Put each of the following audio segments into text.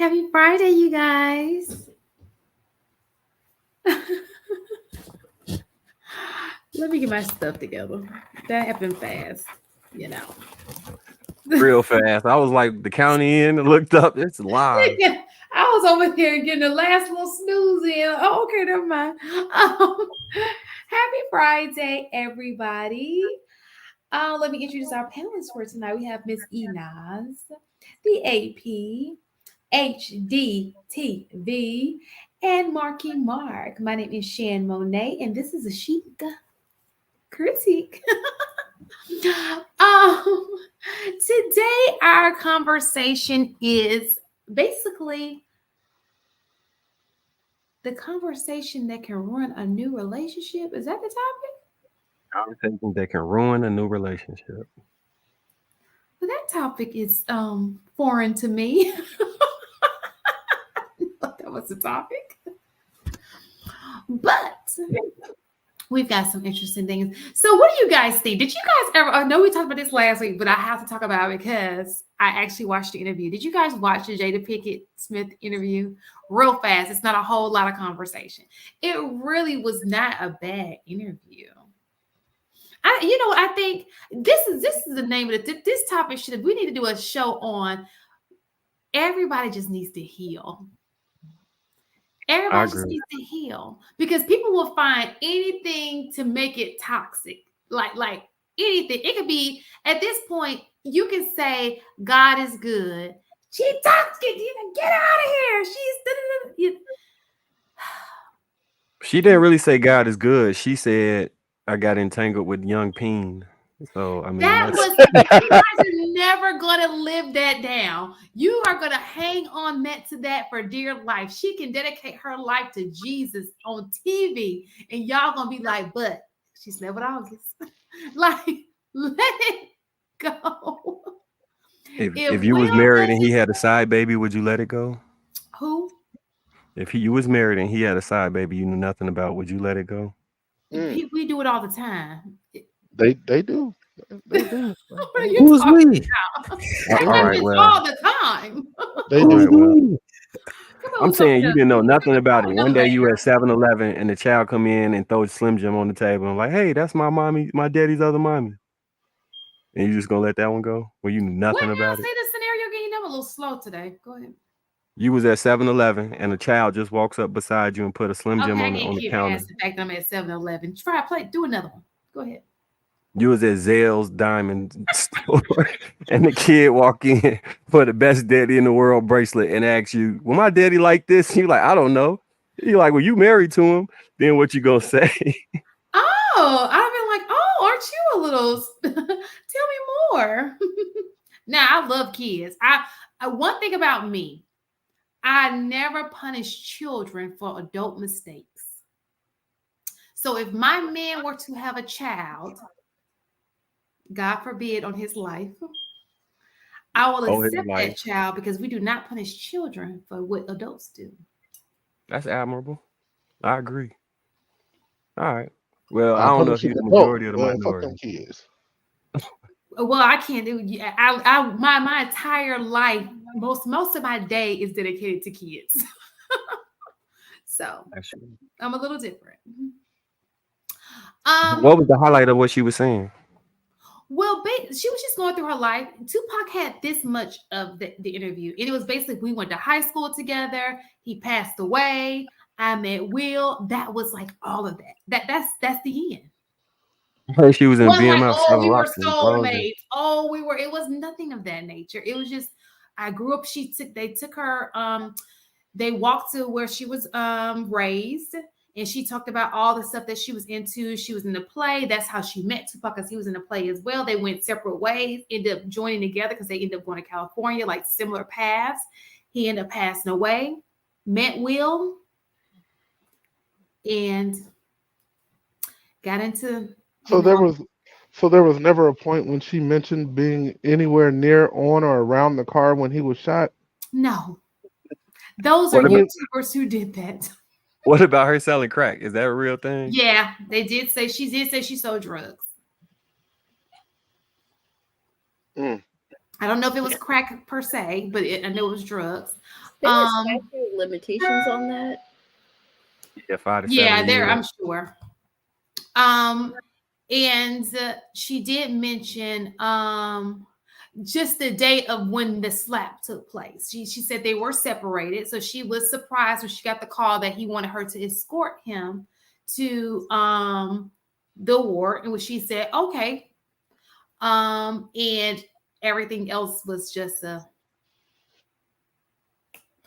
Happy Friday, you guys. Let me get my stuff together. That happened fast, you know. Real fast. I was like the county in and looked up. It's live. I was over here getting the last little snooze in. Oh, okay, never mind. Happy Friday, everybody. Let me introduce our panelists for tonight. We have Miss Enas, the AP, HDTV, and Marky Mark. My name is Shan Monet, and this is a Chic critique. um, Today, our conversation is basically the conversation that can ruin a new relationship. Is that the topic? Conversations that can ruin a new relationship. Well, that topic is foreign to me. That was the topic. But we've got some interesting things. So what do you guys think? Did you guys ever, I know we talked about this last week, but I have to talk about it because I actually watched the interview. Did you guys watch the Jada Pinkett Smith interview? Real fast. It's not a whole lot of conversation. It really was not a bad interview. I think this is the name of it. This topic we need to do a show on. Everybody just needs to heal. Everybody just needs to heal because people will find anything to make it toxic. Like anything. It could be at this point, you can say God is good. She toxic. Get out of here. She didn't really say God is good. She said I got entangled with young peen. So I mean, you guys are never gonna live that down. You are gonna hang on to that for dear life. She can dedicate her life to Jesus on TV, and y'all gonna be like, but she slept with August. Like, let it go. If you was married and he had a side baby, would you let it go? Who? If you was married and he had a side baby you knew nothing about, would you let it go? We do it all the time. They do. They do. Who's we? All right, well, all the time. They do. I'm saying you didn't know nothing about it. One day you at 7-Eleven and the child come in and throw Slim Jim on the table and like, hey, that's my mommy, my daddy's other mommy. And you just gonna let that one go? Well, you knew nothing about it. Say the scenario again. You know, I'm a little slow today. Go ahead. You was at 7-Eleven and a child just walks up beside you and put a Slim Jim on the counter. The fact that I'm at 7-Eleven. Do another one. Go ahead. You was at Zell's Diamond store and the kid walk in for the best daddy in the world bracelet and ask you, well, my daddy like this? You like, I don't know. You like, well, you married to him. Then what you gonna say? Oh, I've been like, oh, aren't you a little? Tell me more. Now, I love kids. I one thing about me, I never punish children for adult mistakes. So if my man were to have a child, God forbid, on his life, I will accept that child because we do not punish children for what adults do. That's admirable. I agree. All right. Well, I don't know if you're the majority of the minority. Kids. Well, I can't do. My entire life, most of my day is dedicated to kids. So I'm a little different. What was the highlight of what she was saying? Well, she was just going through her life. Tupac had this much of the interview, and it was basically we went to high school together. He passed away. I met Will. That was like all of that. That's the end. I heard she was in BMF. Like, we were soulmates. It was nothing of that nature. It was just I grew up. They took her. They walked to where she was raised. And she talked about all the stuff that she was into. She was in the play. That's how she met Tupac, because he was in the play as well. They went separate ways, ended up joining together because they ended up going to California, like similar paths. He ended up passing away, met Will, and got into. So there was never a point when she mentioned being anywhere near, on, or around the car when he was shot? No. Those are YouTubers who did that. What about her selling crack? Is that a real thing? Yeah, they did say she sold drugs. I don't know if it was crack per se, but I know it was drugs. There are Um, statute limitations on that. Yeah, 5 to 7 yeah, years. I'm sure. And she did mention just the date of when the slap took place. She said they were separated, so she was surprised when she got the call that he wanted her to escort him to the ward, and when she said okay, and everything else was just a.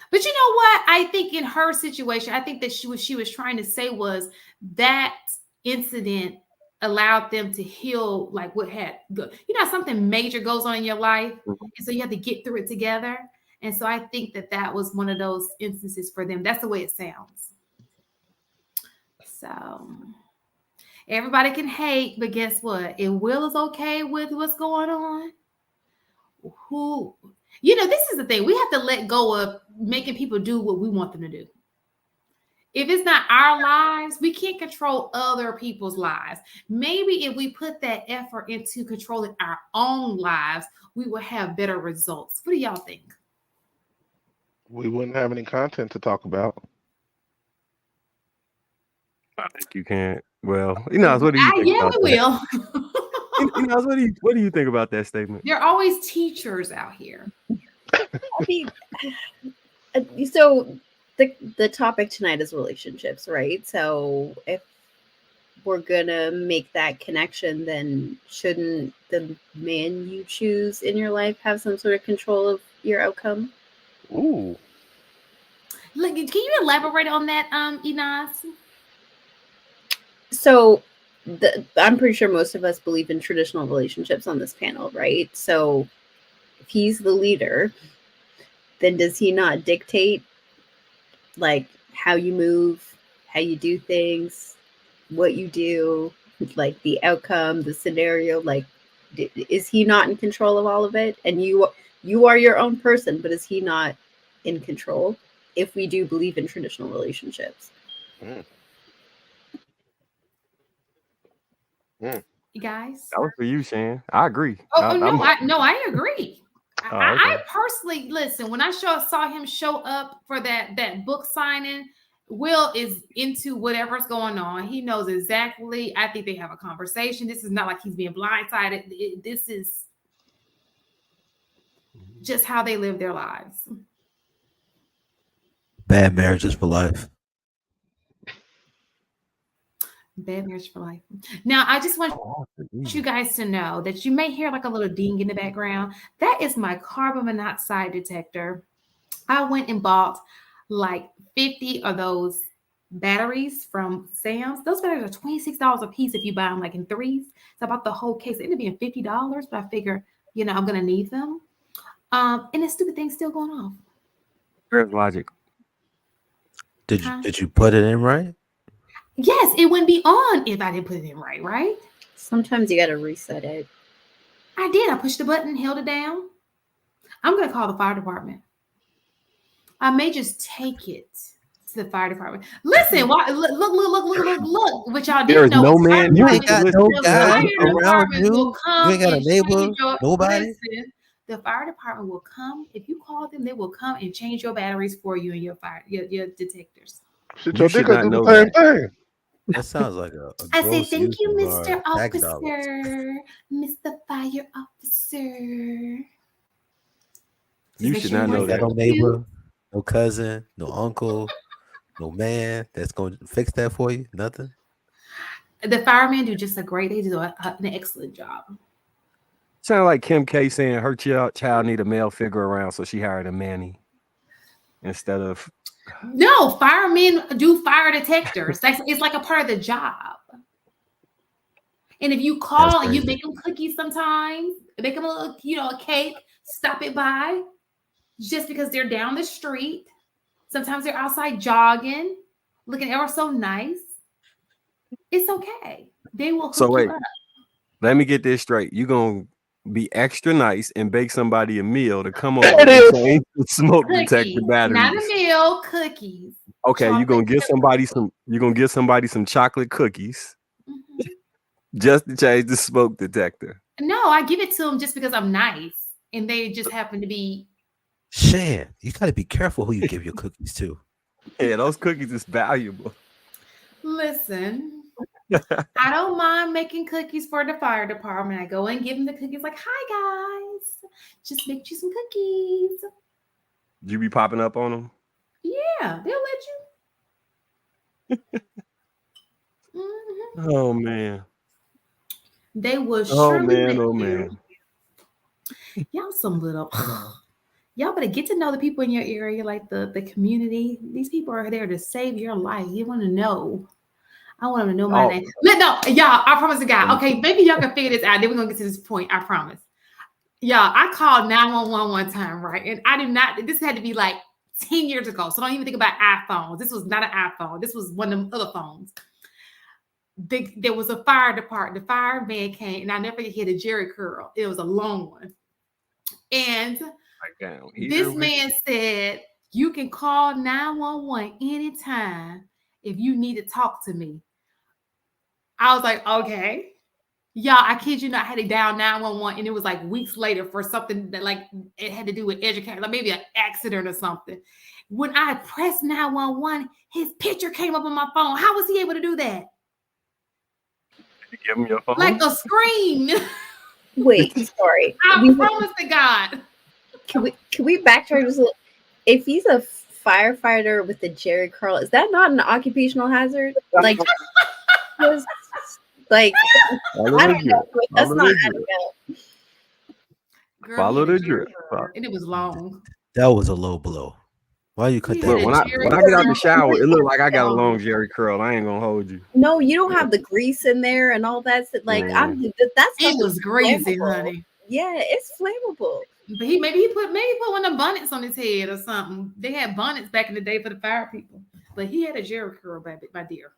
But you know what? I think in her situation, I think that she was trying to say was that incident allowed them to heal like what had something major goes on in your life, Mhm. and so you have to get through it together. And so I think that was one of those instances for them. That's the way it sounds. So everybody can hate, but guess what? If Will is okay with what's going on, this is the thing. We have to let go of making people do what we want them to do. If it's not our lives, we can't control other people's lives. Maybe if we put that effort into controlling our own lives, we will have better results. What do y'all think? We wouldn't have any content to talk about. I think you can't. Well, what do you think Yeah, about we that? will. What do you think about that statement? There are always teachers out here. I mean, so the topic tonight is relationships, right? So if we're gonna make that connection, then shouldn't the man you choose in your life have some sort of control of your outcome? Ooh. Look, can you elaborate on that, Enos? So I'm pretty sure most of us believe in traditional relationships on this panel, right? So if he's the leader, then does he not dictate like how you move, how you do things, what you do, like the outcome, the scenario? Like, is he not in control of all of it? And you are your own person, but is he not in control? If we do believe in traditional relationships. You guys? That was for you, Shan. I agree. I agree. Oh, I okay. personally listen. When I saw him show up for that book signing, Will is into whatever's going on. He knows exactly. I think they have a conversation. This is not like he's being blindsided. This is just how they live their lives. Bad marriages for life. Bad marriage for life. Now, I just want you guys to know that you may hear like a little ding in the background. That is my carbon monoxide detector. I went and bought like 50 of those batteries from Sam's. Those batteries are $26 a piece if you buy them like in threes. So I bought the whole case. It ended up being $50, but I figure, I'm going to need them. And this stupid thing's still going off. Where's logic? Did you put it in right? Yes, it wouldn't be on if I didn't put it in right? Sometimes you got to reset it. I did. I pushed the button, held it down. I'm going to call the fire department. I may just take it to the fire department. Listen, look! What y'all There didn't is know. no man. You ain't got no guy fire around department you. will come You ain't got a and neighbor, change your, nobody. listen, the fire department will come. If you call them, they will come and change your batteries for you and your detectors. Shit, You your should dick will not do know the same that. thing. That sounds like a I said, gross thank use you, of Mr. our tax dollars. Officer. Mr. Fire Officer. You should not know Got that. no neighbor, no cousin, no uncle, no man that's going to fix that for you. Nothing. The firemen do just they do an excellent job. Sound like Kim K saying her child need a male figure around, so she hired a Manny instead of. No, firemen do fire detectors. It's like a part of the job. And if you call and you make them cookies sometimes, make them a little, a cake, stop it by, just because they're down the street. Sometimes they're outside jogging, looking ever so nice. It's okay. They will hook you up. Let me get this straight. You gonna be extra nice and bake somebody a meal to come over and change the smoke detector batteries. Not a meal, cookies. Okay, you're gonna give somebody some chocolate cookies just to change the smoke detector. No, I give it to them just because I'm nice and they just happen to be Shan, you got to be careful who you give your cookies to. Yeah, those cookies is valuable. Listen, I don't mind making cookies for the fire department. I go and give them the cookies like, hi guys, just make you some cookies. You be popping up on them? Yeah, they'll let you. Mhm. Oh man. They will Oh surely man. let Oh you. man. Y'all some little y'all better get to know the people in your area, like the community. These people are there to save your life. You want to know. I want them to know my name. No, y'all, I promise to God. Okay, maybe y'all can figure this out. Then we're gonna get to this point. I promise. Y'all, I called 911 one time, right? And I did not, this had to be like 10 years ago. So don't even think about iPhones. This was not an iPhone. This was one of them other phones. There was a fire department. The fireman came, and I never hit a Jerry curl. It was a long one. And this man said, you can call 911 anytime if you need to talk to me. I was like, okay. Yeah, I kid you not, I had to dial 911, and it was like weeks later for something that like it had to do with education, like maybe an accident or something. When I pressed 911, his picture came up on my phone. How was he able to do that? Did you give him your phone? Like a screen. Wait, sorry. I promise to God. Can we backtrack just a little? If he's a firefighter with the Jerry curl, is that not an occupational hazard? Like, like I don't know. That's not adding up. Girl, Follow the drip. And it was long. That was a low blow. Why you cut that? Look, when I get out the shower, it looked like I got a long Jerry curl. I ain't gonna hold you. No, you don't have the grease in there and all that. Like that's it was greasy, honey. Yeah, it's flammable. But maybe he put one of the bonnets on his head or something. They had bonnets back in the day for the fire people. But he had a Jerry curl, my dear.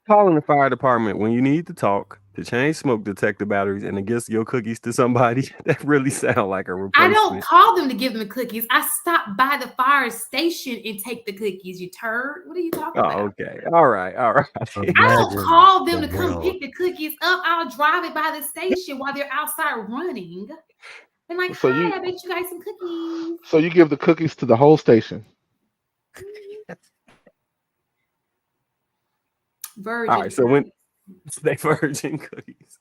Calling the fire department when you need to talk, to change smoke detector batteries, and to give your cookies to somebody, that really sound like a replacement. I don't call them to give them the cookies. I stop by the fire station and take the cookies, you turd. What are you talking about? Okay. All right. I don't call them to come pick the cookies up. I'll drive it by the station while they're outside running. And like, So hi, I bet you guys some cookies. So you give the cookies to the whole station. Virgin. All right, so when they virgin cookies.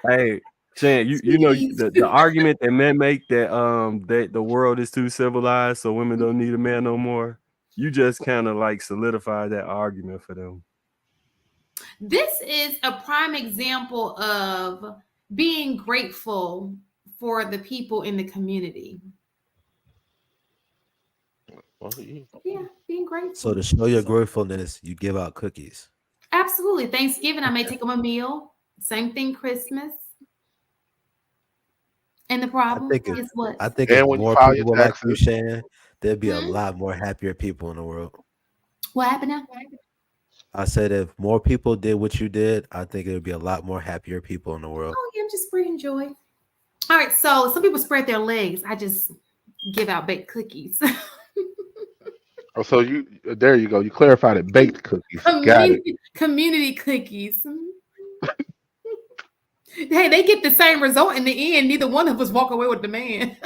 Hey, Shan, you know the argument that men make that that the world is too civilized, so women don't need a man no more. You just kind of like solidified that argument for them. This is a prime example of being grateful for the people in the community. Yeah, being grateful. So to show your gratefulness, you give out cookies. Absolutely. Thanksgiving, I may take them a meal. Same thing, Christmas. And the problem is what? I think if more people were like you, Shan, there'd be a lot more happier people in the world. What happened now? I said if more people did what you did, I think it would be a lot more happier people in the world. Oh, yeah, I'm just spreading joy. All right, so some people spread their legs. I just give out baked cookies. Oh, so there you go. You clarified it. Baked cookies. Got it. Community cookies. Hey, they get the same result in the end. Neither one of us walk away with the man.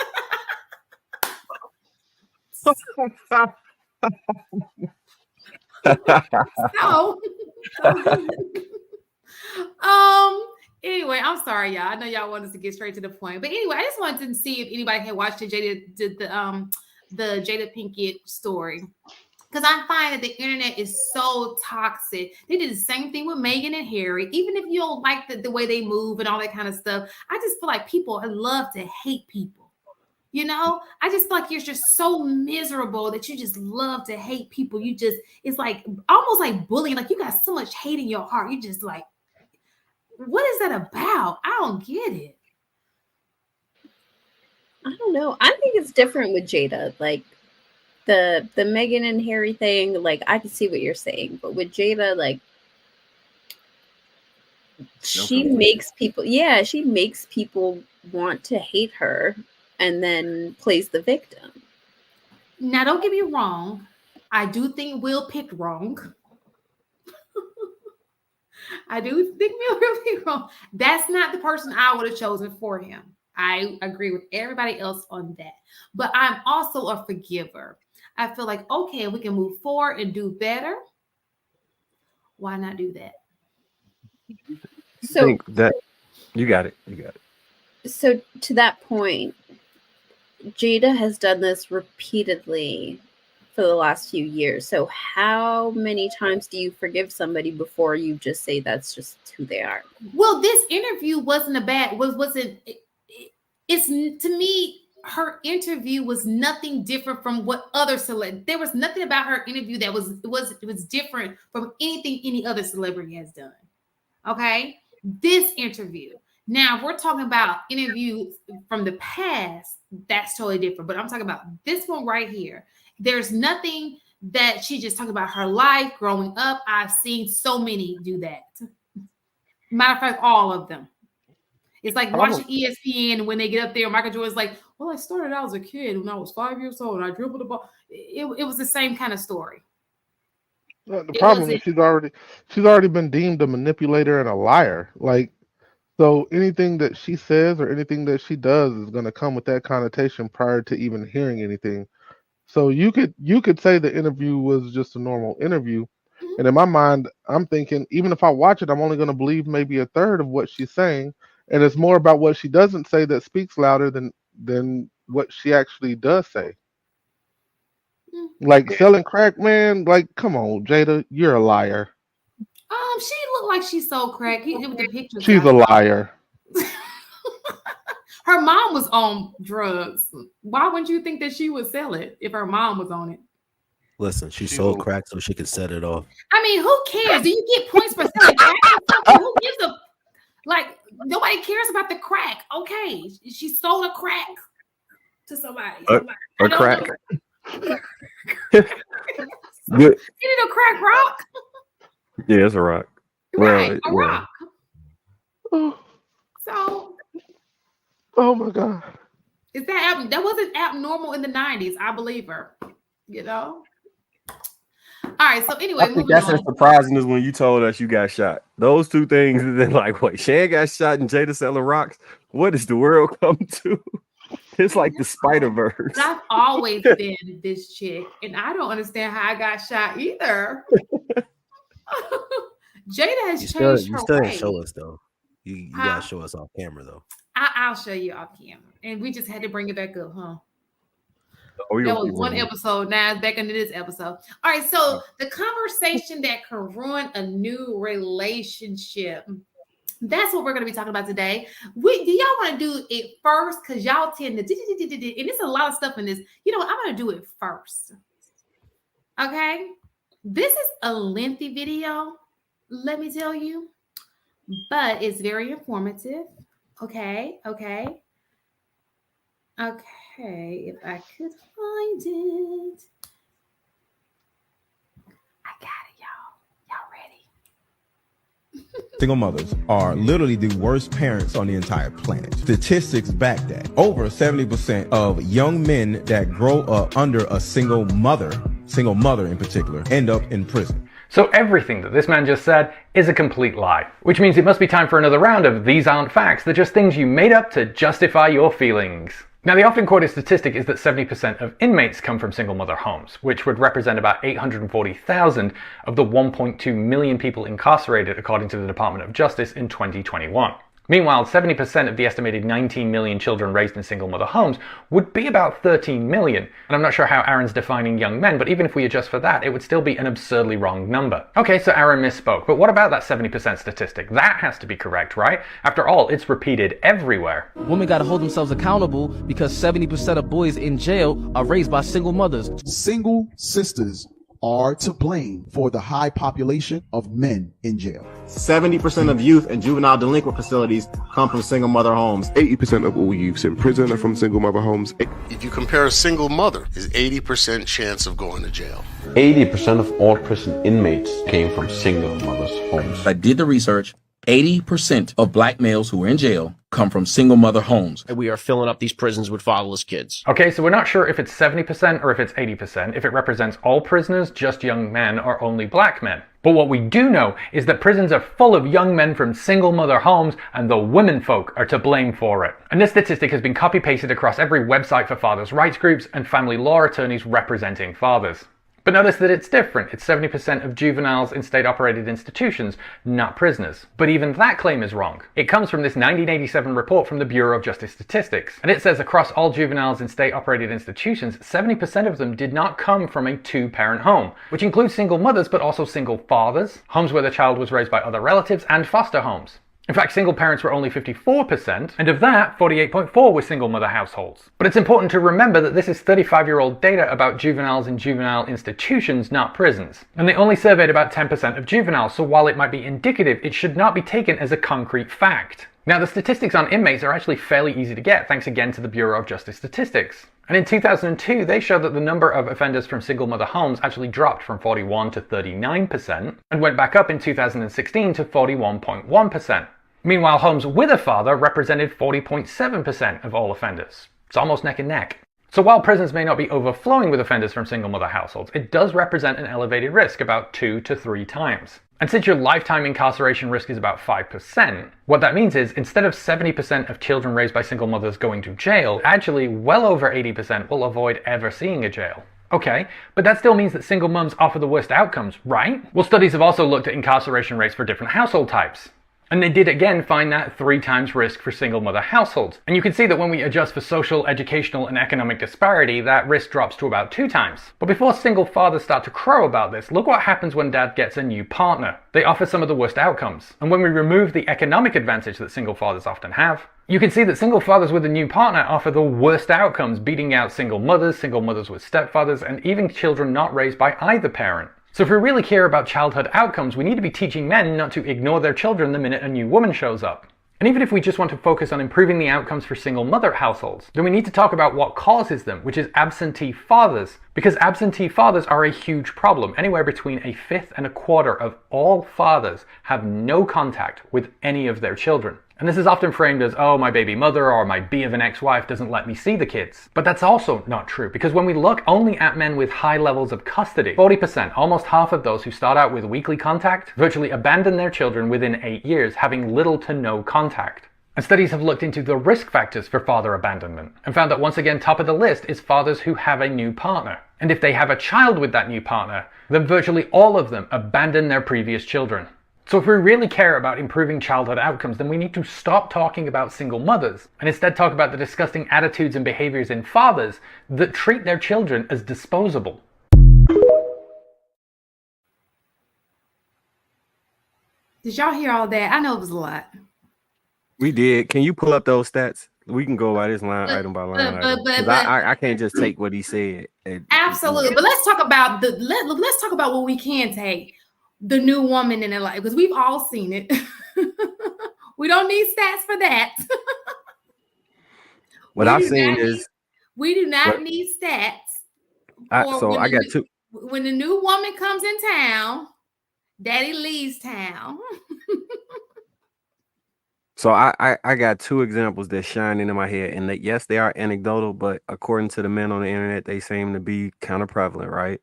Anyway, I'm sorry, y'all. I know y'all want us to get straight to the point, but anyway, I just wanted to see if anybody had watched the Jada Pinkett story, because I find that the internet is so toxic. They did the same thing with Meghan and Harry. Even if you don't like the way they move and all that kind of stuff, I just feel like people love to hate people. You know, I just feel like you're just so miserable that you just love to hate people. It's like almost like bullying. Like you got so much hate in your heart. You just like, what is that about? I don't get it. I don't know. I think it's different with Jada. Like the Meghan and Harry thing, like I can see what you're saying, but with Jada, like she makes people want to hate her and then plays the victim. Now, don't get me wrong. I do think Will picked wrong. I do think Will picked wrong. That's not the person I would have chosen for him. I agree with everybody else on that. But I'm also a forgiver. I feel like, okay, we can move forward and do better. Why not do that? I So, think that you got it. You got it. so to that point, Jada has done this repeatedly for the last few years. So how many times do you forgive somebody before you just say that's just who they are? Well, this interview wasn't it's to me, her interview was nothing different from what other there was nothing about her interview that was different from anything any other celebrity has done. Okay, this interview. Now, if we're talking about interviews from the past, that's totally different. But I'm talking about this one right here. There's nothing that she just talked about her life growing up. I've seen so many do that. Matter of fact, all of them. It's like watching ESPN when they get up there. Michael Jordan's like, well, I started out as a kid when I was 5 years old and I dribbled the ball. It was the same kind of story. The problem is she's already been deemed a manipulator and a liar. Like, so anything that she says or anything that she does is going to come with that connotation prior to even hearing anything. So you could say the interview was just a normal interview. And in my mind, I'm thinking, even if I watch it, I'm only going to believe maybe a third of what she's saying. And it's more about what she doesn't say that speaks louder than what she actually does say. Like selling crack, man. Like, come on, Jada, you're a liar. She looked like she sold crack. With the pictures. She's a liar. Her mom was on drugs. Why wouldn't you think that she would sell it if her mom was on it? Listen, she sold crack so she could set it off. I mean, who cares? Do you get points for selling crack? Who gives a like? Nobody cares about the crack. Okay, she sold a crack to somebody. A crack. Good. Is it a crack rock? Yeah, it's a rock. Right, a rock. Oh. So, oh my God, is that wasn't abnormal in the 90s? I believe her. You know. All right. So anyway, I think that's as surprising as when you told us you got shot. Those two things, and then like, wait, Shan got shot and Jada selling rocks. What does the world come to? It's like the Spider-Verse. I've always been this chick, and I don't understand how I got shot either. Jada has changed her You still way. didn't show us though. You gotta show us off camera though. I'll show you off camera, and we just had to bring it back up, huh? Oh, that was one episode. Now it's back into this episode. All right, so the conversation that can ruin a new relationship. That's what we're going to be talking about today. Do y'all want to do it first? Because y'all tend to, and there's a lot of stuff in this. You know what? I'm going to do it first. Okay? This is a lengthy video, let me tell you, but it's very informative. Okay? If I could find it. I got it, y'all. Y'all ready? Single mothers are literally the worst parents on the entire planet. Statistics back that. Over 70% of young men that grow up under a single mother in particular, end up in prison. So everything that this man just said is a complete lie, which means it must be time for another round of These Aren't Facts. They're just things you made up to justify your feelings. Now, the often quoted statistic is that 70% of inmates come from single mother homes, which would represent about 840,000 of the 1.2 million people incarcerated, according to the Department of Justice in 2021. Meanwhile, 70% of the estimated 19 million children raised in single mother homes would be about 13 million. And I'm not sure how Aaron's defining young men, but even if we adjust for that, it would still be an absurdly wrong number. Okay, so Aaron misspoke, but what about that 70% statistic? That has to be correct, right? After all, it's repeated everywhere. Women gotta hold themselves accountable because 70% of boys in jail are raised by single mothers. Single sisters are to blame for the high population of men in jail. 70% of youth in juvenile delinquent facilities come from single mother homes. 80% of all youths in prison are from single mother homes. If you compare a single mother, is 80% chance of going to jail. 80% of all prison inmates came from single mothers' homes. I did the research. 80% of black males who are in jail come from single mother homes. We are filling up these prisons with fatherless kids. Okay, so we're not sure if it's 70% or if it's 80%, if it represents all prisoners, just young men, or only black men. But what we do know is that prisons are full of young men from single mother homes, and the women folk are to blame for it. And this statistic has been copy-pasted across every website for fathers' rights groups and family law attorneys representing fathers. But notice that it's different. It's 70% of juveniles in state-operated institutions, not prisoners. But even that claim is wrong. It comes from this 1987 report from the Bureau of Justice Statistics. And it says across all juveniles in state-operated institutions, 70% of them did not come from a two-parent home, which includes single mothers but also single fathers, homes where the child was raised by other relatives, and foster homes. In fact, single parents were only 54%, and of that, 48.4% were single mother households. But it's important to remember that this is 35-year-old data about juveniles in juvenile institutions, not prisons. And they only surveyed about 10% of juveniles, so while it might be indicative, it should not be taken as a concrete fact. Now, the statistics on inmates are actually fairly easy to get, thanks again to the Bureau of Justice Statistics. And in 2002, they showed that the number of offenders from single mother homes actually dropped from 41 to 39%, and went back up in 2016 to 41.1%. Meanwhile, homes with a father represented 40.7% of all offenders. It's almost neck and neck. So while prisons may not be overflowing with offenders from single mother households, it does represent an elevated risk about 2 to 3 times. And since your lifetime incarceration risk is about 5%, what that means is instead of 70% of children raised by single mothers going to jail, actually well over 80% will avoid ever seeing a jail. Okay, but that still means that single mums offer the worst outcomes, right? Well, studies have also looked at incarceration rates for different household types. And they did again find that 3 times risk for single mother households. And you can see that when we adjust for social, educational, and economic disparity, that risk drops to about 2 times. But before single fathers start to crow about this, look what happens when dad gets a new partner. They offer some of the worst outcomes. And when we remove the economic advantage that single fathers often have, you can see that single fathers with a new partner offer the worst outcomes, beating out single mothers with stepfathers, and even children not raised by either parent. So if we really care about childhood outcomes, we need to be teaching men not to ignore their children the minute a new woman shows up. And even if we just want to focus on improving the outcomes for single mother households, then we need to talk about what causes them, which is absentee fathers. Because absentee fathers are a huge problem. Anywhere between 1/5 and 1/4 of all fathers have no contact with any of their children. And this is often framed as, oh, my baby mother or my B of an ex-wife doesn't let me see the kids. But that's also not true, because when we look only at men with high levels of custody, 40%, almost half of those who start out with weekly contact, virtually abandon their children within 8 years, having little to no contact. And studies have looked into the risk factors for father abandonment, and found that once again top of the list is fathers who have a new partner. And if they have a child with that new partner, then virtually all of them abandon their previous children. So if we really care about improving childhood outcomes, then we need to stop talking about single mothers and instead talk about the disgusting attitudes and behaviors in fathers that treat their children as disposable. Did y'all hear all that? I know it was a lot. We did. Can you pull up those stats? We can go by this line item by line item. 'Cause I can't just take what he said. Absolutely. But let's talk about let's talk about what we can take. The new woman in their life, because we've all seen it. We don't need stats for that. What I've seen is we do not need stats. I got two. When the new woman comes in town, daddy leaves town. So I got 2 examples that shine into my head, and that yes, they are anecdotal, but according to the men on the internet, they seem to be kind of prevalent, right?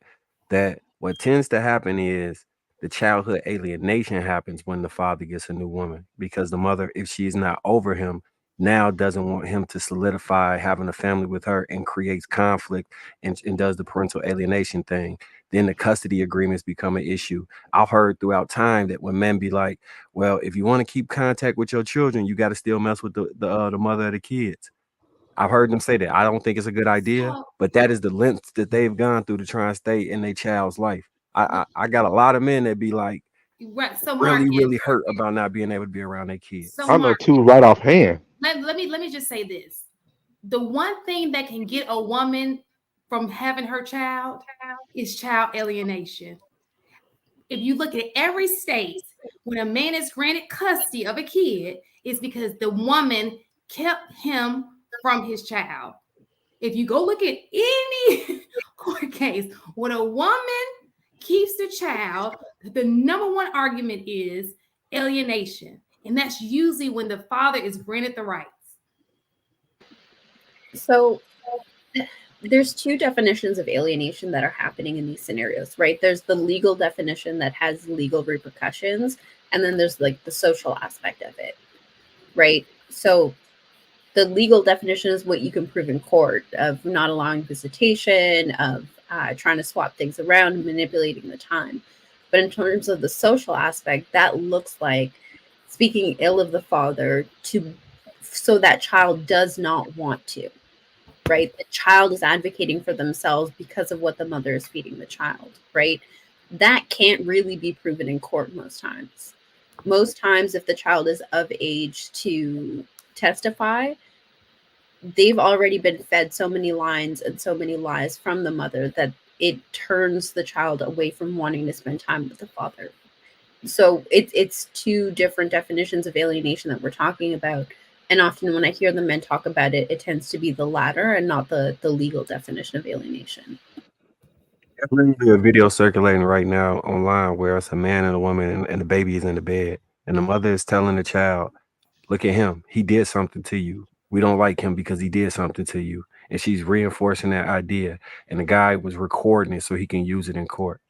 That what tends to happen is the childhood alienation happens when the father gets a new woman, because the mother, if she's not over him, now doesn't want him to solidify having a family with her, and creates conflict and does the parental alienation thing. Then the custody agreements become an issue. I've heard throughout time that when men be like, well, if you want to keep contact with your children, you got to still mess with the mother of the kids. I've heard them say that. I don't think it's a good idea, but that is the lengths that they've gone through to try and stay in their child's life. I got a lot of men that be like, right, so really hurt about not being able to be around their kids. I know 2 right off hand. Let me just say this. The one thing that can get a woman from having her child is child alienation. If you look at every state, when a man is granted custody of a kid, it's because the woman kept him from his child. If you go look at any court case, when a woman keeps the child, the number one argument is alienation. And that's usually when the father is granted the rights. So there's two definitions of alienation that are happening in these scenarios, right? There's the legal definition that has legal repercussions, and then there's like the social aspect of it, right? So the legal definition is what you can prove in court of not allowing visitation, of trying to swap things around, manipulating the time. But in terms of the social aspect, that looks like speaking ill of the father so that child does not want to, right? The child is advocating for themselves because of what the mother is feeding the child, right? That can't really be proven in court most times. Most times, if the child is of age to testify, they've already been fed so many lines and so many lies from the mother that it turns the child away from wanting to spend time with the father. So it's two different definitions of alienation that we're talking about. And often when I hear the men talk about it, it tends to be the latter and not the legal definition of alienation. There's literally a video circulating right now online where it's a man and a woman and the baby is in the bed. And the mother is telling the child, look at him. He did something to you. We don't like him because he did something to you. And she's reinforcing that idea. And the guy was recording it so he can use it in court.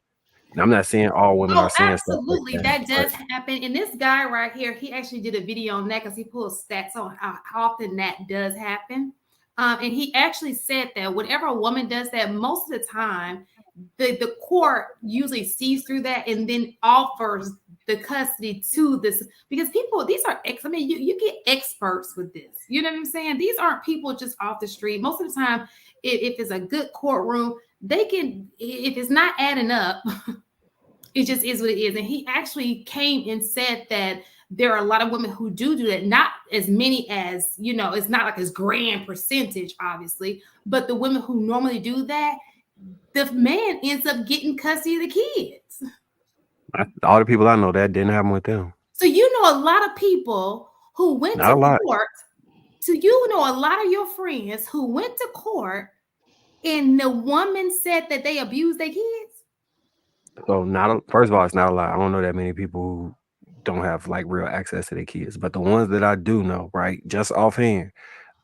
And I'm not saying all women are saying absolutely stuff like that does happen. And this guy right here, he actually did a video on that because he pulls stats on how often that does happen. And he actually said that whenever a woman does that, most of the time, the court usually sees through that and then offers the custody to this, because people, these are you get experts with this. You know what I'm saying? These aren't people just off the street. Most of the time, if it's a good courtroom, they can, if it's not adding up, it just is what it is. And he actually came and said that there are a lot of women who do that, not as many as, it's not like this grand percentage, obviously, but the women who normally do that, the man ends up getting custody of the kids. All the people I know, that didn't happen with them. So a lot of people who went Not to a lot. court. So a lot of your friends who went to court and the woman said that they abused their kids. So first of all, it's not a lot. I don't know that many people who don't have like real access to their kids, but the ones that I do know, right, just offhand,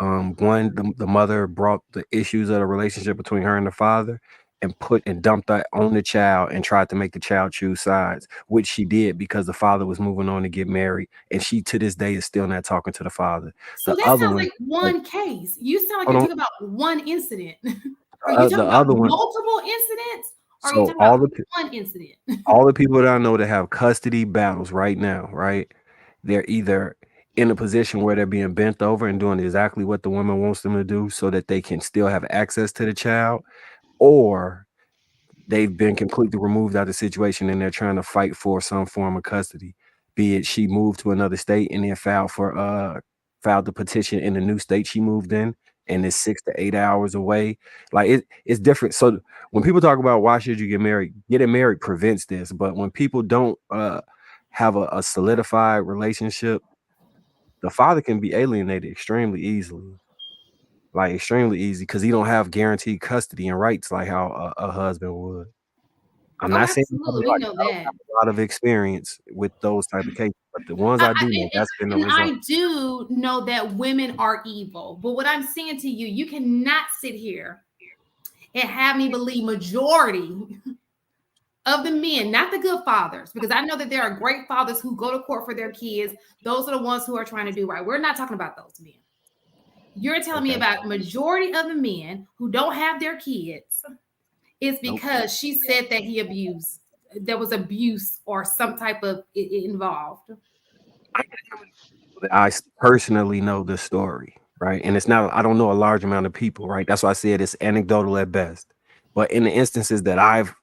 the mother brought the issues of the relationship between her and the father and dumped that on the child and tried to make the child choose sides, which she did because the father was moving on to get married, and she to this day is still not talking to the father. So that sounds like one case. You sound like you're talking about one incident. Are you talking about multiple incidents? Or are you talking about one incident? All the people that I know that have custody battles right now, right? They're either in a position where they're being bent over and doing exactly what the woman wants them to do so that they can still have access to the child, or they've been completely removed out of the situation and they're trying to fight for some form of custody. Be it she moved to another state and then filed the petition in the new state she moved in, and it's 6 to 8 hours away. Like it's different. So when people talk about why should you get married, getting married prevents this. But when people don't have a solidified relationship, the father can be alienated extremely easily. Like extremely easy, because he don't have guaranteed custody and rights like how a husband would. I'm not saying I don't have a lot of experience with those type of cases, but the ones I do know, that's been the result. I do know that women are evil, but what I'm saying to you, you cannot sit here and have me believe majority of the men, not the good fathers, because I know that there are great fathers who go to court for their kids. Those are the ones who are trying to do right. We're not talking about those men. You're telling me about majority of the men who don't have their kids is because she said that he abused. There was abuse or some type of involved. I personally know the story, right? And it's not, I don't know a large amount of people, right? That's why I said it's anecdotal at best. But in the instances that I've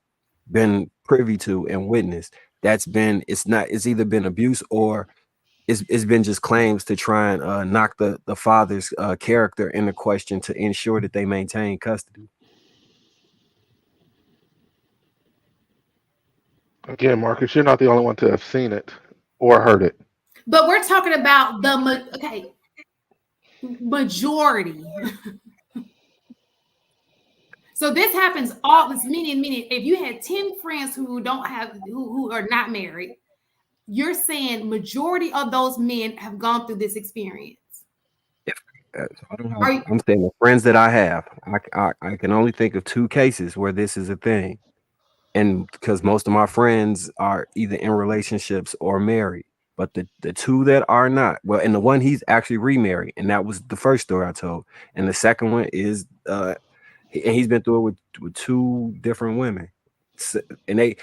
been privy to and witnessed, it's either been abuse or it's been just claims to try and knock the father's character into question to ensure that they maintain custody. Again, Marcus, you're not the only one to have seen it or heard it. But we're talking about majority. So this happens meaning if you had 10 friends who are not married, you're saying majority of those men have gone through this experience. I don't Are have. you, I'm saying the friends that I have. I can only think of 2 cases where this is a thing, and because most of my friends are either in relationships or married. But the 2 that are not, well, and the one he's actually remarried, and that was the first story I told, and the second one is and he's been through it with 2 different women, and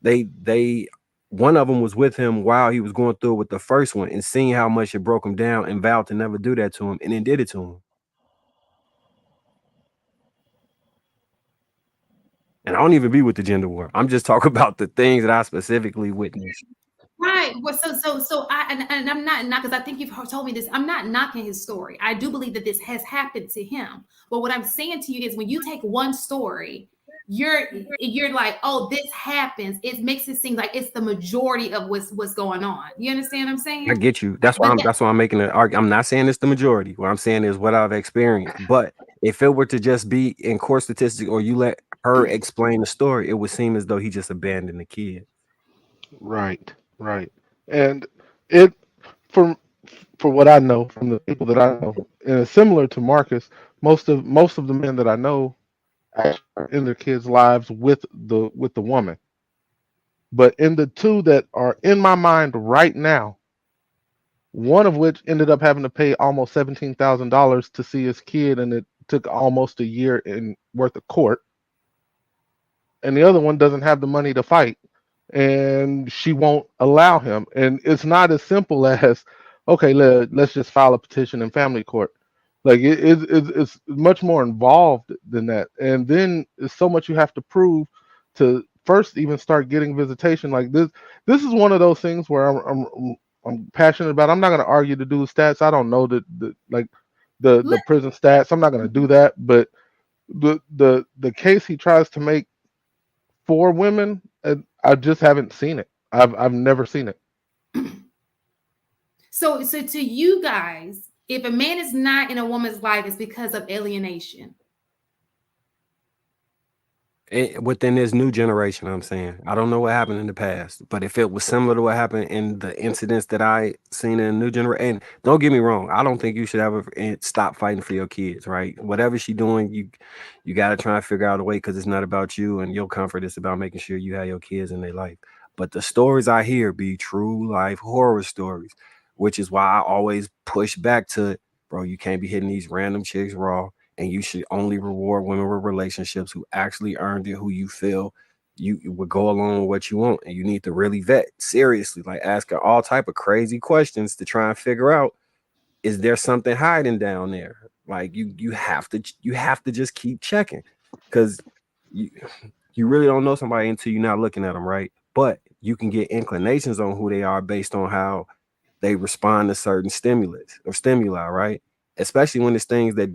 they one of them was with him while he was going through it with the first one and seeing how much it broke him down and vowed to never do that to him, and then did it to him. And I don't even be with the gender war. I'm just talking about the things that I specifically witnessed. right? Well, so and I'm not because I think you've told me this. I'm not knocking his story. I do believe that this has happened to him. But what I'm saying to you is, when you take one story, you're like, oh, this happens. It makes it seem like it's the majority of what's going on. You understand what I'm I saying? get you. That's why But I'm making an argument. I'm not saying it's the majority. What I'm saying is what I've experienced. But if it were to just be in court statistics, or you let her explain the story, it would seem as though he just abandoned the kid. Right, right. And it from for what I know from the people that I know, and it's similar to Marcus, most of the men that I know actually are in their kids' lives with the woman. But in the 2 that are in my mind right now, one of which ended up having to pay almost $17,000 to see his kid, and it took almost a year in worth of court, and the other one doesn't have the money to fight, and she won't allow him. And it's not as simple as, okay, let's just file a petition in family court. Like it's much more involved than that. And then there's so much you have to prove to first even start getting visitation. Like this is one of those things where I'm passionate about. I'm not going to argue the dude's stats. I don't know the prison stats. I'm not going to do that. But the case he tries to make for women, I just haven't seen it. I've never seen it. so to you guys, if a man is not in a woman's life, it's because of alienation. Within this new generation, I'm saying, I don't know what happened in the past, but if it was similar to what happened in the incidents that I seen in the new generation, and don't get me wrong, I don't think you should ever stop fighting for your kids, right? Whatever she doing, you got to try and figure out a way, because it's not about you and your comfort. It's about making sure you have your kids in their life. But the stories I hear be true life horror stories, which is why I always push back to, bro, you can't be hitting these random chicks raw. And you should only reward women with relationships who actually earned it, who you feel you would go along with what you want. And you need to really vet seriously, like ask her all type of crazy questions to try and figure out, is there something hiding down there? Like you have to just keep checking, because you really don't know somebody until you're not looking at them, right? But you can get inclinations on who they are based on how they respond to certain stimuli, right? Especially when it's things that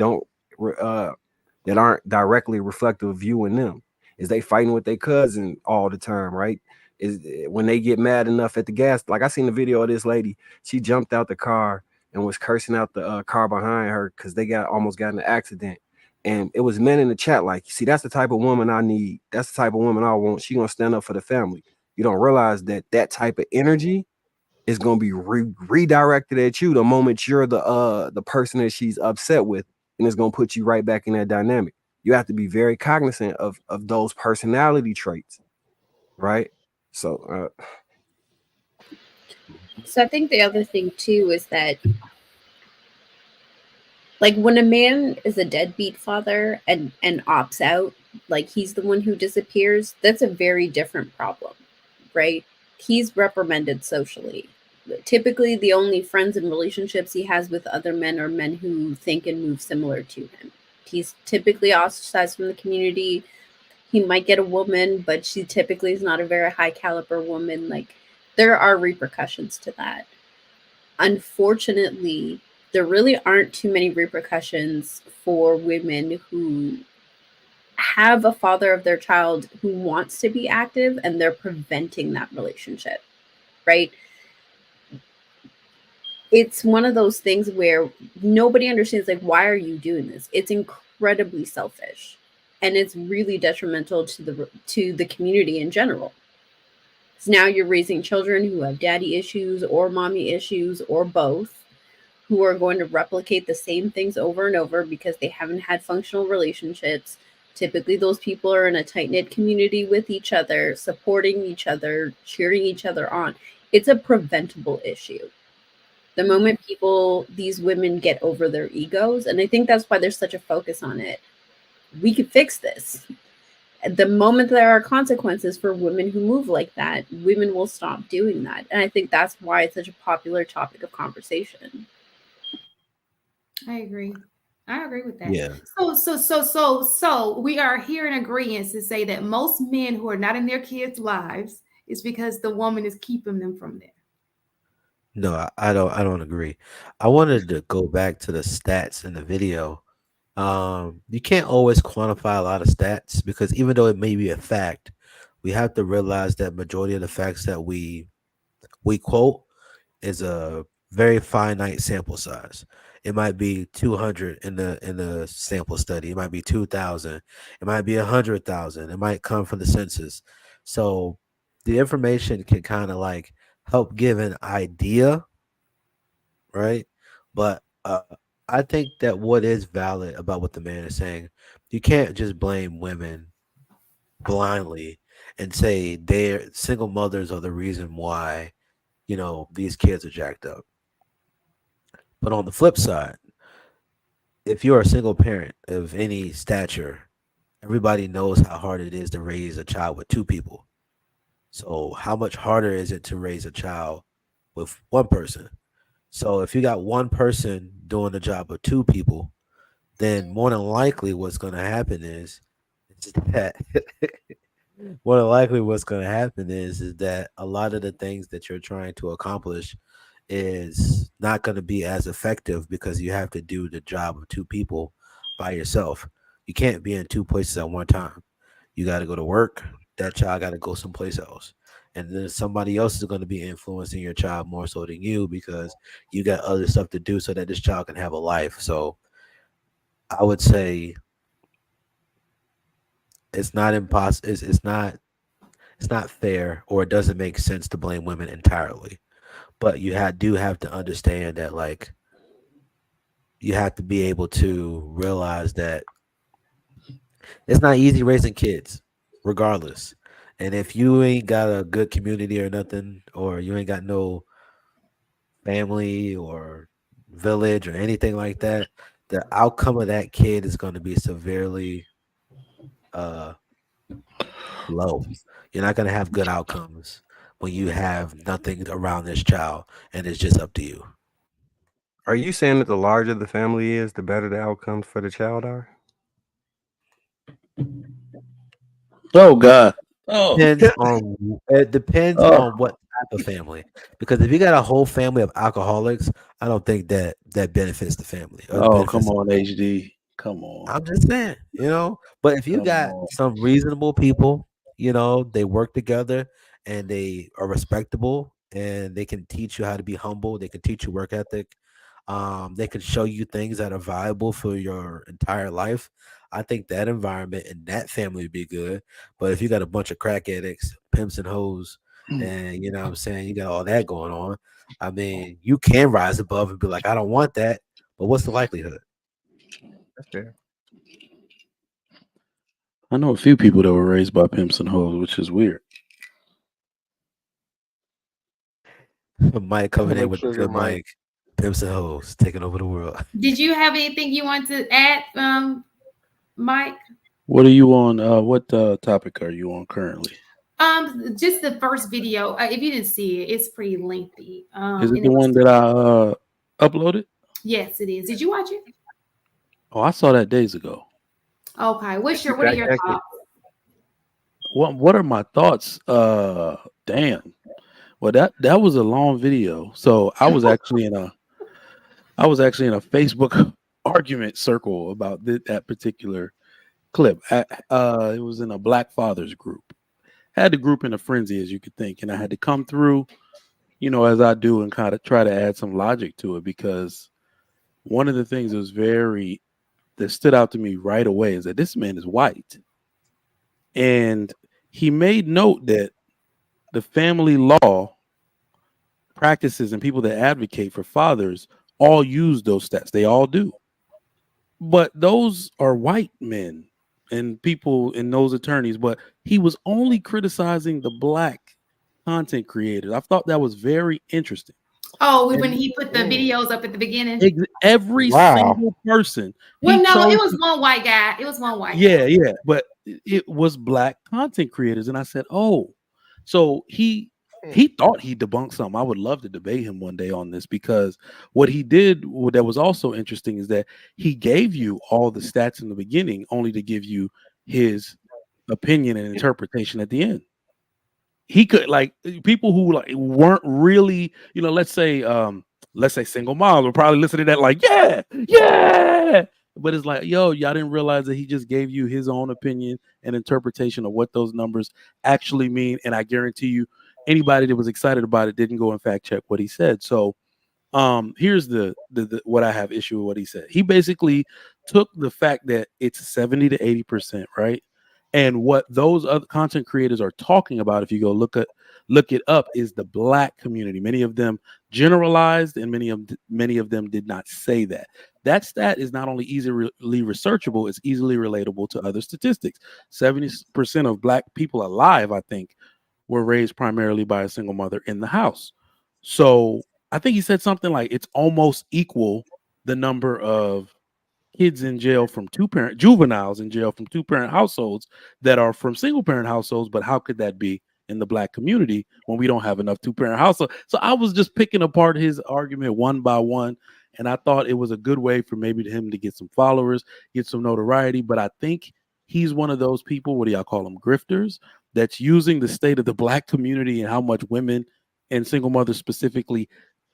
that aren't directly reflective of you and them. Is they fighting with their cousin all the time, right? Is when they get mad enough at the gas. Like I seen the video of this lady. She jumped out the car and was cursing out the car behind her because they almost got in an accident. And it was men in the chat like, see, that's the type of woman I need. That's the type of woman I want. She gonna stand up for the family. You don't realize that type of energy is going to be redirected at you the moment you're the person that she's upset with, and it's going to put you right back in that dynamic. You have to be very cognizant of those personality traits, right? So I think the other thing too is that, like, when a man is a deadbeat father and opts out, like he's the one who disappears, that's a very different problem, right? He's reprimanded socially. Typically, the only friends and relationships he has with other men are men who think and move similar to him. He's typically ostracized from the community. He might get a woman, but she typically is not a very high caliber woman. Like, there are repercussions to that. Unfortunately, there really aren't too many repercussions for women who have a father of their child who wants to be active and they're preventing that relationship, right? It's one of those things where nobody understands, like, why are you doing this? It's incredibly selfish, and it's really detrimental to the community in general. So now you're raising children who have daddy issues or mommy issues or both, who are going to replicate the same things over and over because they haven't had functional relationships. Typically, those people are in a tight-knit community with each other, supporting each other, cheering each other on. It's a preventable issue. The moment these women get over their egos, and I think that's why there's such a focus on it, we could fix this. The moment there are consequences for women who move like that, women will stop doing that. And I think that's why it's such a popular topic of conversation. I agree. I agree with that. Yeah. So we are here in agreement to say that most men who are not in their kids' lives is because the woman is keeping them from there. No, I don't agree. I wanted to go back to the stats in the video. You can't always quantify a lot of stats because even though it may be a fact, we have to realize that majority of the facts that we quote is a very finite sample size. It might be 200 in the sample study. It might be 2,000. It might be 100,000. It might come from the census. So the information can kind of like help give an idea, right? But I think that what is valid about what the man is saying, you can't just blame women blindly and say they're single mothers are the reason why, these kids are jacked up. But on the flip side, if you're a single parent of any stature, everybody knows how hard it is to raise a child with two people. So how much harder is it to raise a child with one person? So if you got one person doing the job of two people, then more than likely what's going to happen is that more than likely what's going to happen is that a lot of the things that you're trying to accomplish is not going to be as effective because you have to do the job of two people by yourself. You can't be in two places at one time. You got to go to work. That child got to go someplace else. And then somebody else is going to be influencing your child more so than you because you got other stuff to do so that this child can have a life. So I would say it's not impossible. It's not fair, or it doesn't make sense to blame women entirely. But you do have to understand that, like, you have to be able to realize that it's not easy raising kids, regardless. And if you ain't got a good community or nothing, or you ain't got no family or village or anything like that, the outcome of that kid is going to be severely low. You're not going to have good outcomes when you have nothing around this child and it's just up to you. Are you saying that the larger the family is, the better the outcomes for the child are? Oh God. Oh. It depends on what type of family. Because if you got a whole family of alcoholics, I don't think that benefits the family. Oh, come on, HD. Come on. I'm just saying, But if you got some reasonable people, they work together and they are respectable and they can teach you how to be humble. They can teach you work ethic. They can show you things that are viable for your entire life. I think that environment and that family would be good. But if you got a bunch of crack addicts, pimps and hoes, and you know what I'm saying, you got all that going on, I mean, you can rise above and be like, I don't want that. But what's the likelihood? That's fair. I know a few people that were raised by pimps and hoes, which is weird. Mike coming in with the good mic. Pimps and hoes taking over the world. Did you have anything you want to add, Mike? What are you on? What topic are you on currently? Just the first video. If you didn't see it, it's pretty lengthy. Is it the one that I uploaded? Yes, it is. Did you watch it? Oh, I saw that days ago. Okay. What are your thoughts? What are my thoughts? Damn. Well, that was a long video. So I was actually in a Facebook argument circle about that particular clip. It was in a Black Fathers group. I had the group in a frenzy, as you could think, and I had to come through, as I do, and kind of try to add some logic to it, because one of the things that stood out to me right away is that this man is white, and he made note that the family law practices and people that advocate for fathers all use those stats. They all do. But those are white men and people and those attorneys. But he was only criticizing the black content creators. I thought that was very interesting. Oh, when he put the videos up at the beginning. Every single person. Well, no, it was one white guy. It was one white guy. Yeah, but it was black content creators. And I said, oh, so he thought he debunked something. I would love to debate him one day on this, because what he did that was also interesting is that he gave you all the stats in the beginning only to give you his opinion and interpretation at the end. He could, like, people who like weren't really, let's say single moms will probably listen to that like, yeah. But it's like, yo, y'all didn't realize that he just gave you his own opinion and interpretation of what those numbers actually mean. And I guarantee you, anybody that was excited about it didn't go and fact check what he said. So here's the what I have issue with what he said. He basically took the fact that it's 70 to 80%, right? And what those other content creators are talking about, if you go look it up, is the black community. Many of them generalized, and many of them did not say that. That stat is not only easily researchable, it's easily relatable to other statistics. 70% of black people alive, I think, were raised primarily by a single mother in the house. So I think he said something like it's almost equal the number of kids in jail from juveniles in jail from 2-parent households that are from single-parent households. But how could that be in the black community when we don't have enough 2-parent households? So I was just picking apart his argument one by one, and I thought it was a good way for maybe him to get some followers, get some notoriety. But I think he's one of those people, what do y'all call them, grifters, that's using the state of the black community and how much women and single mothers specifically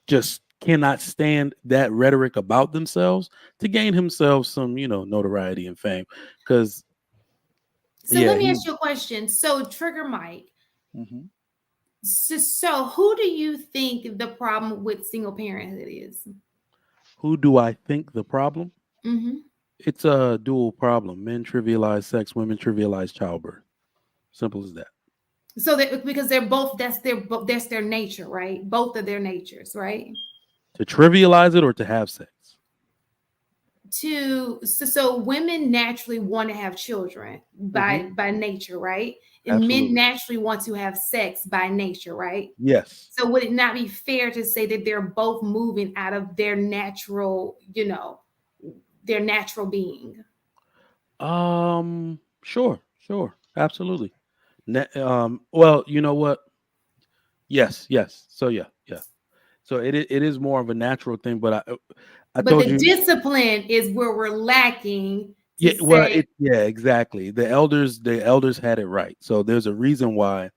just cannot stand that rhetoric about themselves to gain himself some, notoriety and fame. Because let me ask you a question. So Trigger Mike, so who do you think the problem with single parenthood is? Who do I think the problem? It's a dual problem. Men trivialize sex, women trivialize childbirth. Simple as that. So that because they're both, that's their nature, right? Both of their natures, right? To trivialize it or to have sex? So women naturally want to have children by nature, right? And Absolutely. Men naturally want to have sex by nature, right? Yes. So would it not be fair to say that they're both moving out of their natural, their natural being? Sure, absolutely. Well, you know what? Yes. So yeah. So it is more of a natural thing, but I told you, discipline is where we're lacking. Exactly. The elders had it right. So there's a reason why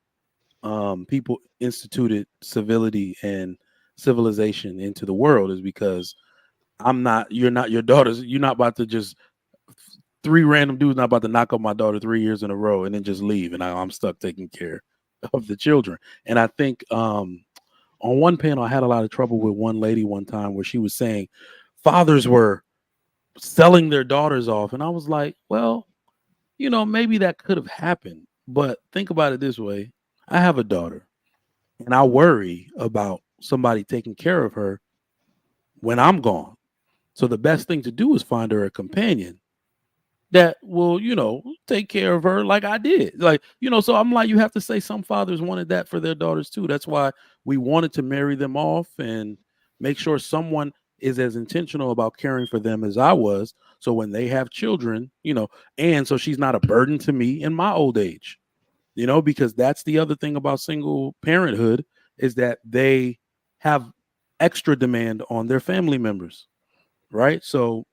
people instituted civility and civilization into the world, is because you're not your daughters. You're not about to just 3 random dudes not about to knock up my daughter 3 years in a row and then just leave, and I'm stuck taking care of the children. And I think on one panel, I had a lot of trouble with one lady one time where she was saying fathers were selling their daughters off. And I was like, well, maybe that could have happened. But think about it this way. I have a daughter, and I worry about somebody taking care of her when I'm gone. So the best thing to do is find her a companion that will, take care of her like I did. So I'm like, you have to say some fathers wanted that for their daughters too. That's why we wanted to marry them off and make sure someone is as intentional about caring for them as I was. So when they have children, and so she's not a burden to me in my old age, because that's the other thing about single parenthood, is that they have extra demand on their family members. Right. So,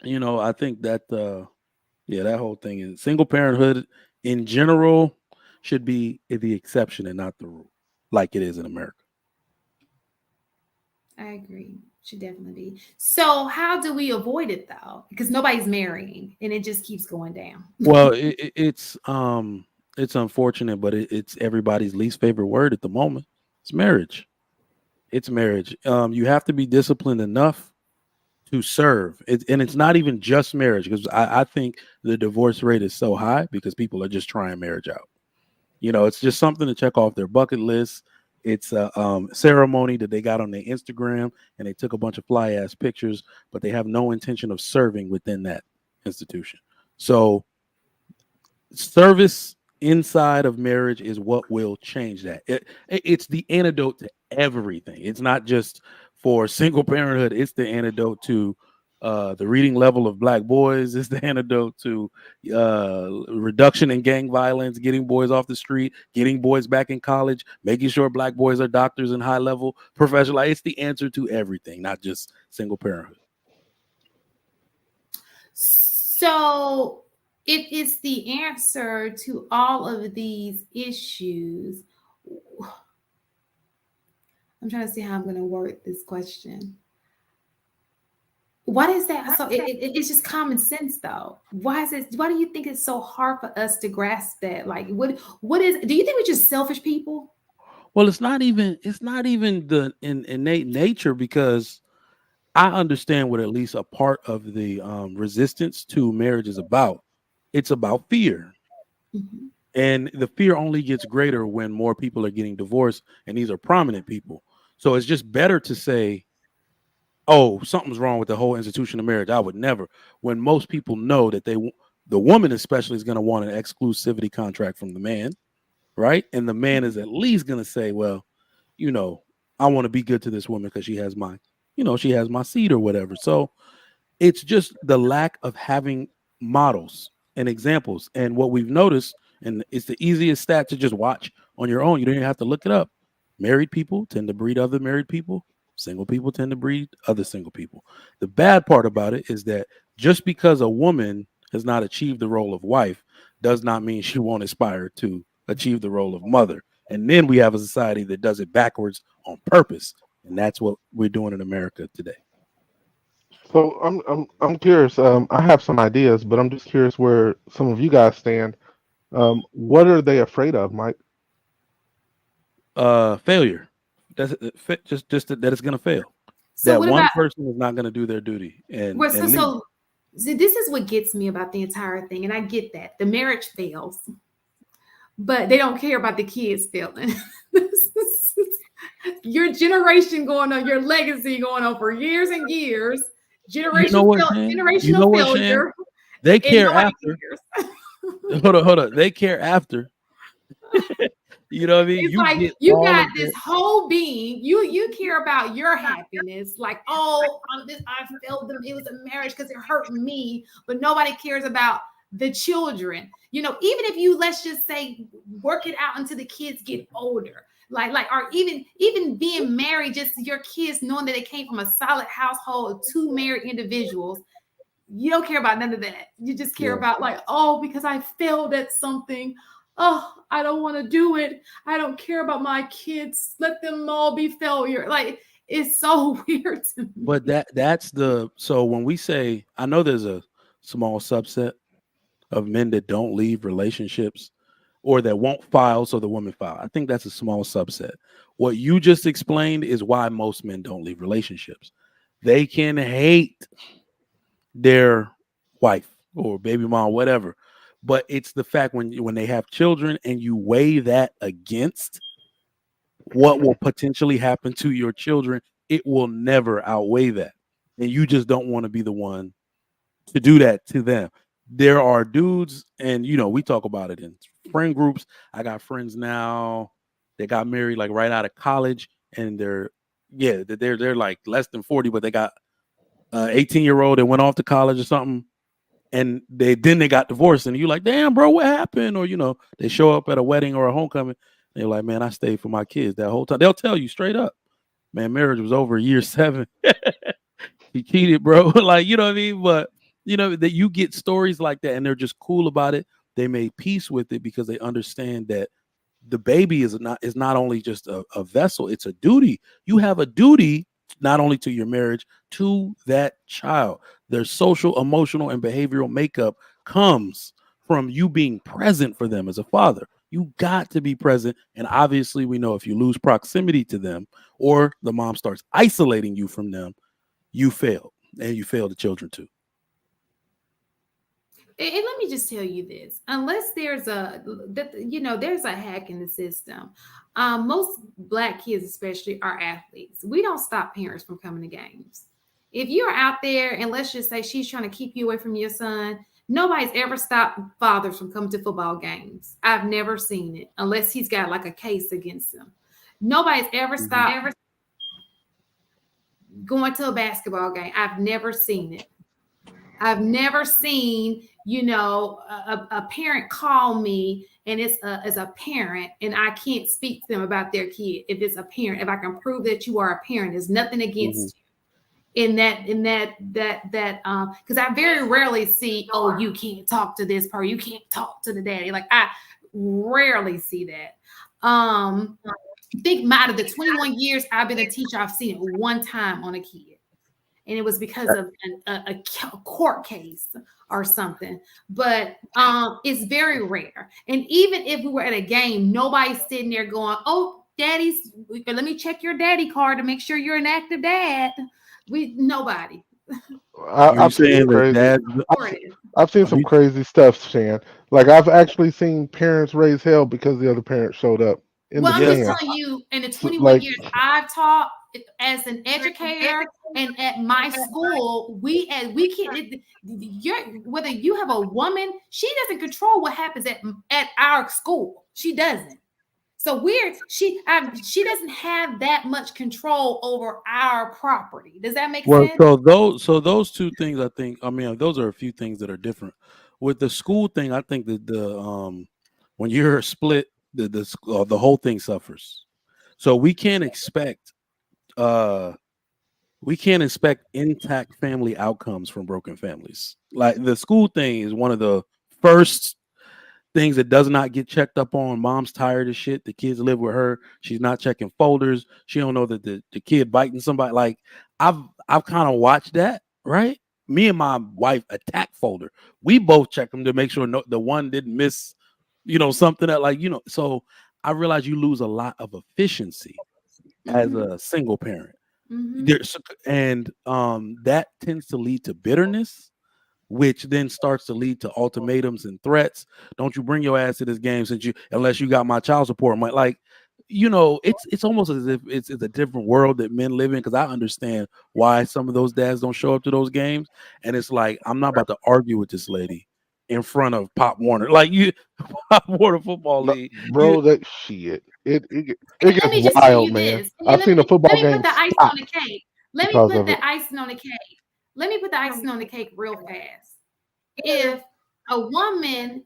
I think that, that whole thing is single parenthood in general should be the exception and not the rule, like it is in America. I agree. Should definitely be. So how do we avoid it though? Because nobody's marrying and it just keeps going down. Well, it's unfortunate, but it's everybody's least favorite word at the moment. It's marriage. It's marriage. You have to be disciplined enough to serve. And it's not even just marriage, because I think the divorce rate is so high because people are just trying marriage out. It's just something to check off their bucket list. It's a ceremony that they got on their Instagram, and they took a bunch of fly ass pictures, but they have no intention of serving within that institution. So service inside of marriage is what will change that. It's the antidote to everything. It's not just for single parenthood. It's the antidote to the reading level of black boys. It's the antidote to reduction in gang violence, getting boys off the street, getting boys back in college, making sure black boys are doctors and high level professional. It's the answer to everything, not just single parenthood. So if it's the answer to all of these issues, I'm trying to see how I'm going to word this question. What is that? So it's just common sense, though. Why is it? Why do you think it's so hard for us to grasp that? Like, what is? Do you think we're just selfish people? Well, it's not even the innate nature, because I understand what at least a part of the resistance to marriage is about. It's about fear. Mm-hmm. And the fear only gets greater when more people are getting divorced, and these are prominent people. So it's just better to say, oh, something's wrong with the whole institution of marriage. I would never. When most people know that the woman especially is going to want an exclusivity contract from the man, right? And the man is at least going to say, well, you know, I want to be good to this woman because she has my, she has my seed or whatever. So it's just the lack of having models and examples. And what we've noticed, and it's the easiest stat to just watch on your own, you don't even have to look it up. Married people tend to breed other married people. Single people tend to breed other single people. The bad part about it is that just because a woman has not achieved the role of wife does not mean she won't aspire to achieve the role of mother. And then we have a society that does it backwards on purpose. And that's what we're doing in America today. So I'm curious. I have some ideas, but I'm just curious where some of you guys stand. What are they afraid of, Mike? Failure. That's just that it's going to fail. So that what one about, person is not going to do their duty and well, leave. so see, this is what gets me about the entire thing, and I get that the marriage fails, but they don't care about the kids failing. Your generation going on, your legacy going on for years and years. Generational failure. They care after. Hold on. They care after. You know what I mean? It's like you got this whole being. You care about your happiness. Like, oh, I felt them. It was a marriage because it hurt me, but nobody cares about the children. Even if you, let's just say, work it out until the kids get older. Like, or even being married, just your kids knowing that they came from a solid household of two married individuals. You don't care about none of that. You just care about like, oh, because I failed at something. Oh, I don't want to do it. I don't care about my kids. Let them all be failure. Like, it's so weird to me. But so when we say, I know there's a small subset of men that don't leave relationships or that won't file so the women file. I think that's a small subset. What you just explained is why most men don't leave relationships. They can hate their wife or baby mom, whatever. But it's the fact when they have children and you weigh that against what will potentially happen to your children, it will never outweigh that. And you just don't want to be the one to do that to them. There are dudes, and we talk about it in friend groups. I got friends now that got married like right out of college, and they're like less than 40, but they got 18-year-old that went off to college or something. And they got divorced, and you like, damn, bro, what happened? Or they show up at a wedding or a homecoming, and they're like, man, I stayed for my kids that whole time. They'll tell you straight up, man, marriage was over year 7. He cheated, bro. Like, you know what I mean? But that you get stories like that, and they're just cool about it. They made peace with it because they understand that the baby is not only just a vessel; it's a duty. You have a duty not only to your marriage, to that child. Their social, emotional, and behavioral makeup comes from you being present for them as a father. You got to be present. And obviously, we know if you lose proximity to them or the mom starts isolating you from them, you fail. And you fail the children too. And let me just tell you this: unless there's there's a hack in the system. Most Black kids, especially, are athletes. We don't stop parents from coming to games. If you're out there, and let's just say she's trying to keep you away from your son, nobody's ever stopped fathers from coming to football games. I've never seen it, unless he's got like a case against him. Nobody's ever stopped going to a basketball game. I've never seen it. I've never seen, a parent call me, and it's as a parent, and I can't speak to them about their kid. If it's a parent, if I can prove that you are a parent, there's nothing against you. In that, because I very rarely see, oh, you can't talk to this person, you can't talk to the daddy. Like, I rarely see that. Think out of the 21 years I've been a teacher, I've seen it one time on a kid. And it was because of a court case or something. But it's very rare. And even if we were at a game, nobody's sitting there going, oh, daddy's, let me check your daddy card to make sure you're an active dad. Nobody. I've seen some crazy stuff, Shan. Like, I've actually seen parents raise hell because the other parent showed up. I'm just telling you, in the 21 years I've taught as an educator and at my school, we can't. Whether you have a woman, she doesn't control what happens at our school. She doesn't. So she doesn't have that much control over our property. Does that make sense? So those two things, I think. I mean, those are a few things that are different. With the school thing, I think that when you're split, the whole thing suffers. So we can't expect intact family outcomes from broken families. Like, the school thing is one of the first things that does not get checked up on. Mom's tired of shit. The kids live with her. She's not checking folders. She don't know that the kid biting somebody. Like, I've kind of watched that, right? Me and my wife attack folder. We both check them to make sure the one didn't miss, something that so I realize you lose a lot of efficiency as a single parent. And that tends to lead to bitterness, which then starts to lead to ultimatums and threats. Don't you bring your ass to this game unless you got my child support. It's almost as if it's a different world that men live in, because I understand why some of those dads don't show up to those games. And it's like, I'm not about to argue with this lady in front of Pop Warner. Like, Pop Warner Football League. Bro, that shit. It gets wild, man. I've seen a football game. Let me put the icing on the cake. Let me put the icing on the cake. Let me put the icing on the cake real fast. If a woman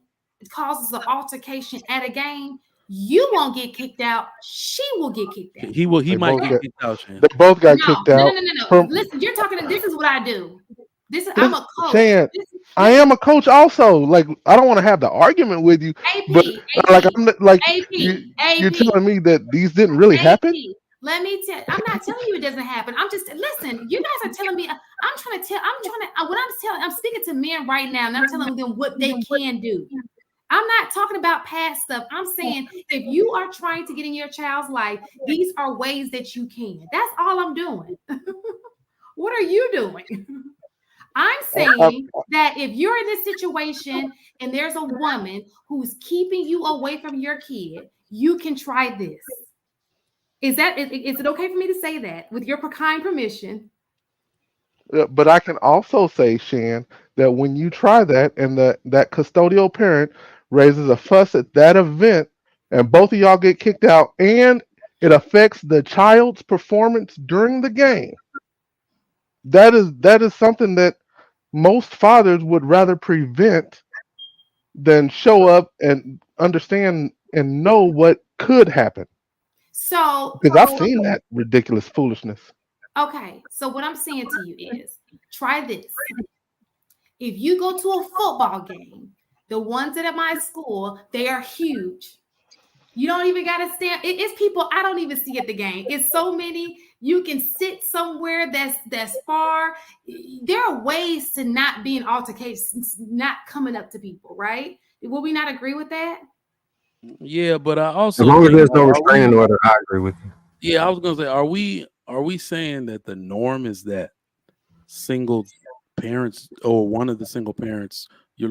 causes an altercation at a game, you won't get kicked out. She will get kicked out. He might get kicked out. They both got kicked out. No. Listen, you're talking. This is what I do. I'm a coach. I am a coach also. Like, I don't want to have the argument with you, but you're telling me that these didn't really happen. Let me tell. I'm not telling you it doesn't happen. I'm just listen. You guys are telling me. I'm speaking to men right now, and I'm telling them what they can do. I'm not talking about past stuff. I'm saying, if you are trying to get in your child's life, these are ways that you can. That's all I'm doing. What are you doing? I'm saying that if you're in this situation and there's a woman who's keeping you away from your kid, you can try this. Is it okay for me to say that with your kind permission? But I can also say, Shan, that when you try that and that custodial parent raises a fuss at that event and both of y'all get kicked out and it affects the child's performance during the game, that is something that most fathers would rather prevent than show up and understand and know what could happen. Because I've seen that ridiculous foolishness. Okay, so what I'm saying to you is, try this. If you go to a football game, the ones that at my school, they are huge. You don't even got to stand. It's people I don't even see at the game. It's so many. You can sit somewhere that's far. There are ways to not be in altercations, not coming up to people, right? Will we not agree with that? Yeah, but I also, as long as there's no restraining order, I agree with you. Yeah, I was gonna say, are we saying that the norm is that single parents or one of the single parents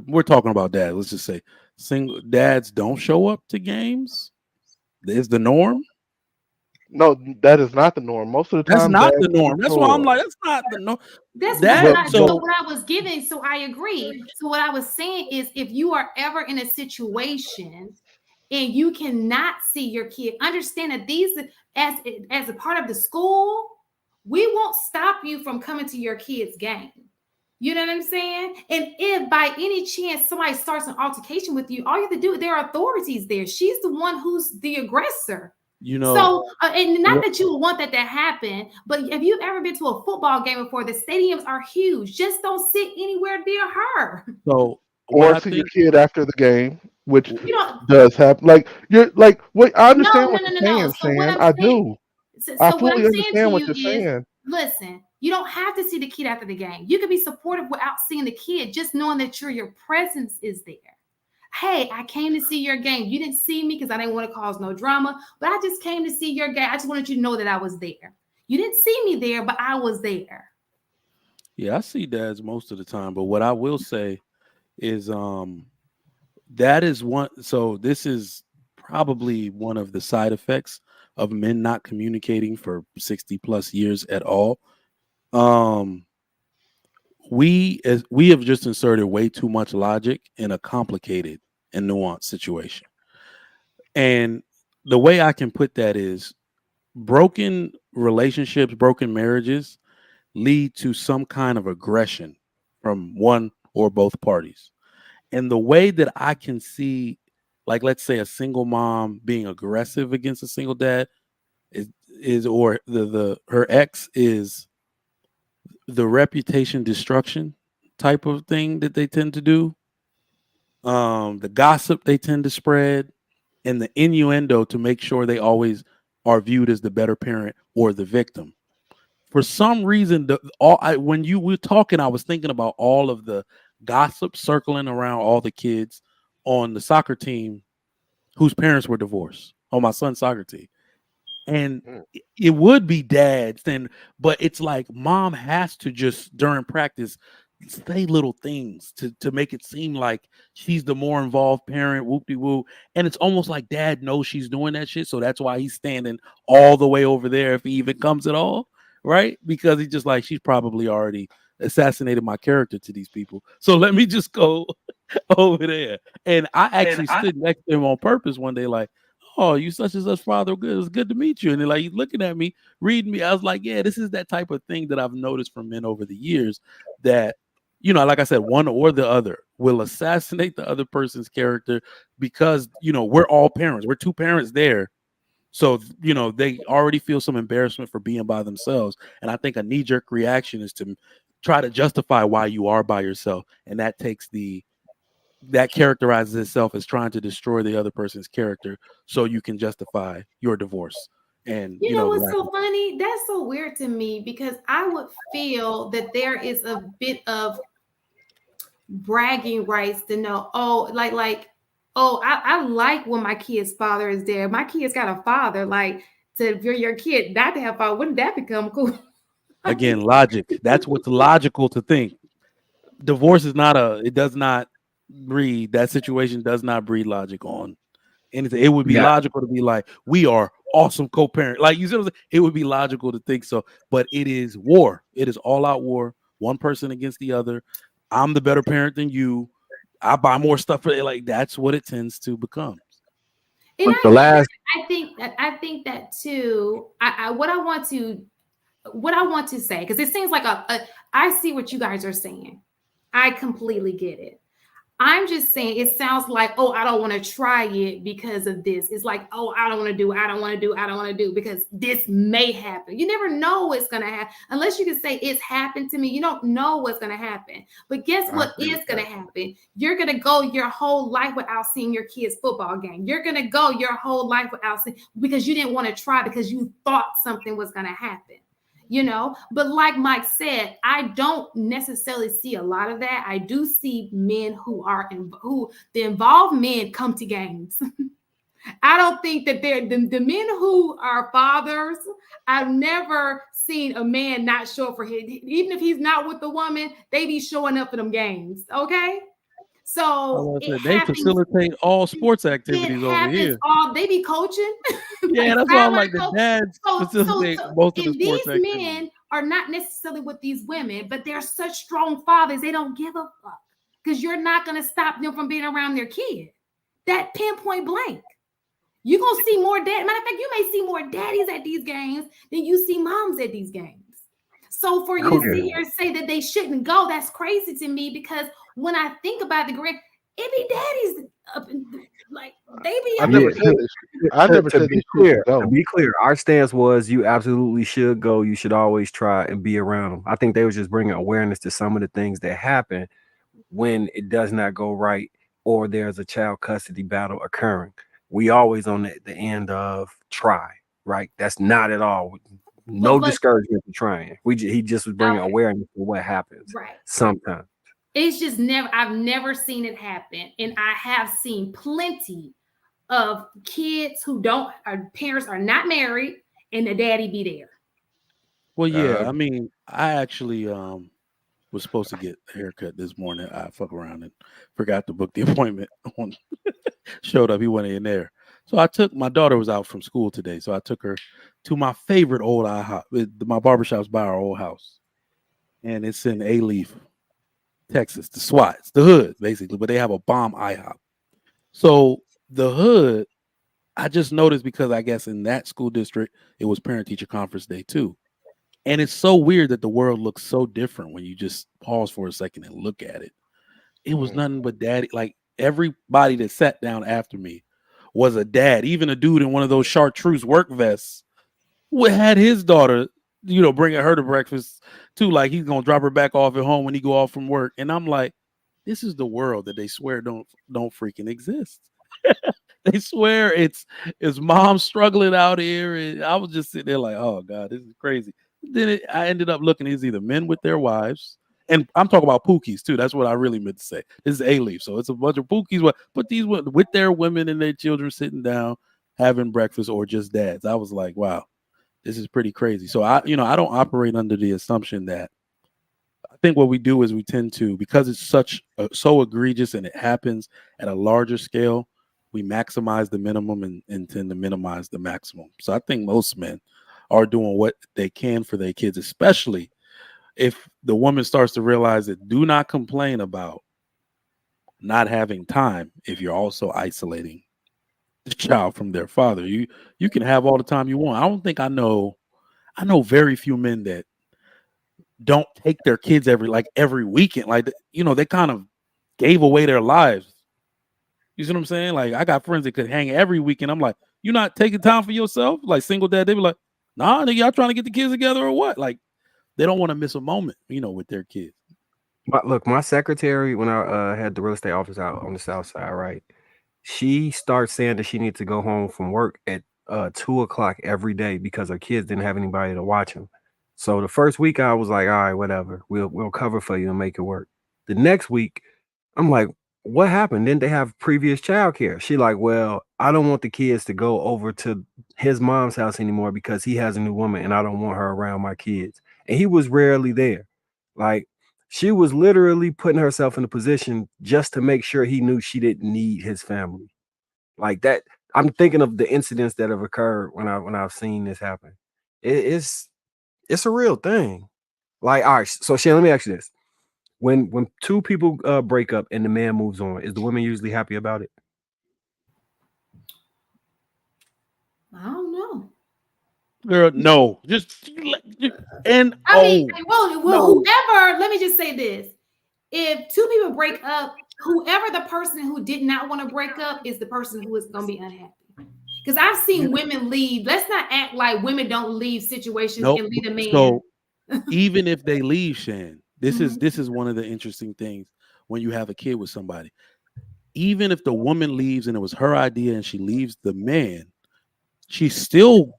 we're talking about dads. Let's just say single dads don't show up to games. Is the norm? No, that is not the norm. Most of the That's time, not dads the norm. do That's show why I'm up. like, that's not the norm. That's That what I was giving. So I agree. So what I was saying is, if you are ever in a situation and you cannot see your kid, understand that these, as a part of the school, we won't stop you from coming to your kid's game. You know what I'm saying? And if by any chance somebody starts an altercation with you, all you have to do, there are authorities there. She's the one who's the aggressor. You know, so and not that you would want that to happen, but have you ever been to a football game before? The stadiums are huge. Just don't sit anywhere near her. So or see your kid after the game, which does happen. Like you're like, wait, I understand what you're saying, So what Shan. I'm I saying, do. so I what fully I'm saying understand to what you you're is, saying. listen, you don't have to see the kid after the game. You can be supportive without seeing the kid, just knowing that your presence is there. Hey, I came to see your game. You didn't see me because I didn't want to cause no drama, but I just came to see your game. I just wanted you to know that I was there. You didn't see me there, but I was there. Yeah, I see dads most of the time, but what I will say is that is one. So this is probably one of the side effects of men not communicating for 60 plus years at all. We have just inserted way too much logic in a complicated and nuanced situation. And the way I can put that is broken relationships, broken marriages lead to some kind of aggression from one or both parties. And the way that I can see, like, let's say a single mom being aggressive against a single dad is or her ex is the reputation destruction type of thing that they tend to do. The gossip they tend to spread, and the innuendo to make sure they always are viewed as the better parent or the victim. For some reason, when you were talking, I was thinking about all of the gossip circling around all the kids on the soccer team whose parents were divorced, on my son's soccer team. And it would be dads then, but it's like mom has to just during practice say little things to make it seem like she's the more involved parent, whoop-de-whoop. And it's almost like dad knows she's doing that shit, so that's why he's standing all the way over there if he even comes at all, right? Because he's just like, she's probably already assassinated my character to these people, so let me just go over there. And I actually stood next to him on purpose one day, like, oh, you such and such father, good. It's good to meet you. And they're like, he's looking at me, reading me. I was like, yeah, this is that type of thing that I've noticed from men over the years that, you know, like I said, one or the other will assassinate the other person's character because, you know, we're all parents. We're two parents there. So, you know, they already feel some embarrassment for being by themselves. And I think a knee-jerk reaction is to try to justify why you are by yourself. And that characterizes itself as trying to destroy the other person's character so you can justify your divorce. And you know what's so funny? That's so weird to me because I would feel that there is a bit of bragging rights to know, oh, I like when my kid's father is there. My kid's got a father. Like, for your kid not to have father, wouldn't that become cool? Again, logic. That's what's logical to think. Divorce is it does not breed, that situation does not breed logic on anything. It would be logical to be like, we are awesome co-parent. Like, you see what I'm saying? It would be logical to think so, but it is war. It is all out war. One person against the other. I'm the better parent than you. I buy more stuff for it. Like, that's what it tends to become. And I think that too. What I want to say, because it seems like I see what you guys are saying. I completely get it. I'm just saying it sounds like, oh, I don't want to try it because of this. It's like, oh, I don't want to do because this may happen. You never know what's going to happen unless you can say it's happened to me. You don't know what's going to happen. But guess what is going to happen? You're going to go your whole life without seeing your kid's football game. You're going to go your whole life without seeing, because you didn't want to try because you thought something was going to happen. You know, but like Mike said, I don't necessarily see a lot of that. I do see men who the involved men come to games. I don't think that they're the men who are fathers. I've never seen a man not show up for him. Even if he's not with the woman, they be showing up for them games. Okay. So it they happens. facilitate all sports activities It over happens here. all. They be coaching. Yeah, that's why I'm like the dads facilitate most of the And sports these activities. men are not necessarily with these women, but they're such strong fathers. They don't give a fuck because you're not going to stop them from being around their kid. That pinpoint blank. You're going to see more dad. Matter of fact, you may see more daddies at these games than you see moms at these games. So for you to sit here and say that they shouldn't go, that's crazy to me because when I think about the grand, it be daddies up in, like they be. I never said this. I never said they shouldn't go. To be clear, our stance was you absolutely should go. You should always try and be around them. I think they was just bringing awareness to some of the things that happen when it does not go right or there's a child custody battle occurring. We always on the end of try, right? That's not at all. No discouragement to trying. He just was bringing awareness to what happens. Right. Sometimes. It's just I've never seen it happen. And I have seen plenty of kids who parents are not married and the daddy be there. Well, yeah, I mean, I actually was supposed to get a haircut this morning. I fuck around and forgot to book the appointment. Showed up, he wasn't in there. So my daughter was out from school today, so I took her to my favorite old IHOP. My barbershop's by our old house. And it's in A-Leaf, Texas, the SWATs, the hood, basically, but they have a bomb IHOP. So the hood, I just noticed because I guess in that school district, it was parent-teacher conference day too. And it's so weird that the world looks so different when you just pause for a second and look at it. It was nothing but daddy. Like everybody that sat down after me was a dad. Even a dude in one of those chartreuse work vests had his daughter, bringing her to breakfast too. Like he's gonna drop her back off at home when he go off from work. And I'm like, this is the world that they swear don't freaking exist. They swear it's mom struggling out here, and I was just sitting there like, oh god, this is crazy. Then I ended up looking. It's either men with their wives, and I'm talking about Pookies too. That's what I really meant to say. This is A-Leaf, so it's a bunch of Pookies, but these with their women and their children sitting down having breakfast, or just dads. I was like, wow, this is pretty crazy. So I don't operate under the assumption that. I think what we do is we tend to, because it's so egregious and it happens at a larger scale, we maximize the minimum and tend to minimize the maximum. So I think most men are doing what they can for their kids, especially if the woman starts to realize that do not complain about not having time if you're also isolating the child from their father. You can have all the time you want. I don't think I know very few men that don't take their kids every weekend. Like, they kind of gave away their lives. You see what I'm saying? Like, I got friends that could hang every weekend. I'm like, you not taking time for yourself? Like single dad, they be like, nah, nigga, y'all trying to get the kids together or what? Like, they don't want to miss a moment, with their kids. My secretary, when I had the real estate office out on the south side, right? She starts saying that she needs to go home from work at 2:00 every day because her kids didn't have anybody to watch them. So the first week I was like, all right, whatever, we'll cover for you and make it work. The next week, I'm like, what happened? Didn't they have previous childcare? She like, well, I don't want the kids to go over to his mom's house anymore because he has a new woman and I don't want her around my kids. And he was rarely there. Like, she was literally putting herself in a position just to make sure he knew she didn't need his family. Like that. I'm thinking of the incidents that have occurred when I've seen this happen. It's a real thing. Like, all right, so Shan, let me ask you this. When two people break up and the man moves on, is the woman usually happy about it? I don't know. Girl, no. Well, whoever, let me just say this. If two people break up, whoever the person who did not want to break up is the person who is going to be unhappy. Because I've seen women leave. Let's not act like women don't leave situations and leave a man. So even if they leave, Shan, this is one of the interesting things when you have a kid with somebody. Even if the woman leaves and it was her idea and she leaves the man, she still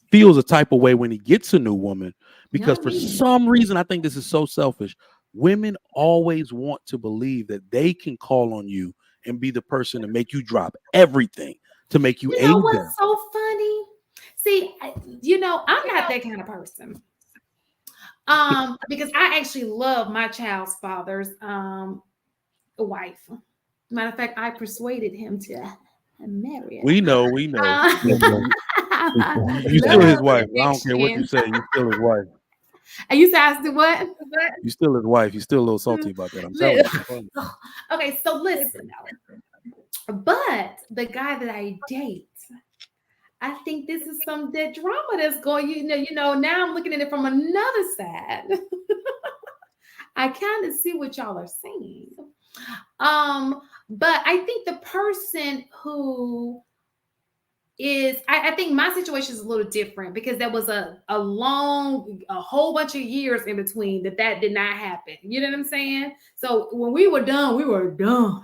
feels a type of way when he gets a new woman because for some reason, I think this is so selfish. Women always want to believe that they can call on you and be the person to make you drop everything, to make you aid them. What's so funny? See, I'm not that kind of person. Because I actually love my child's father's wife. Matter of fact, I persuaded him to marry her. We know. You still his wife. I don't care what you say. You still his wife. And you said I said what? You still his wife. You still a little salty about that. I'm telling you. Okay, so listen. But the guy that I date, I think this is some dead drama that's going. You know. Now I'm looking at it from another side. I kind of see what y'all are saying. But I think the person who is, I think my situation is a little different because there was a whole bunch of years in between that did not happen. You know what I'm saying? So when we were done, we were done.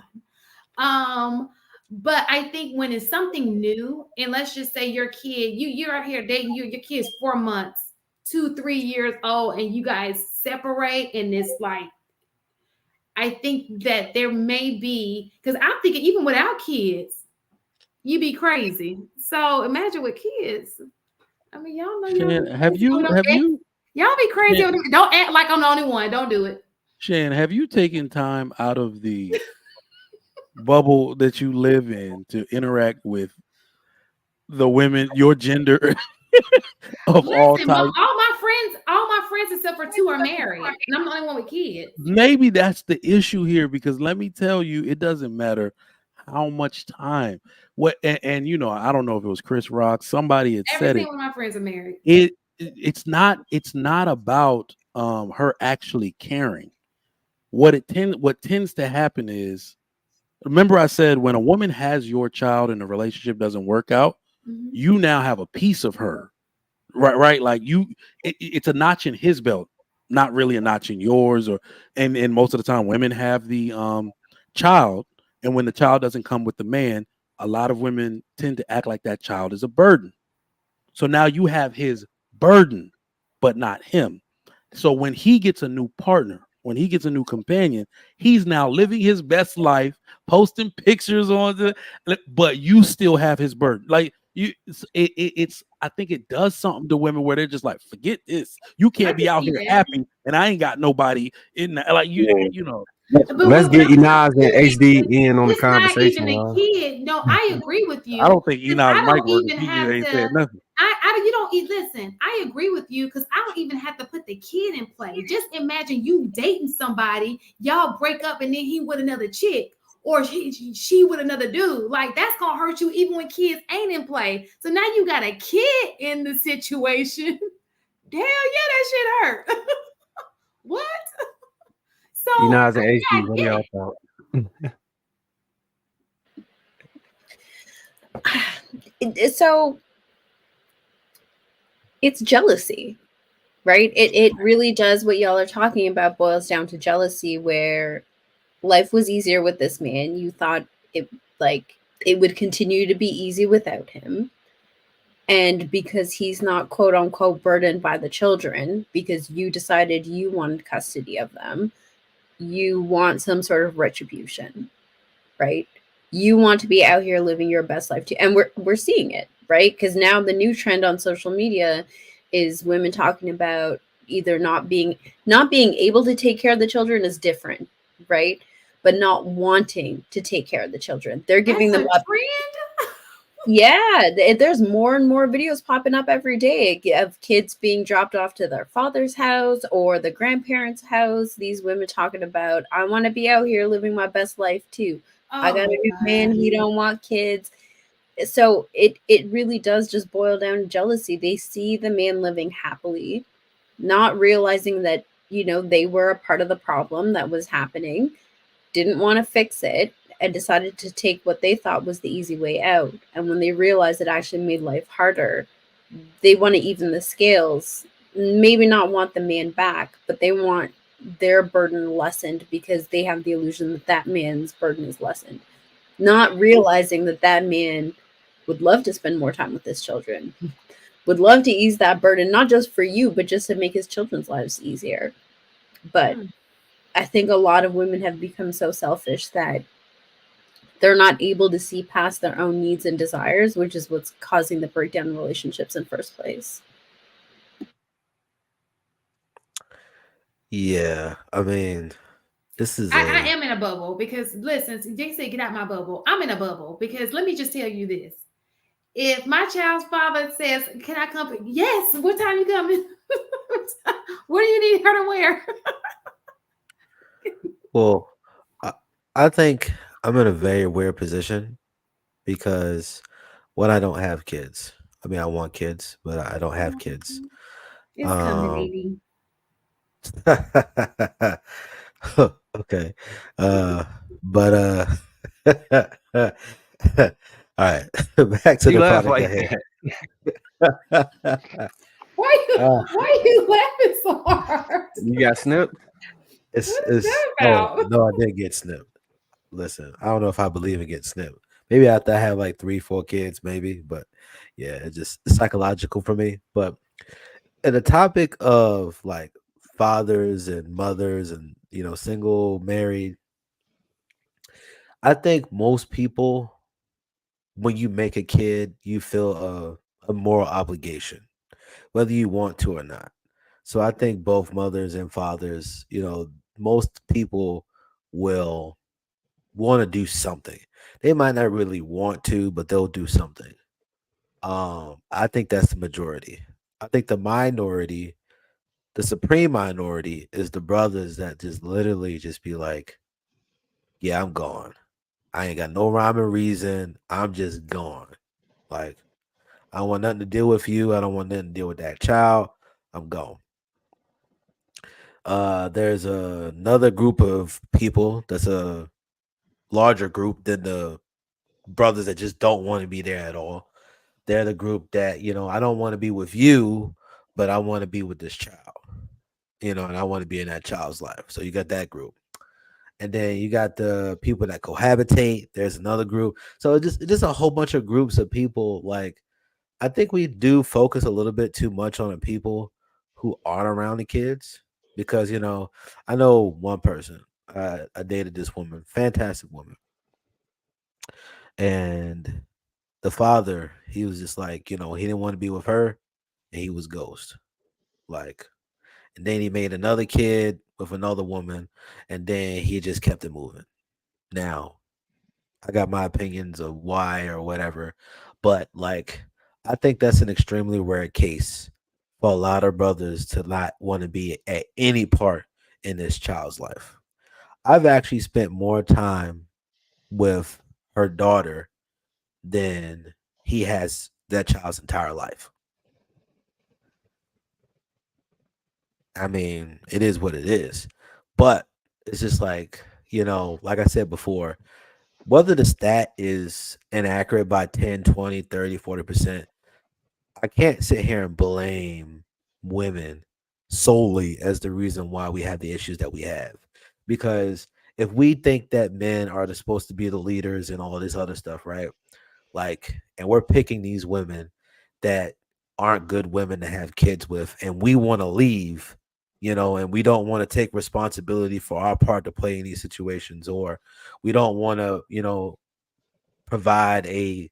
But I think when it's something new, and let's just say your kid, you're out here dating your kid's 4 months, 2-3 years old, and you guys separate, and it's like, I think that there may be, because I'm thinking even without kids, you be crazy. So imagine with kids. I mean, y'all know. Shan, have you? Y'all be crazy. Shan, don't act like I'm the only one. Don't do it. Shan, have you taken time out of the bubble that you live in to interact with the women, your gender of all types? All my friends except for 2 are married, and I'm the only one with kids. Maybe that's the issue here, because let me tell you, it doesn't matter how much time. And you know, I don't know if it was Chris Rock, somebody had said it. Every single one of my friends are married. It's not about her actually caring. What tends to happen is, remember I said, when a woman has your child and the relationship doesn't work out, you now have a piece of her, right? Like it's a notch in his belt, not really a notch in yours. And most of the time, women have the child, and when the child doesn't come with the man, a lot of women tend to act like that child is a burden. So now you have his burden, but not him. So when he gets a new partner, when he gets a new companion, he's now living his best life, posting pictures but you still have his burden. Like it's I think it does something to women where they're just like, forget this. You can't be out here happy, and I ain't got nobody in that. Like you know. Let's get Inaz and HD in on the conversation. Not even a kid. No, I agree with you. I don't think Inaz mic working. Even He have ain't to, said nothing. you don't listen. I agree with you because I don't even have to put the kid in play. Just imagine you dating somebody, y'all break up, and then he with another chick, or she with another dude. Like, that's gonna hurt you even when kids ain't in play. So now you got a kid in the situation. Hell yeah, that shit hurt. What? So Inaz and HD, what do y'all thought? So it's jealousy, right? It really does, what y'all are talking about boils down to jealousy, where life was easier with this man. You thought it would continue to be easy without him. And because he's not quote unquote burdened by the children, because you decided you wanted custody of them, you want some sort of retribution, right? You want to be out here living your best life too. And we're seeing it, right? Because now the new trend on social media is women talking about either not being able to take care of the children is different, right? But not wanting to take care of the children. They're giving them up. Yeah, there's more and more videos popping up every day of kids being dropped off to their father's house or the grandparents' house. These women talking about, I want to be out here living my best life too. I got a new man, he don't want kids. So it really does just boil down to jealousy. They see the man living happily, not realizing that, they were a part of the problem that was happening, didn't want to fix it, and decided to take what they thought was the easy way out. And when they realized it actually made life harder, they want to even the scales, maybe not want the man back, but they want their burden lessened because they have the illusion that man's burden is lessened. Not realizing that man would love to spend more time with his children, would love to ease that burden, not just for you, but just to make his children's lives easier. But I think a lot of women have become so selfish that they're not able to see past their own needs and desires, which is what's causing the breakdown in relationships in the first place. Yeah, I mean, This is I am in a bubble because listen, Jake said, get out my bubble. I'm in a bubble because let me just tell you this. If my child's father says, can I come? Yes. What time you coming? What do you need her to wear? well, I think I'm in a very weird position because I don't have kids. I mean, I want kids, but I don't have kids. It's coming, baby. Okay. But all right. Back to You the laugh product like ahead. that. Why you laughing so hard? You got snipped? It's What is that oh about? no, I did get snipped. Listen, I don't know if I believe in getting snipped. Maybe after I have like 3, 4 kids, maybe, but yeah, it's psychological for me. But in the topic of like fathers and mothers and single, married, I think most people, when you make a kid, you feel a moral obligation, whether you want to or not. So I think both mothers and fathers, most people will want to do something. They might not really want to, but they'll do something. I think that's the majority. I think the minority, the supreme minority, is the brothers that just literally just be like, yeah, I'm gone. I ain't got no rhyme or reason. I'm just gone. Like, I don't want nothing to deal with you. I don't want nothing to deal with that child. I'm gone. There's another group of people that's a larger group than the brothers that just don't want to be there at all. They're the group that, I don't want to be with you, but I want to be with this child, and I want to be in that child's life. So you got that group. And then you got the people that cohabitate. There's another group. So it's just a whole bunch of groups of people. Like, I think we do focus a little bit too much on the people who aren't around the kids because, I know one person. I dated this woman, fantastic woman. And the father, he was just like, he didn't want to be with her and he was ghost. Like, and then he made another kid with another woman and then he just kept it moving. Now, I got my opinions of why or whatever, but like, I think that's an extremely rare case for a lot of brothers to not want to be at any part in this child's life. I've actually spent more time with her daughter than he has that child's entire life. I mean, it is what it is. But it's just like, like I said before, whether the stat is inaccurate by 10, 20, 30, 40%, I can't sit here and blame women solely as the reason why we have the issues that we have. Because if we think that men are supposed to be the leaders and all this other stuff, right? Like, and we're picking these women that aren't good women to have kids with, and we want to leave, and we don't want to take responsibility for our part to play in these situations, or we don't want to, provide a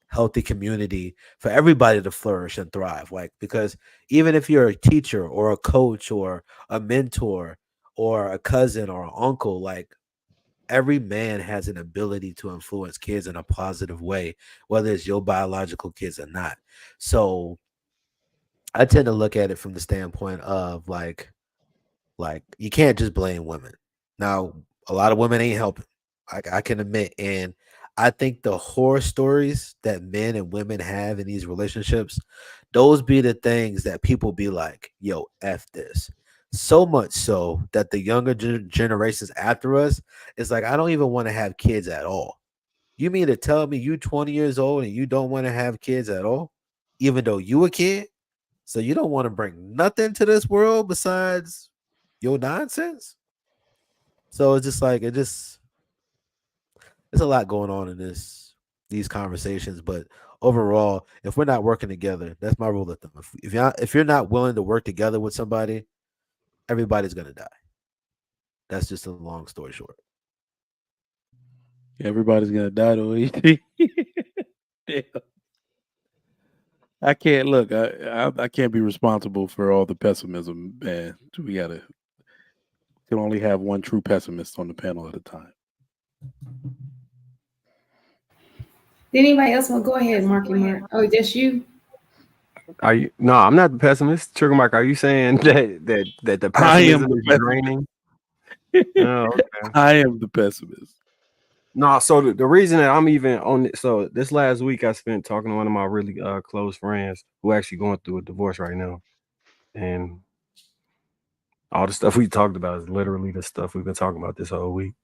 healthy community for everybody to flourish and thrive. Like, because even if you're a teacher or a coach or a mentor or a cousin or an uncle, like, every man has an ability to influence kids in a positive way, whether it's your biological kids or not. So I tend to look at it from the standpoint of like you can't just blame women. Now, a lot of women ain't helping. I can admit, and I think the horror stories that men and women have in these relationships, those be the things that people be like, yo, F this. So much so that the younger generations after us is like, I don't even want to have kids at all. You mean to tell me you 20 years old and you don't want to have kids at all, even though you a kid? So you don't want to bring nothing to this world besides your nonsense? So it's just like, there's a lot going on in these conversations, but overall, if we're not working together, that's my rule of thumb. If you're not willing to work together with somebody, everybody's gonna die. That's just a long story short. Everybody's gonna die though. Damn. I can't look. I can't be responsible for all the pessimism, man. We gotta can only have one true pessimist on the panel at a time. Did anybody else want to go ahead, Marky Mark? Oh, just you? Are you? No, I'm not the pessimist. Trigger Mark, are you saying that the pessimism is draining? Oh, okay. I am the pessimist. No, so the reason that I'm even on it, so this last week I spent talking to one of my really close friends who actually going through a divorce right now, and all the stuff we talked about is literally the stuff we've been talking about this whole week.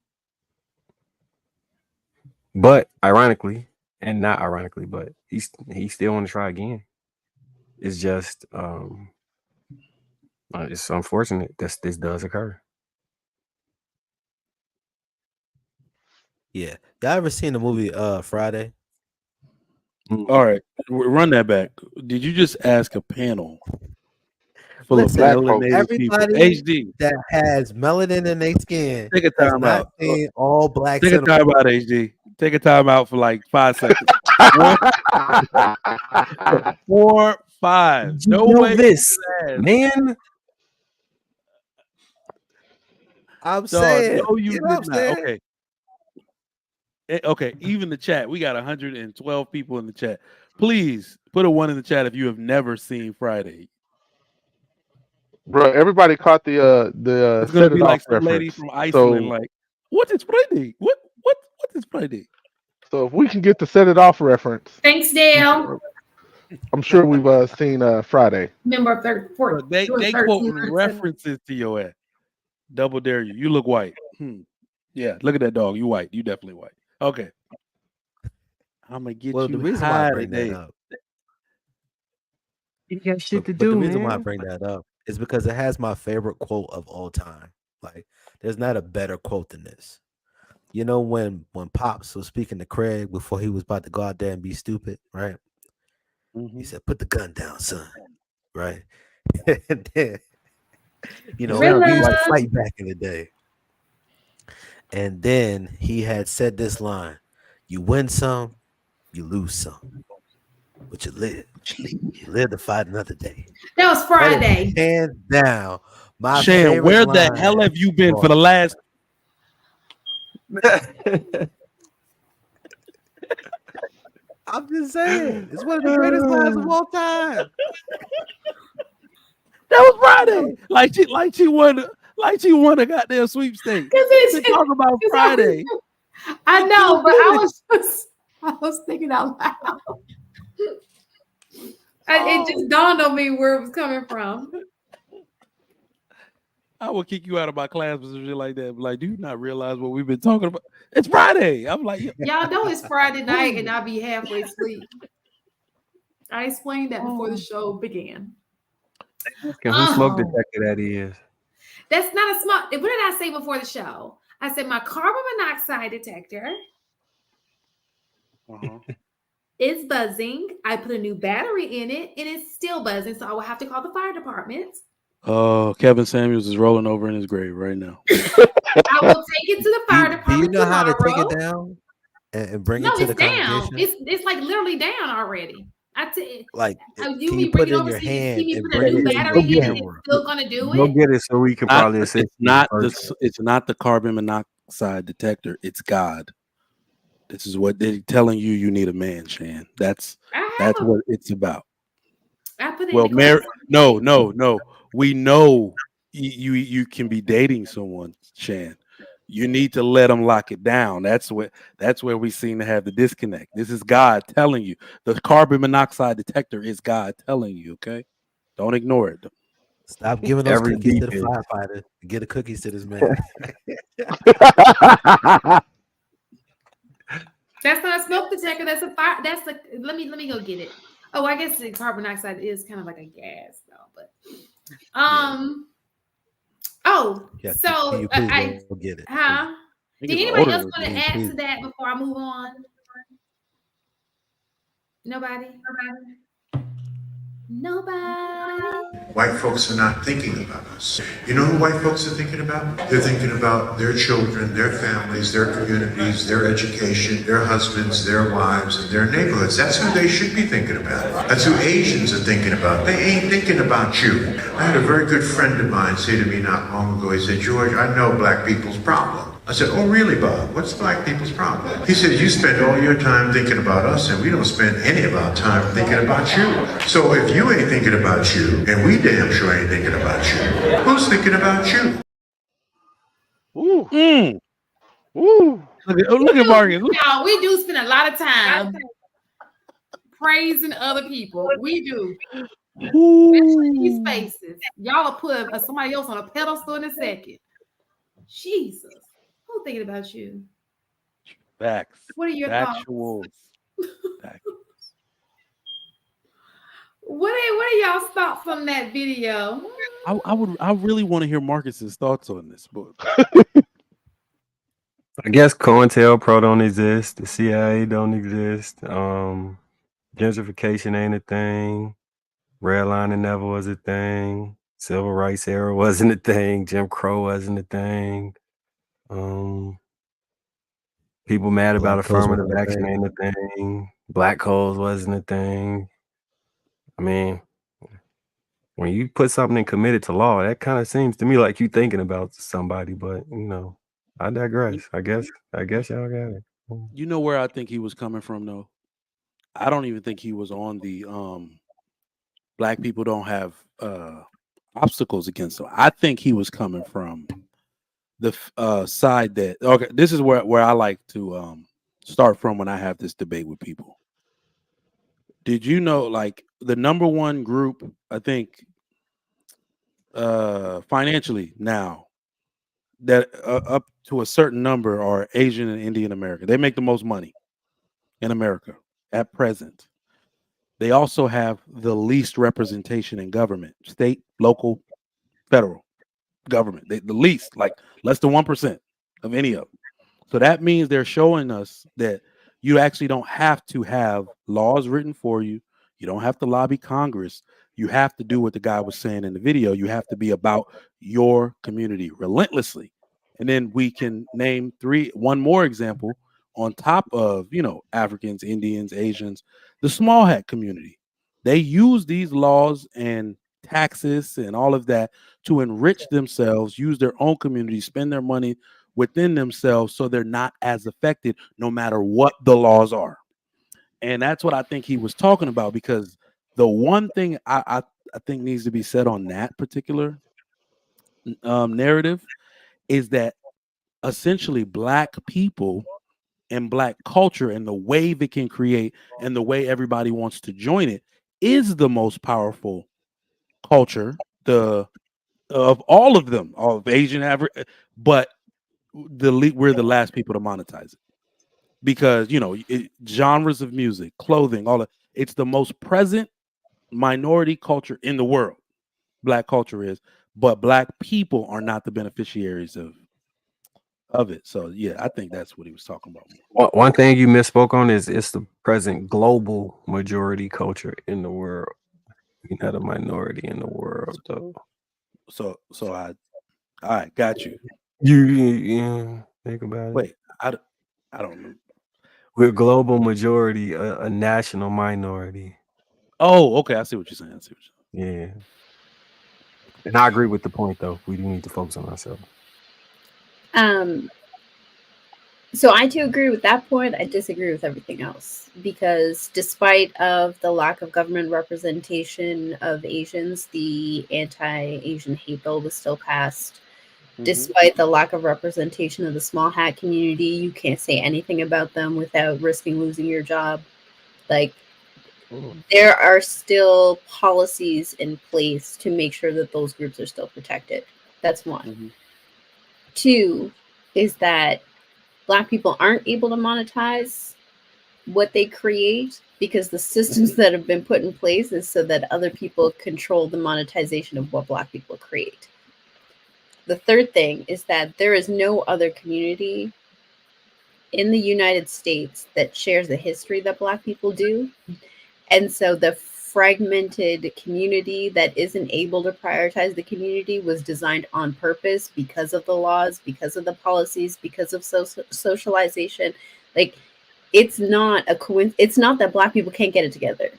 But ironically, and not ironically, but he's still want to try again. It's just it's unfortunate that this does occur. Yeah. Y'all ever seen the movie Friday? All right, run that back. Did you just ask a panel full Listen, of melanated people? everybody HD that has melanin in their skin. Take a time out. All black. Take a time out, HD. Take a time out for like 5 seconds. 4, 5. No way. This man. I'm saying. No, you know did what I'm not. saying? Okay. Okay, even the chat. We got 112 people in the chat. Please put a 1 in the chat if you have never seen Friday. Bro, everybody caught the It's gonna set be it like off some lady reference. from Iceland, So, like, what is Friday? What is Friday? so if we can get the set it off reference, Thanks, Dale. I'm sure we've seen Friday. Member of 34. Look, they quoting references to your ass. Double dare you. You look white. Yeah, look at that dog. You white. You definitely white. Okay. I'm gonna get you the reason why I high bring today. that up. You got shit to But do, the reason why I man. bring that up is because it has my favorite quote of all time. Like, there's not a better quote than this. You know, when Pops was speaking to Craig before he was about to go out there and be stupid, right? He said, "Put the gun down, son." Right? And then, you know, he used to fight back in the day. And then he had said this line: "You win some, you lose some, but you live. You live to fight another day." That was Friday. Hands down, my Shan, favorite where the line hell have you been for the last? I'm just saying, it's one of the greatest lines of all time. That was Friday. Like she won a goddamn sweepstakes. They talk about Friday. I know, but I was thinking out loud. It just dawned on me where it was coming from. I will kick you out of my class or shit like that. Like, do you not realize what we've been talking about? It's Friday. I'm like, y'all know it's Friday night and I'll be halfway asleep. I explained that before the show began. Whose smoke detector that is? That's not a smoke. What did I say before the show? I said my carbon monoxide detector is buzzing. I put a new battery in it and it's still buzzing. So I will have to call the fire department. Oh, Kevin Samuels is rolling over in his grave right now. I will take it to the fire department. Do you know tomorrow. how to take it down and bring it to the down. congregation? It's like literally down already. Like, can you put it in your hand and bring it to battery the in it? It's still gonna do Go it. get it so we can probably assist. It's not the carbon monoxide detector. It's God. This is what they're telling you. You need a man, Shan. That's what it's about. I put it Well, in the no. We know you can be dating someone, Shan. You need to let them lock it down. That's where we seem to have the disconnect. This is God telling you. The carbon monoxide detector is God telling you. Okay, don't ignore it. Stop giving those cookies to the firefighter. Get the cookies to this man. That's not a smoke detector. That's a fire. That's the. Let me go get it. Oh, I guess the carbon dioxide is kind of like a gas, though. But Oh, yeah, so you please go get it. Huh? Did anybody else want to add to that before I move on? Nobody. White folks are not thinking about us. You know who white folks are thinking about? They're thinking about their children, their families, their communities, their education, their husbands, their wives, and their neighborhoods. That's who they should be thinking about. That's who Asians are thinking about. They ain't thinking about you. I had a very good friend of mine say to me not long ago, he said, George, I know black people's problem. I said, oh, really, Bob? What's black people's problem? He said, you spend all your time thinking about us, and we don't spend any of our time thinking about you. So if you ain't thinking about you, and we damn sure ain't thinking about you, who's thinking about you? Ooh. Ooh. Look at Marcus. Y'all, we do spend a lot of time praising other people. We do. Especially in these spaces. Y'all will put somebody else on a pedestal in a second. Jesus. Who's thinking about you? Facts. What are your Factuals. thoughts? What are y'all's thoughts on that video? I really want to hear Marcus's thoughts on this book. I guess COINTELPRO don't exist. The CIA don't exist. Gentrification ain't a thing. Redlining never was a thing. Civil rights era wasn't a thing. Jim Crow wasn't a thing. People mad about affirmative action ain't a thing. Black holes wasn't a thing. I mean, when you put something in committed to law, that kind of seems to me like you thinking about somebody, but you know, I digress. I guess y'all got it. You know where I think he was coming from, though? I don't even think he was on the black people don't have obstacles against them. I think he was coming from the side that, okay, this is where I like to start from when I have this debate with people. Did you know, like, the number one group, I think, financially now, that up to a certain number are Asian and Indian American. They make the most money in America at present. They also have the least representation in government, state, local, federal government. The least, like less than 1% of any of them. So that means they're showing us that you actually don't have to have laws written for you. You don't have to lobby Congress. You have to do what the guy was saying in the video. You have to be about your community relentlessly. And then we can name one more example on top of, Africans, Indians, Asians, the small hat community. They use these laws and taxes and all of that to enrich themselves, use their own community, spend their money within themselves so they're not as affected no matter what the laws are. And that's what I think he was talking about, because the one thing I think needs to be said on that particular narrative is that essentially black people and black culture and the wave it can create and the way everybody wants to join it is the most powerful culture of all of them, all of Asian, but we're the last people to monetize it, because genres of music, clothing, all of it's the most present minority culture in the world. Black culture is, but black people are not the beneficiaries of it. So yeah, I think that's what he was talking about. One thing you misspoke on is it's the present global majority culture in the world. You're not a minority in the world, though. So all right, got you. You think about it. Wait, I don't know. We're global majority, a national minority. Oh, okay. I see what you're saying. Yeah. And I agree with the point, though. We do need to focus on ourselves. So I too agree with that point. I disagree with everything else, because despite of the lack of government representation of Asians, the anti-Asian hate bill was still passed. Mm-hmm. Despite the lack of representation of the small hat community, you can't say anything about them without risking losing your job. Like, there are still policies in place to make sure that those groups are still protected. That's one. Mm-hmm. Two is that Black people aren't able to monetize what they create because the systems that have been put in place is so that other people control the monetization of what Black people create. The third thing is that there is no other community in the United States that shares the history that Black people do. And so the fragmented community that isn't able to prioritize the community was designed on purpose because of the laws, because of the policies, because of socialization. Like, it's not a coincidence. It's not that Black people can't get it together.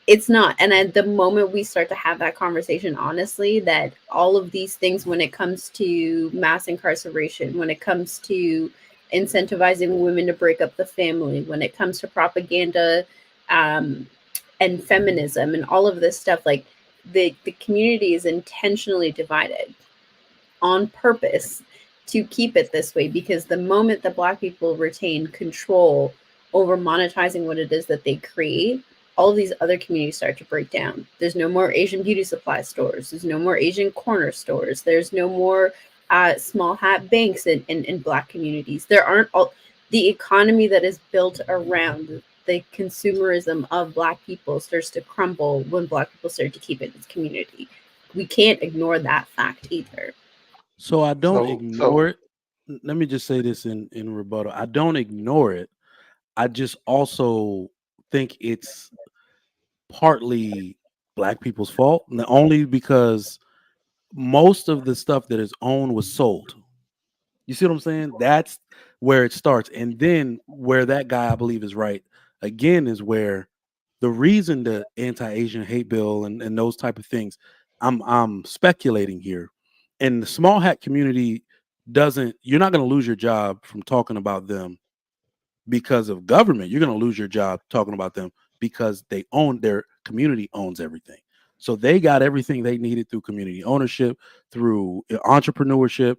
It's not. And at the moment we start to have that conversation, honestly, that all of these things, when it comes to mass incarceration, when it comes to incentivizing women to break up the family, when it comes to propaganda and feminism and all of this stuff, like the community is intentionally divided on purpose to keep it this way, because the moment that Black people retain control over monetizing what it is that they create, all of these other communities start to break down. There's no more Asian beauty supply stores. There's no more Asian corner stores. There's no more small hat banks in Black communities. There aren't all the economy that is built around the consumerism of Black people starts to crumble when Black people start to keep it in its community. We can't ignore that fact either. So I don't ignore it. Let me just say this in rebuttal. I don't ignore it. I just also think it's partly Black people's fault, only because most of the stuff that is owned was sold. You see what I'm saying? That's where it starts. And then where that guy, I believe, is right, again, is where the reason the anti-Asian hate bill and those type of things, I'm speculating here. And the small hat community you're not going to lose your job from talking about them because of government. You're going to lose your job talking about them because their community owns everything. So they got everything they needed through community ownership, through entrepreneurship,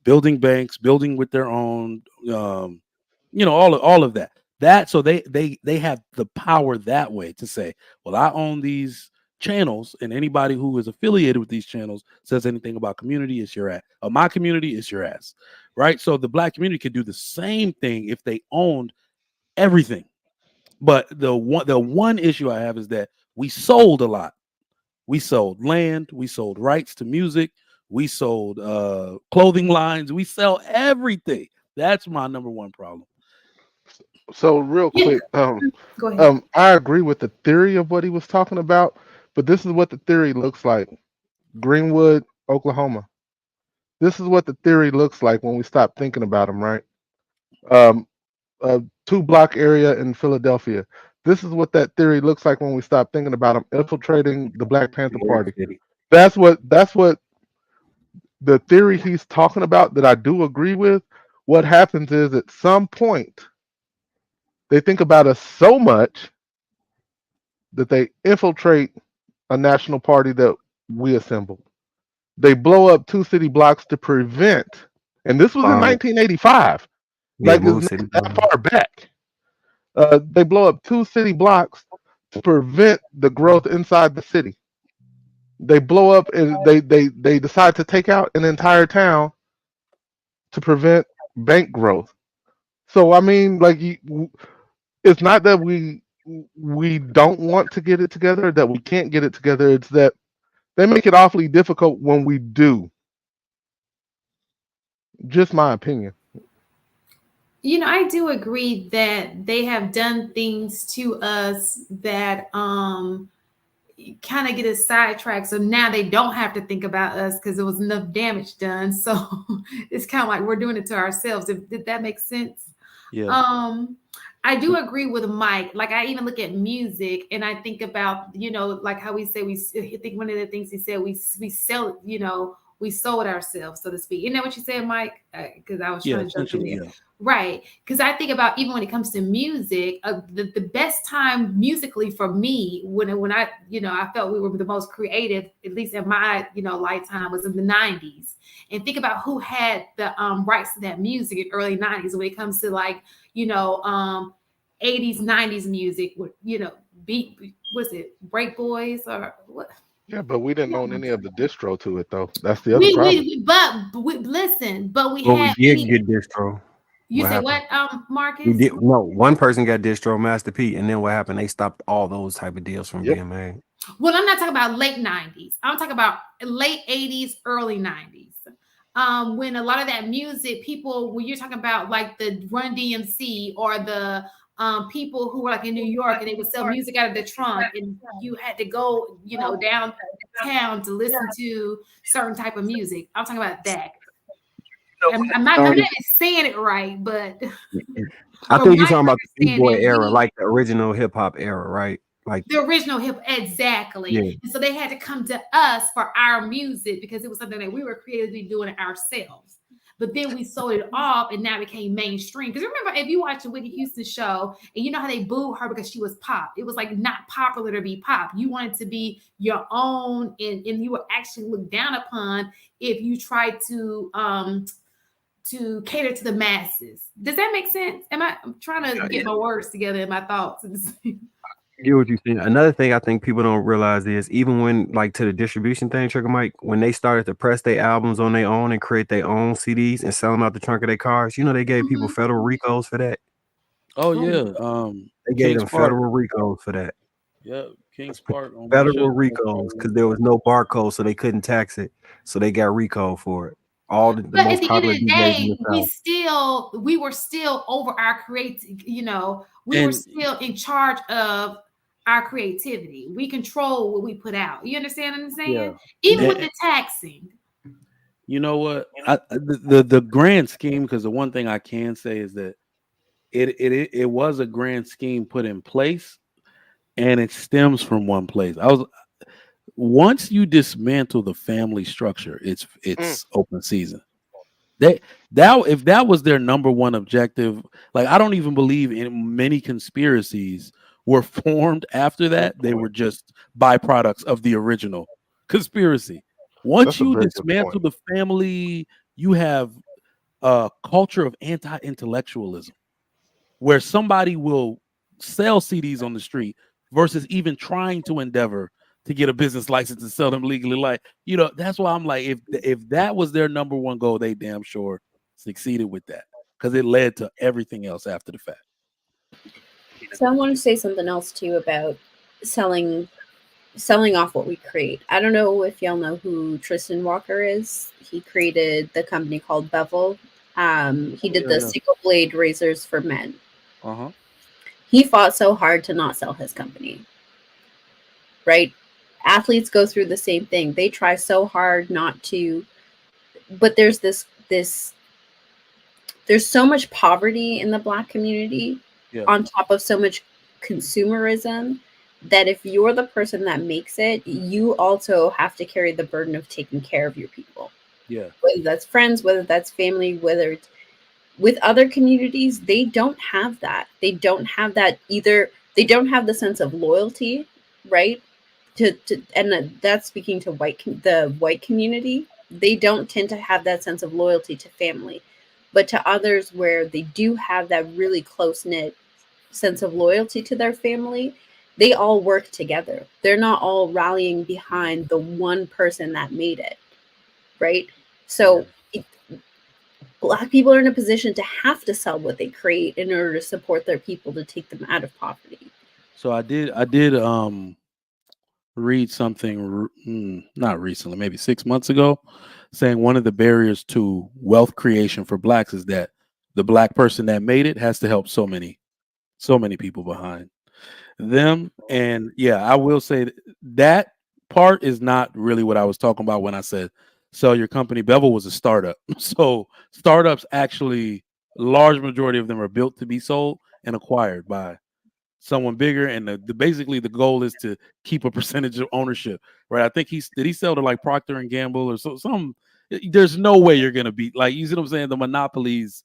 building banks, building with their own, all of that. So they have the power that way to say, well, I own these channels, and anybody who is affiliated with these channels says anything about community, is your ass. Or my community is your ass, right? So the Black community could do the same thing if they owned everything. But the one issue I have is that we sold a lot. We sold land, we sold rights to music, we sold clothing lines, we sell everything. That's my number one problem. So real quick, Go ahead. I agree with the theory of what he was talking about, but this is what the theory looks like. Greenwood, Oklahoma. This is what the theory looks like when we stop thinking about them, right? 2-block area in Philadelphia. This is what that theory looks like when we stop thinking about them infiltrating the Black Panther Party. That's what the theory he's talking about that I do agree with. What happens is at some point they think about us so much that they infiltrate a national party that we assembled. They blow up 2 city blocks to prevent, and this was in 1985. Like, it's not that far back. They blow up 2 city blocks to prevent the growth inside the city. They blow up and they decide to take out an entire town to prevent bank growth. So I mean, like, it's not that we don't want to get it together, that we can't get it together. It's that they make it awfully difficult when we do. Just my opinion. I do agree that they have done things to us that kind of get us sidetracked. So now they don't have to think about us because there was enough damage done. So it's kind of like we're doing it to ourselves. Did that make sense? Yeah. I do agree with Mike. Like, I even look at music and I think about, like how we say I think one of the things he said, we sell, we sold ourselves, so to speak. Isn't that what you said, Mike? Because I was trying to jump in there. Yeah. Right. Because I think about, even when it comes to music, the best time musically for me, when I, I felt we were the most creative, at least in my, lifetime, was in the 90s. And think about who had the rights to that music in early 90s when it comes to, like, 80s, 90s music, was it Break Boys or what? Yeah, but we didn't own any of the distro to it, though. That's the other problem. Listen, but we Well, had. we did get distro. You What said happened? what, Marcus? We did. No, one person got distro, Master P, and then what happened? They stopped all those type of deals from being made. Well, I'm not talking about late 90s. I'm talking about late 80s, early 90s. When a lot of that music, when you're talking about like the Run DMC or the people who were like in New York and they would sell music out of the trunk, and you had to go, downtown to listen to certain type of music. I'm talking about that. I'm not saying it right, but I think you're talking about the B-boy era, like the original hip hop era, right? Like the original hip, exactly. Yeah. And so they had to come to us for our music because it was something that we were creatively doing it ourselves. But then we sold it off, and now it became mainstream. Because remember, if you watch the Whitney Houston show, and you know how they booed her because she was pop. It was like not popular to be pop. You wanted to be your own, and you were actually looked down upon if you tried to cater to the masses. Does that make sense? I'm trying to get my words together and my thoughts. I get what you're saying. Another thing I think people don't realize is even when, like, to the distribution thing, Trigger Mike, when they started to press their albums on their own and create their own CDs and sell them out the trunk of their cars, they gave people federal recalls for that. Oh yeah, they gave them federal recalls for that. Yeah, King's Park on federal recalls because there was no barcode, so they couldn't tax it. So they got recalled for it. All the but most at the end popular of the DJs day, we were still over our we were still in charge of our creativity. We control what we put out. You understand what I'm saying? Yeah. Even with the taxing. You know what? The grand scheme, because the one thing I can say is that it was a grand scheme put in place, and it stems from one place. Once you dismantle the family structure, it's open season. If that was their number one objective, like I don't even believe in many conspiracies were formed after that. They were just byproducts of the original conspiracy. Once you dismantle the family, you have a culture of anti-intellectualism where somebody will sell CDs on the street versus even trying to endeavor to get a business license and sell them legally. Like, that's why I'm like, if that was their number one goal, they damn sure succeeded with that because it led to everything else after the fact. So I want to say something else too about selling off what we create. I don't know if y'all know who Tristan Walker is. He created the company called Bevel. He did the single blade razors for men. He fought so hard to not sell his company. Right? Athletes go through the same thing. They try so hard not to, but there's there's so much poverty in the Black community on top of so much consumerism that if you're the person that makes it, you also have to carry the burden of taking care of your people. Yeah. Whether that's friends, whether that's family, whether it's with other communities, they don't have that. They don't have that either. They don't have the sense of loyalty, right? And that's speaking to the white community. They don't tend to have that sense of loyalty to family, but to others where they do have that really close-knit sense of loyalty to their family, they all work together. They're not all rallying behind the one person that made it, right? So Black people are in a position to have to sell what they create in order to support their people to take them out of poverty. So I did read something not recently, maybe 6 months ago, saying one of the barriers to wealth creation for Blacks is that the Black person that made it has to help so many people behind them. And yeah, I will say that part is not really what I was talking about when I said sell your company. Bevel was a startup. So startups actually, large majority of them are built to be sold and acquired by someone bigger, and basically the goal is to keep a percentage of ownership, right? I think did he sell to like Procter and Gamble or some. There's no way you're gonna beat, like, you see what I'm saying? The monopolies,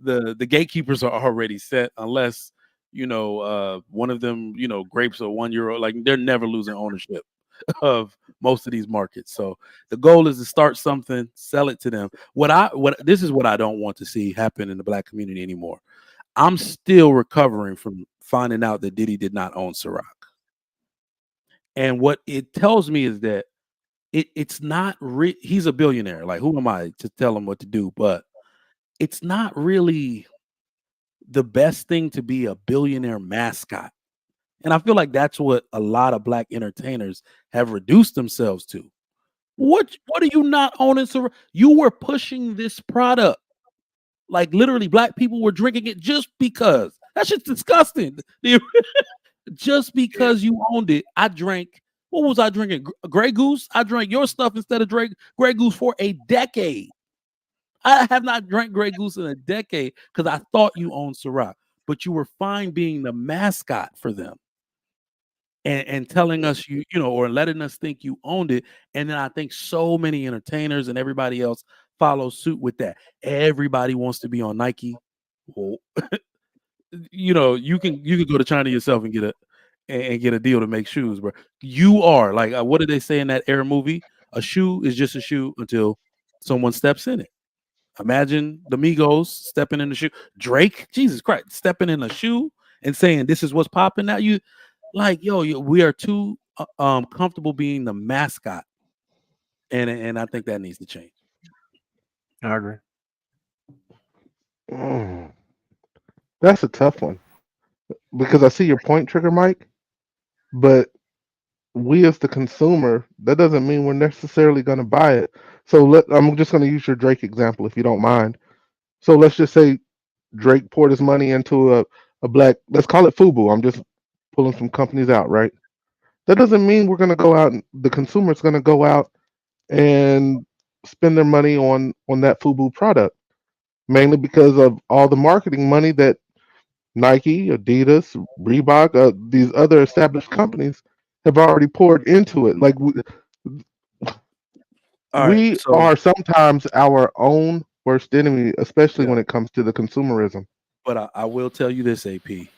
the gatekeepers are already set, unless one of them grapes are €1. Like, they're never losing ownership of most of these markets. So the goal is to start something, sell it to them. This is what I don't want to see happen in the Black community anymore. I'm still recovering from finding out that Diddy did not own Ciroc. And what it tells me is that it's not he's a billionaire. Like, who am I to tell him what to do? But it's not really the best thing to be a billionaire mascot. And I feel like that's what a lot of Black entertainers have reduced themselves to. What are you not owning Ciroc? You were pushing this product. Like, literally, Black people were drinking it just because That shit's disgusting. Just because you owned it, I drank. What was I drinking? Grey Goose. I drank your stuff instead of Grey Goose for a decade. I have not drank Grey Goose in a decade because I thought you owned Ciroc, but you were fine being the mascot for them and telling us or letting us think you owned it. And then I think so many entertainers and everybody else follow suit with that. Everybody wants to be on Nike. Well, you can go to China yourself and get a deal to make shoes, bro. You are like, what did they say in that Air movie? A shoe is just a shoe until someone steps in it. Imagine the Migos stepping in the shoe. Drake, Jesus Christ, stepping in a shoe and saying, "This is what's popping now." You like, we are too comfortable being the mascot, and I think that needs to change. I agree. That's a tough one because I see your point, Trigger Mike, but we as the consumer, that doesn't mean we're necessarily going to buy it. So I'm just going to use your Drake example if you don't mind. So let's just say Drake poured his money into a black, let's call it FUBU. I'm just pulling some companies out, right? That doesn't mean we're going to go out and the consumer is going to go out and spend their money on that FUBU product, mainly because of all the marketing money that Nike, Adidas, Reebok, these other established companies have already poured into it. Like we are sometimes our own worst enemy, especially when it comes to the consumerism. But I will tell you this, AP.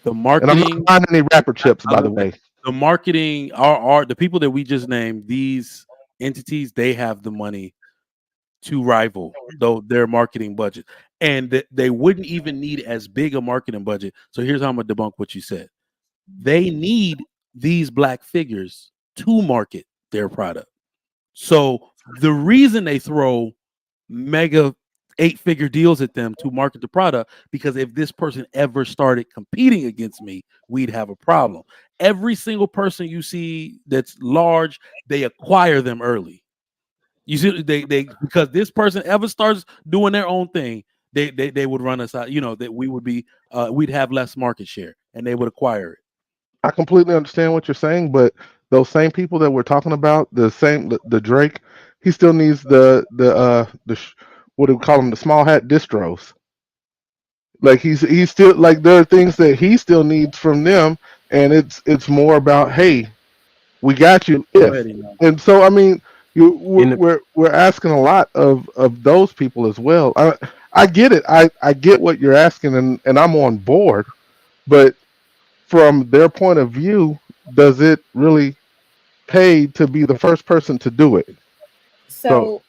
The marketing. And I'm not buying any rapper chips, by the way. The marketing are the people that we just named. These entities, they have the money to rival their marketing budget, and they wouldn't even need as big a marketing budget. So here's how I'm gonna debunk what you said. They need these black figures to market their product. So the reason they throw mega 8-figure deals at them to market the product, because if this person ever started competing against me, we'd have a problem. Every single person you see that's large, they acquire them early. You see, they because this person ever starts doing their own thing, they would run us out. That we would be we'd have less market share, and they would acquire it. I completely understand what you're saying, but those same people that we're talking about, the Drake, he still needs the what do we call them, the small hat distros. Like he's still like there are things that he still needs from them, and it's more about, hey, we got you. And so I mean, we're asking a lot of those people as well. I get it. I get what you're asking, and I'm on board, but from their point of view, does it really pay to be the first person to do it? So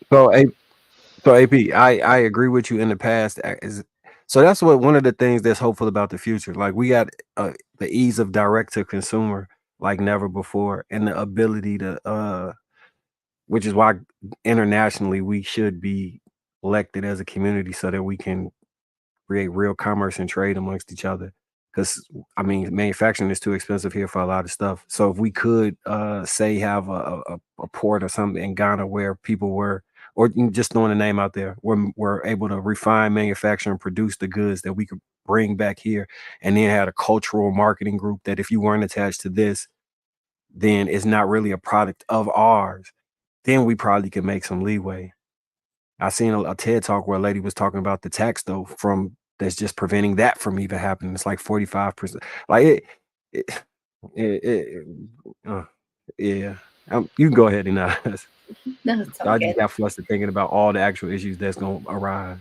AP, I agree with you in the past. So that's one of the things that's hopeful about the future. Like we got the ease of direct to consumer like never before, and the ability to which is why internationally we should be elected as a community so that we can create real commerce and trade amongst each other. Because I mean, manufacturing is too expensive here for a lot of stuff. So if we could say have a port or something in Ghana where people were, or just throwing a name out there, we're able to refine, manufacture, and produce the goods that we could bring back here, and then had a cultural marketing group that if you weren't attached to this, then it's not really a product of ours, then we probably could make some leeway. I seen a TED talk where a lady was talking about the tax though that's just preventing that from even happening. It's like 45%. Like yeah. You can go ahead and No, it's I just got flustered thinking about all the actual issues that's going to arise.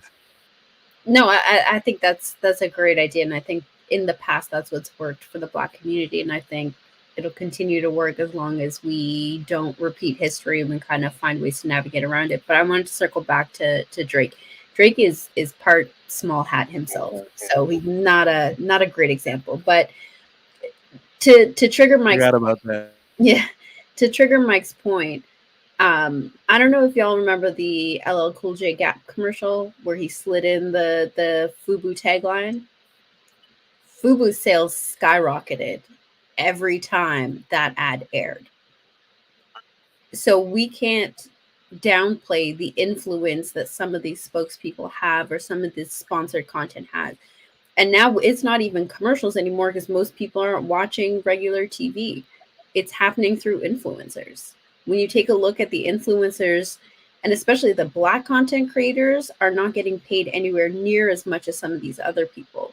No, I think that's a great idea, and I think in the past that's what's worked for the Black community, and I think it'll continue to work as long as we don't repeat history and we kind of find ways to navigate around it. But I wanted to circle back to Drake. Drake is part small hat himself, so he's not a great example. But to trigger Mike's forgot about that. Yeah, to trigger Mike's point, I don't know if y'all remember the LL Cool J Gap commercial where he slid in the FUBU tagline. FUBU sales skyrocketed every time that ad aired. So we can't downplay the influence that some of these spokespeople have or some of this sponsored content has. And now it's not even commercials anymore because most people aren't watching regular TV. It's happening through influencers. When you take a look at the influencers, and especially the Black content creators, are not getting paid anywhere near as much as some of these other people,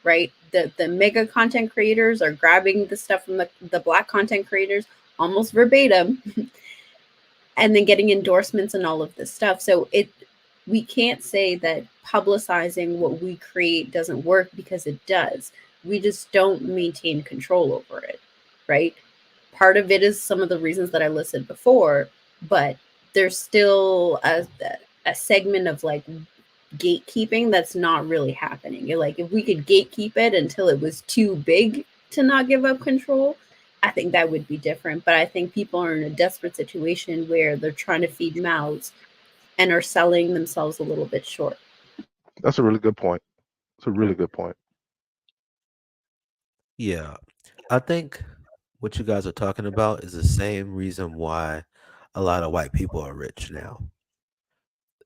right? The mega content creators are grabbing the stuff from the Black content creators almost verbatim and then getting endorsements and all of this stuff. So we can't say that publicizing what we create doesn't work, because it does. We just don't maintain control over it, right? Part of it is some of the reasons that I listed before, but there's still a segment of like gatekeeping that's not really happening. You're like, if we could gatekeep it until it was too big to not give up control, I think that would be different. But I think people are in a desperate situation where they're trying to feed mouths and are selling themselves a little bit short. That's a really good point. It's a really good point. Yeah. I think what you guys are talking about is the same reason why a lot of white people are rich now.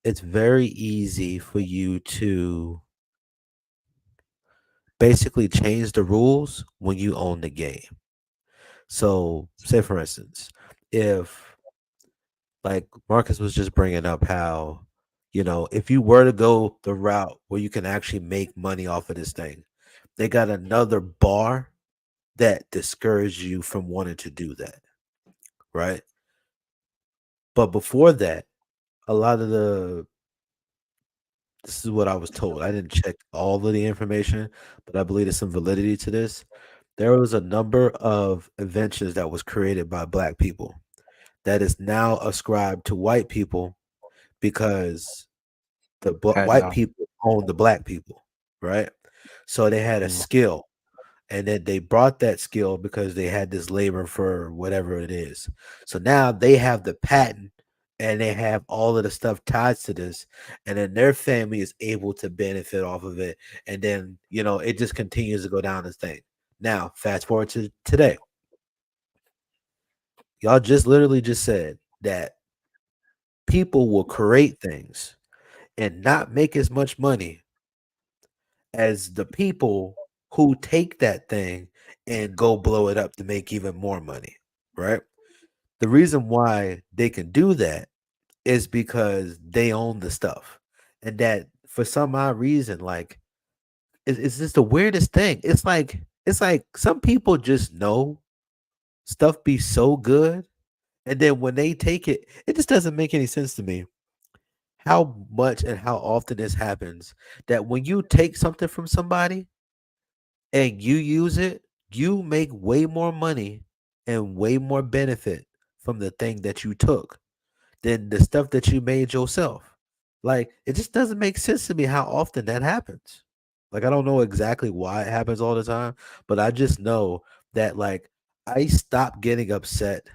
It's very easy for you to basically change the rules when you own the game. So, say for instance, if like Marcus was just bringing up how, if you were to go the route where you can actually make money off of this thing, they got another bar that discourages you from wanting to do that, right? But before that, a lot of this is what I was told. I didn't check all of the information, but I believe there's some validity to this. There was a number of inventions that was created by Black people that is now ascribed to white people because the white people own the Black people, right? So they had a skill, and then they brought that skill because they had this labor for whatever it is. So now they have the patent, and they have all of the stuff tied to this, and then their family is able to benefit off of it. And then, it just continues to go down this thing. Now, fast forward to today. Y'all just literally just said that people will create things and not make as much money as the people who take that thing and go blow it up to make even more money, right? The reason why they can do that is because they own the stuff. And that for some odd reason, like it's just the weirdest thing. It's like some people just know stuff be so good, and then when they take it, it just doesn't make any sense to me how much and how often this happens, that when you take something from somebody and you use it, you make way more money and way more benefit from the thing that you took than the stuff that you made yourself. Like, it just doesn't make sense to me how often that happens. Like, I don't know exactly why it happens all the time, but I just know that, like, I stopped getting upset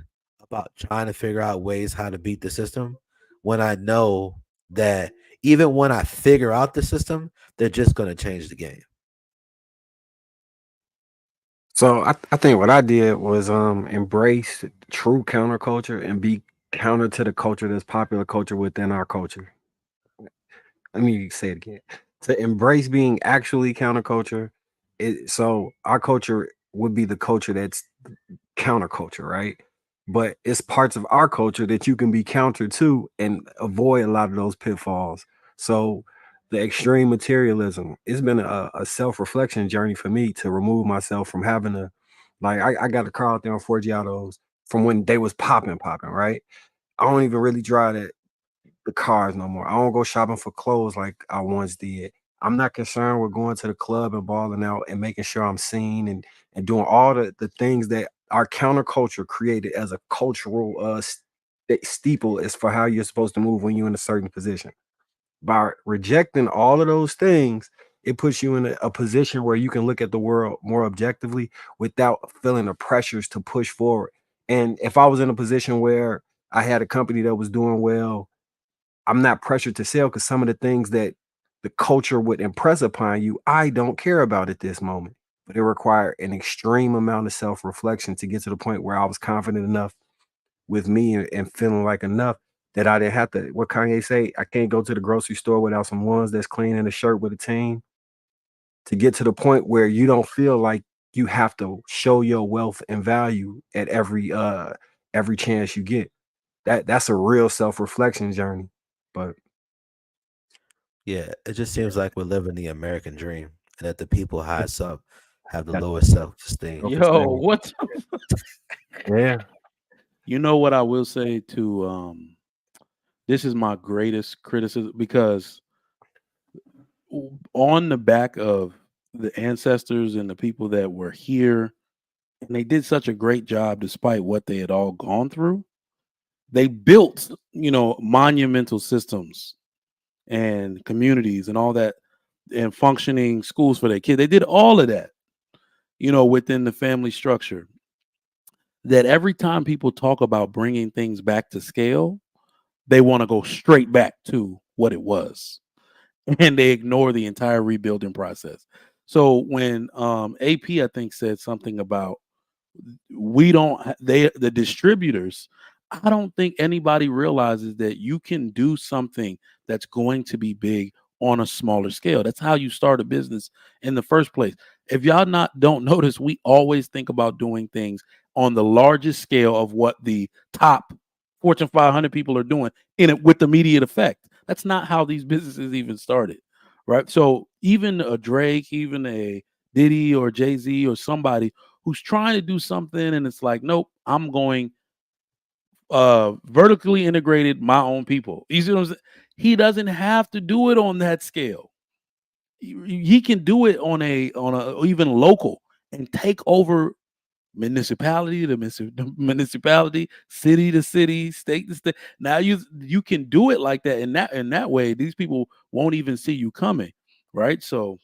about trying to figure out ways how to beat the system when I know that even when I figure out the system, they're just going to change the game. So I think what I did was embrace true counterculture and be counter to the culture that's popular culture within our culture. Let me say it again. To embrace being actually counterculture, so our culture would be the culture that's counterculture, right? But it's parts of our culture that you can be counter to and avoid a lot of those pitfalls. So the extreme materialism, it's been a self-reflection journey for me to remove myself from having to, like, I got a car out there on Forgiatos from when they was popping, right? I don't even really drive the cars no more. I don't go shopping for clothes like I once did. I'm not concerned with going to the club and balling out and making sure I'm seen and doing all the things that our counterculture created as a cultural steeple is for how you're supposed to move when you're in a certain position. By rejecting all of those things, it puts you in a position where you can look at the world more objectively without feeling the pressures to push forward. And if I was in a position where I had a company that was doing well, I'm not pressured to sell because some of the things that the culture would impress upon you, I don't care about at this moment. But it required an extreme amount of self-reflection to get to the point where I was confident enough with me and feeling like enough that I didn't have to, what Kanye say, I can't go to the grocery store without some ones that's clean and a shirt with a team. to get to the point where you don't feel like you have to show your wealth and value at every chance you get. That's a real self-reflection journey. But Yeah, it just seems like we're living the American dream, and that the people highest up have the lowest self-esteem. Yo, what? Yeah. You know what I will say to this is my greatest criticism, because on the back of the ancestors and the people that were here, and they did such a great job despite what they had all gone through. They built, monumental systems and communities and all that, and functioning schools for their kids. They did all of that, within the family structure. That every time people talk about bringing things back to scale, they want to go straight back to what it was, and they ignore the entire rebuilding process. So when AP, I think, said something about the distributors, I don't think anybody realizes that you can do something that's going to be big on a smaller scale. That's how you start a business in the first place. If y'all don't notice, we always think about doing things on the largest scale of what the top Fortune 500 people are doing in it with immediate effect. That's not how these businesses even started, right? So even a Drake, even a Diddy or Jay-Z or somebody who's trying to do something and it's like, nope, I'm going vertically integrated my own people. You see what I'm saying? He doesn't have to do it on that scale. He can do it on a even local and take over municipality to municipality, city to city, state to state. Now you can do it like that. In that way, these people won't even see you coming, right? So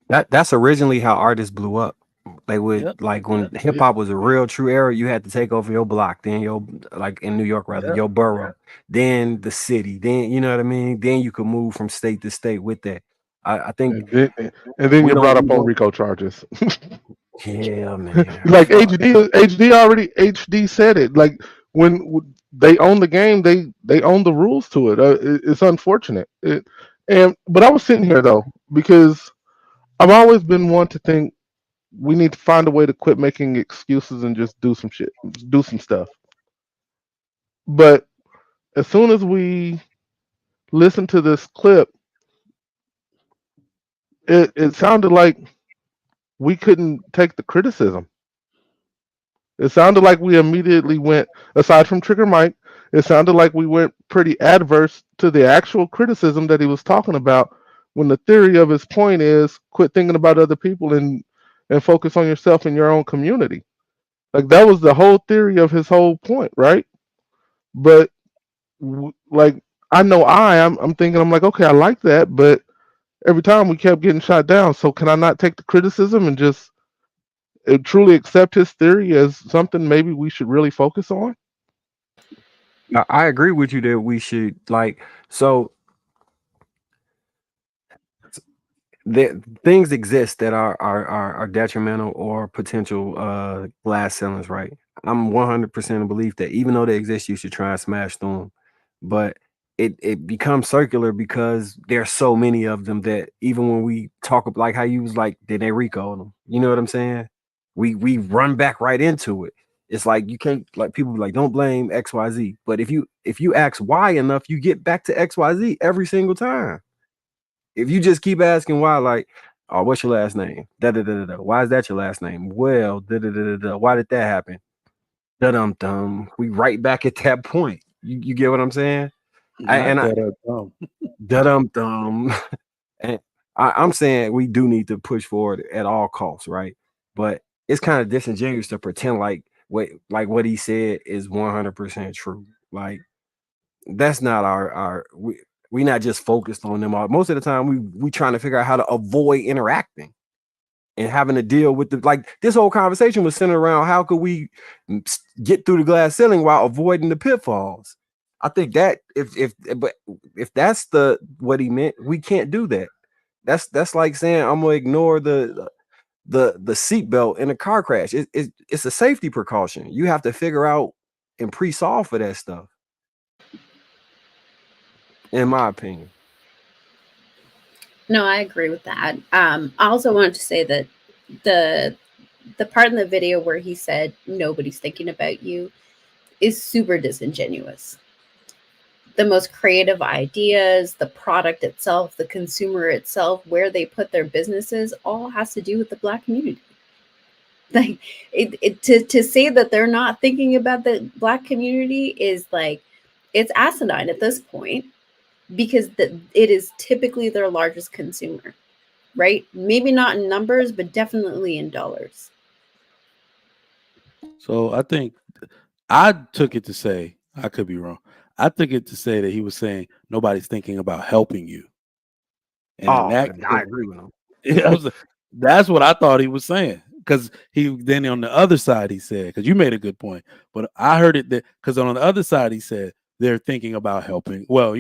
that's originally how artists blew up. They would like when hip hop was a real true era, you had to take over your block, then your, like in New York rather, your borough, then the city, then you know what I mean. Then you could move from state to state with that. I think, and then you're brought up on RICO charges. Yeah, man. Like HD said it. Like when they own the game, they own the rules to it. It's unfortunate. But I was sitting here though, because I've always been one to think we need to find a way to quit making excuses and just do some shit, do some stuff. But as soon as we listen to this clip, it sounded like we couldn't take the criticism. It sounded like we immediately went, aside from Trigger Mike, it sounded like we went pretty adverse to the actual criticism that he was talking about, when the theory of his point is quit thinking about other people and focus on yourself and your own community. Like that was the whole theory of his whole point, right? But like I'm thinking, I'm like, okay, I like that, but every time we kept getting shot down. So can I not take the criticism and just truly accept his theory as something maybe we should really focus on? I agree with you that we should, like, so things exist that are detrimental or potential glass ceilings, right? I'm 100% in belief that even though they exist, you should try and smash through them. But it becomes circular because there's so many of them that even when we talk about, like how you was like, did they RICO them? You know what I'm saying? We run back right into it. It's like you can't, like, people be like, don't blame XYZ. But if you ask why enough, you get back to XYZ every single time. If you just keep asking why, like, oh, what's your last name? Da da da da. Why is that your last name? Well, da da da da. Why did that happen? Da dum dum. We right back at that point. You get what I'm saying? Da dum dum. And I'm saying we do need to push forward at all costs, right? But it's kind of disingenuous to pretend like what he said is 100% true. Like that's not our we not just focused on them all. Most of the time we trying to figure out how to avoid interacting and having to deal with the, like, this whole conversation was centered around how could we get through the glass ceiling while avoiding the pitfalls. I think that if that's what he meant, we can't do that. That's like saying I'm gonna ignore the seatbelt in a car crash. It's a safety precaution. You have to figure out and pre-solve for that stuff, in my opinion. No, I agree with that. I also wanted to say that the part in the video where he said nobody's thinking about you is super disingenuous. The most creative ideas, the product itself, the consumer itself, where they put their businesses, all has to do with the Black community. Like to say that they're not thinking about the Black community is like, it's asinine at this point, because it is typically their largest consumer, right? Maybe not in numbers, but definitely in dollars. So I think I took it to say, I could be wrong. I took it to say that he was saying nobody's thinking about helping you. And in that case, I agree with him. That's what I thought he was saying. Because he then on the other side he said, because you made a good point, but I heard it that because on the other side he said they're thinking about helping. Well,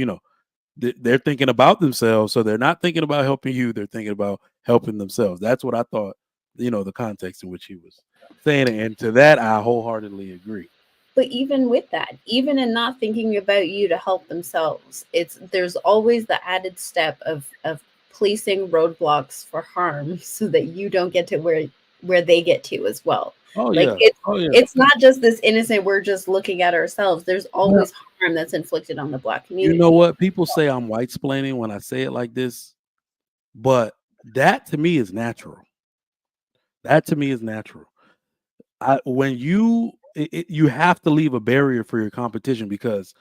they're thinking about themselves, so they're not thinking about helping you. They're thinking about helping themselves. That's what I thought. The context in which he was saying it, and to that I wholeheartedly agree. But even with that, even in not thinking about you to help themselves, there's always the added step of placing roadblocks for harm so that you don't get to where they get to as well. It's not just this innocent, we're just looking at ourselves. There's always harm that's inflicted on the Black community. You know what? People say I'm white splaining when I say it like this, but that to me is natural. That to me is natural. When you have to leave a barrier for your competition, because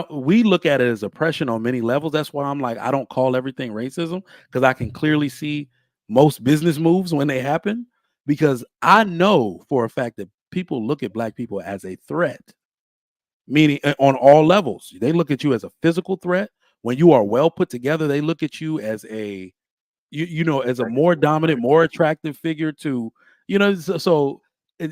we look at it as oppression on many levels. That's why I'm like, I don't call everything racism, because I can clearly see most business moves when they happen, because I know for a fact that people look at Black people as a threat, meaning on all levels. They look at you as a physical threat. When you are well put together, they look at you as as a more dominant, more attractive figure to, so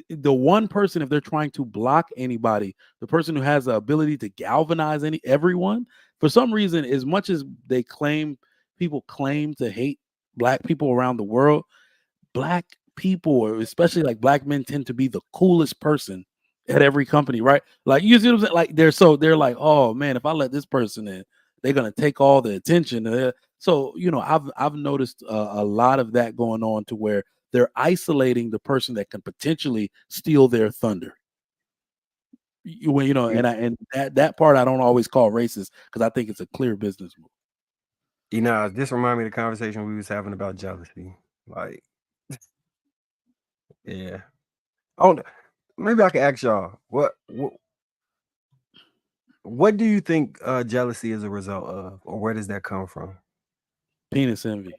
the one person, if they're trying to block anybody, the person who has the ability to galvanize everyone, for some reason, as much as people claim to hate Black people around the world, Black people, or especially like Black men, tend to be the coolest person at every company, right? Like, you see what I'm saying? Like they're like, oh man, if I let this person in, they're gonna take all the attention. So I've noticed a lot of that going on, to where they're isolating the person that can potentially steal their thunder. And that part I don't always call racist, because I think it's a clear business move. This reminds me of the conversation we was having about jealousy. Like, yeah. Oh, maybe I can ask y'all, what do you think jealousy is a result of, or where does that come from? Penis envy.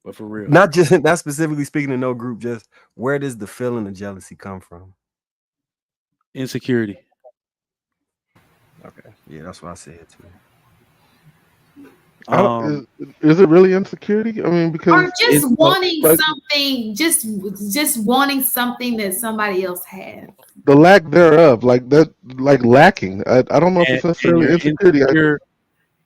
But for real, not specifically speaking to no group, just where does the feeling of jealousy come from? Insecurity. Okay, yeah, that's what I said too. Is it really insecurity? I mean, because or just wanting something, just wanting something that somebody else has. The lack thereof, like lacking. I don't know if it's necessarily insecurity.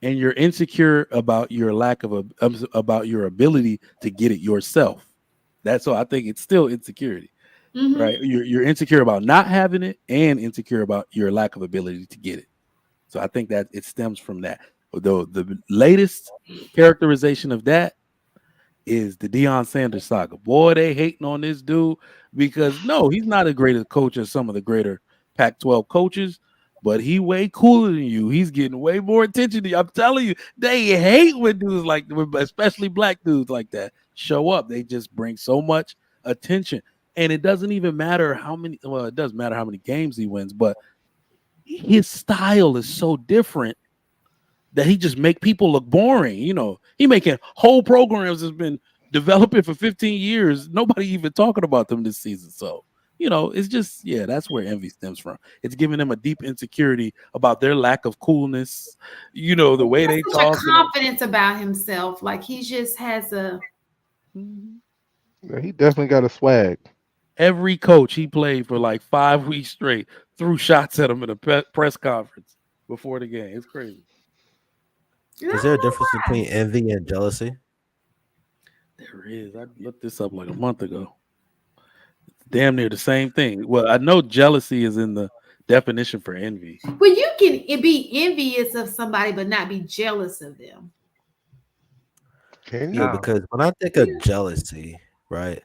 And you're insecure about your lack of about your ability to get it yourself. That's all. I think it's still insecurity, right? You're insecure about not having it, and insecure about your lack of ability to get it. So I think that it stems from that. Though the latest characterization of that is the Deion Sanders saga. Boy, they hating on this dude, because no, he's not as great a coach as some of the greater Pac-12 coaches, but he way cooler than you. He's getting way more attention to you. I'm telling you, they hate when dudes like, especially Black dudes like that, show up. They just bring so much attention. And it doesn't even matter how many, well, it does matter how many games he wins, but his style is so different that he just make people look boring. He making whole programs that's been developing for 15 years. Nobody even talking about them this season. So, it's just, that's where envy stems from. It's giving them a deep insecurity about their lack of coolness. The way they talk. Confidence about himself. Like, he just has a. Yeah, he definitely got a swag. Every coach he played for like 5 weeks straight threw shots at him in a press conference before the game. It's crazy. Is there a difference between envy and jealousy? There is. I looked this up like a month ago. It's damn near the same thing. Well, I know jealousy is in the definition for envy. Well, you can be envious of somebody but not be jealous of them. Can Yeah, you? because when I think of jealousy, right,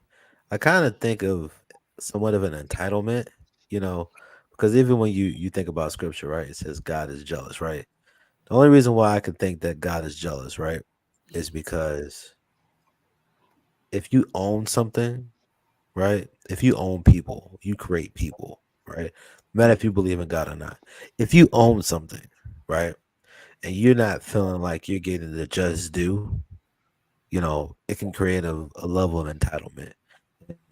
I kind of think of somewhat of an entitlement, you know, because even when you think about scripture, right, it says God is jealous, right? The only reason why I can think that God is jealous, right, is because if you own something, right, if you own people, you create people, right? No matter if you believe in God or not. If you own something, right, and you're not feeling like you're getting the just due, it can create a level of entitlement.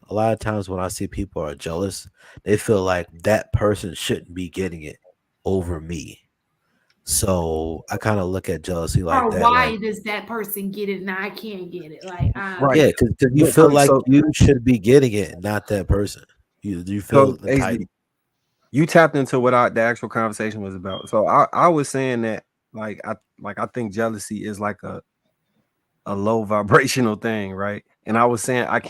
A lot of times when I see people are jealous, they feel like that person shouldn't be getting it over me. So I kind of look at jealousy like Or that, why like, does that person get it and I can't get it? Like, Right. yeah, because you Look, feel like so you should be getting it, not that person. You feel so entitled. HD, you tapped into what the actual conversation was about. So I was saying that I think jealousy is like a low vibrational thing, right? And I was saying I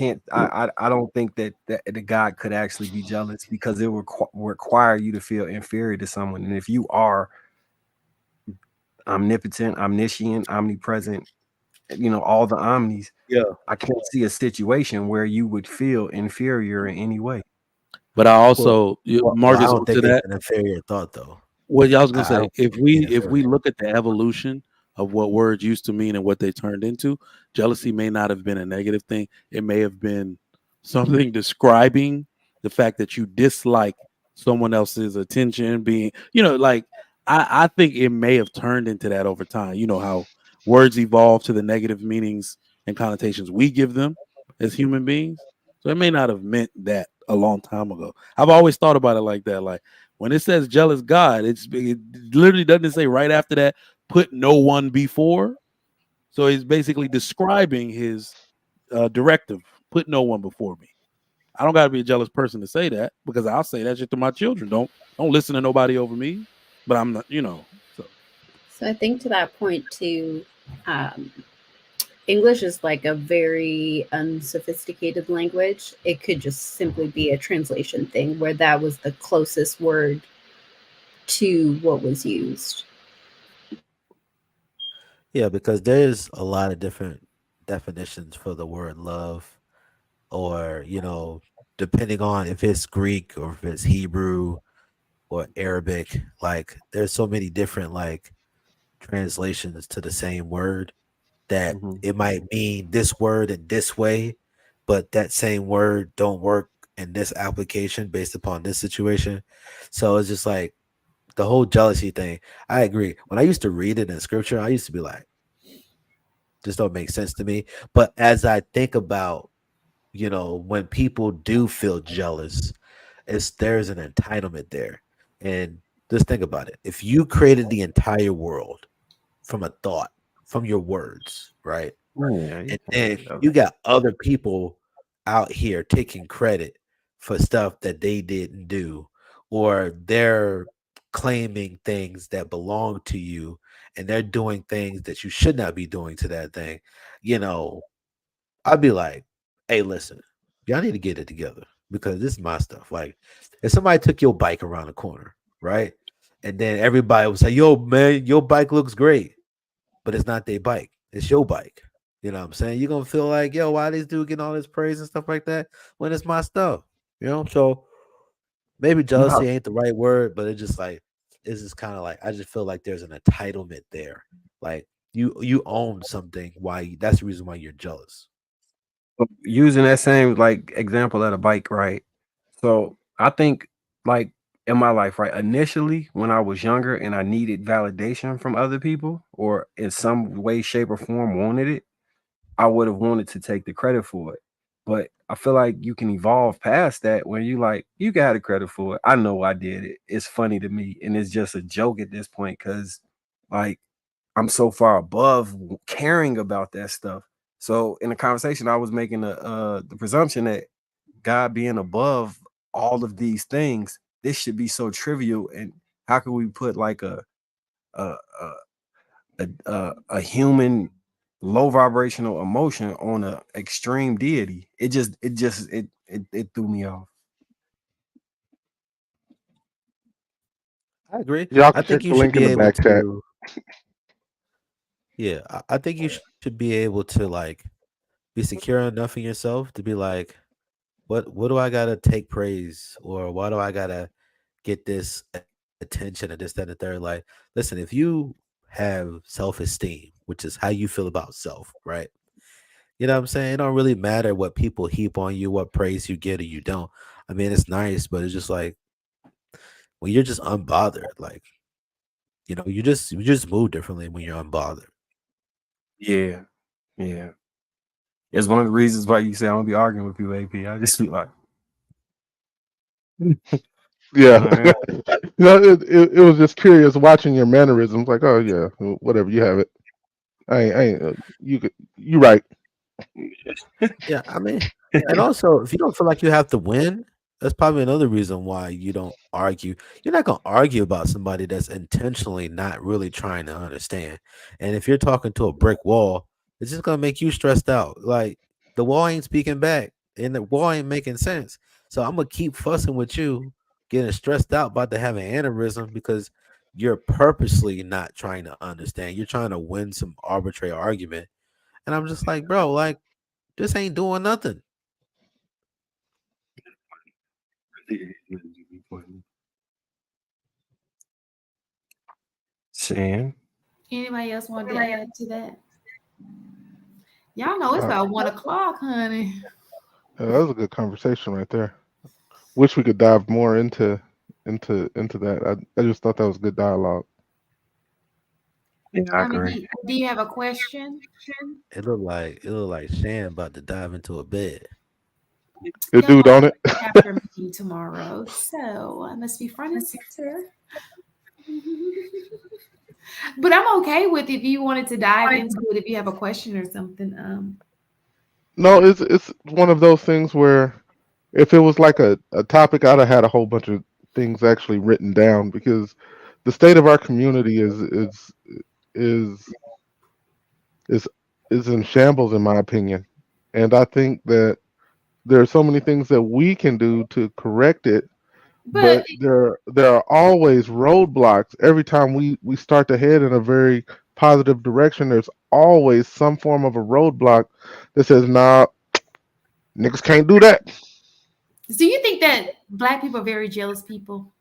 don't think that the God could actually be jealous because it would require you to feel inferior to someone. And if you are omnipotent, omniscient, omnipresent, all the omnis, Yeah. I can't see a situation where you would feel inferior in any way. But I Well, also, well, I Marcus, don't to think it's that, an inferior thought, though. what y'all was gonna I say, don't if think it's we if we inferior. look at the evolution of what words used to mean and what they turned into, jealousy may not have been a negative thing. It may have been something describing the fact that you dislike someone else's attention being, like I think it may have turned into that over time. You know how words evolve to the negative meanings and connotations we give them as human beings. So it may not have meant that a long time ago. I've always thought about it like that. Like when it says jealous God, it literally doesn't say right after that, put no one before. So he's basically describing his directive, put no one before me. I don't got to be a jealous person to say that because I'll say that shit to my children. Don't listen to nobody over me. But I'm not, So So I think to that point too, um, English is like a very unsophisticated language. It could just simply be a translation thing where that was the closest word to what was used. Yeah, because there's a lot of different definitions for the word love, or, depending on if it's Greek or if it's Hebrew or Arabic, like there's so many different like translations to the same word that Mhm. it might mean this word in this way, but that same word don't work in this application based upon this situation. So it's just like the whole jealousy thing. I agree. When I used to read it in scripture, I used to be like, this don't make sense to me. But as I think about, when people do feel jealous, there's an entitlement there. And just think about it. If you created the entire world from a thought, from your words, right? Yeah, you And can't then be jealous. you got other people out here taking credit for stuff that they didn't do, or they're claiming things that belong to you, and they're doing things that you should not be doing to that thing. I'd be like, hey, listen, y'all need to get it together because this is my stuff. Like, if somebody took your bike around the corner, right? And then everybody was like, yo, man, your bike looks great, but it's not their bike, it's your bike. You know what I'm saying? You're gonna feel like, yo, why this dude getting all this praise and stuff like that when it's my stuff? So maybe No, jealousy ain't the right word, but it's just kind of like I just feel like there's an entitlement there. Like you own something, that's the reason why you're jealous. using that same like example at a bike, right? So I think like in my life, right? Initially, when I was younger and I needed validation from other people or in some way, shape, or form wanted it, I would have wanted to take the credit for it. But I feel like you can evolve past that when you like, you got the credit for it. I know I did it. It's funny to me. And it's just a joke at this point because like I'm so far above caring about that stuff. So in the conversation, I was making the presumption that God being above all of these things, this should be so trivial. And how can we put like a a human low vibrational emotion on a extreme deity? It threw me off. I agree. Y'all I can think check you the should link in be the able back chat. to. Yeah, I think you should be able to like be secure enough in yourself to be like, what do I gotta take praise, or why do I gotta get this attention and this, that, and the third? Like, listen, if you have self-esteem, which is how you feel about self, right? You know what I'm saying? It don't really matter what people heap on you, what praise you get or you don't. I mean, it's nice, but it's just like when you're just unbothered, like, you just move differently when you're unbothered. Yeah, yeah. It's one of the reasons why you say I don't be arguing with you, AP. I just be like, Yeah. all right. It was just curious watching your mannerisms. Like, oh yeah, whatever, you have it. I ain't you right. Yeah, I mean, and also if you don't feel like you have to win, that's probably another reason why you don't argue. You're not gonna argue about somebody that's intentionally not really trying to understand. And if you're talking to a brick wall, it's just gonna make you stressed out. Like the wall ain't speaking back, and the wall ain't making sense. So I'm gonna keep fussing with you, getting stressed out about to have an aneurysm because you're purposely not trying to understand. You're trying to win some arbitrary argument. And I'm just like, bro, like this ain't doing nothing. Sam. Anybody else want to add to that? Y'all know it's Uh, about 1 o'clock, honey. that was a good conversation right there. Wish we could dive more into that. I just thought that was good dialogue. Yeah, I I mean, agree. do you have a question? It looked like Shan about to dive into a bed. It do, don't it? After me tomorrow, so I must be front and center. But I'm okay with if you wanted to dive into it. If you have a question or something, No, it's one of those things where if it was like a topic, I'd have had a whole bunch of things actually written down because the state of our community is is is in shambles in my opinion. And I think that there are so many things that we can do to correct it, but but there are always roadblocks every time we start to head in a very positive direction. There's always some form of a roadblock that says, nah, niggas can't do that. do you think that Black people are very jealous people?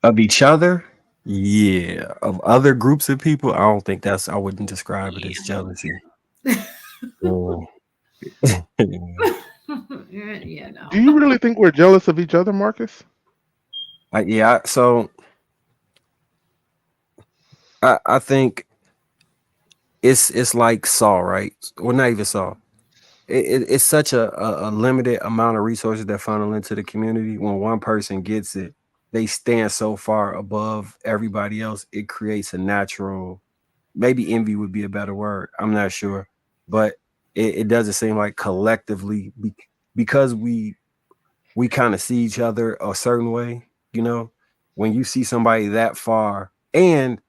Of each other, yeah. Of other groups of people, I don't think that's. I wouldn't describe it as jealousy. Oh. Yeah, no. Do you really think we're jealous of each other, Marcus? Yeah. So I think it's like Saw, right? Well, not even Saw. It's such a limited amount of resources that funnel into the community. When one person gets it, they stand so far above everybody else. It creates a natural, maybe envy would be a better word. I'm not sure, but it doesn't seem like collectively because we kind of see each other a certain way. You know, when you see somebody that far, and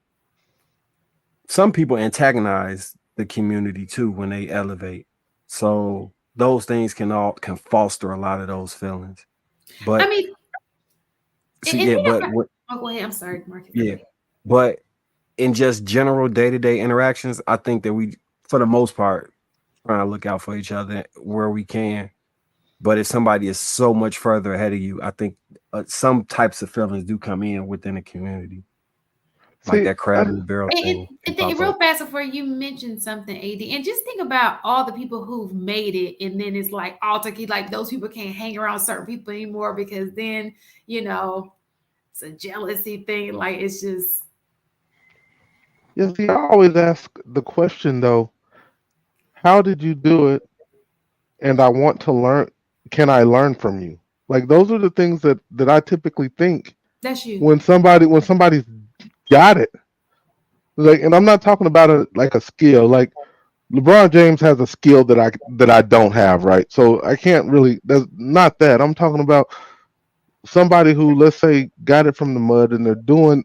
some people antagonize the community too when they elevate. So those things can foster a lot of those feelings. I But mean, see, yeah, but what, oh, go ahead. I'm sorry, Marcus. yeah, but in just general day-to-day interactions, I think that we, for the most part, trying to look out for each other where we can. But if somebody is so much further ahead of you, I think some types of feelings do come in within the community, like See, that crab in the barrel thing. And can pop real up. fast before you mentioned something, AD, and just think about all the people who've made it, and then it's like alter-key, like those people can't hang around certain people anymore because then it's a jealousy thing. Like it's just yeah, see, I always ask the question though, how did you do it? And I want to learn. Can I learn from you? Like those are the things that I typically think that's you. when somebody's got it. Like, and I'm not talking about like a skill. Like LeBron James has a skill that I don't have, right? So I can't really. That's not that. I'm talking about somebody who, let's say, got it from the mud and they're doing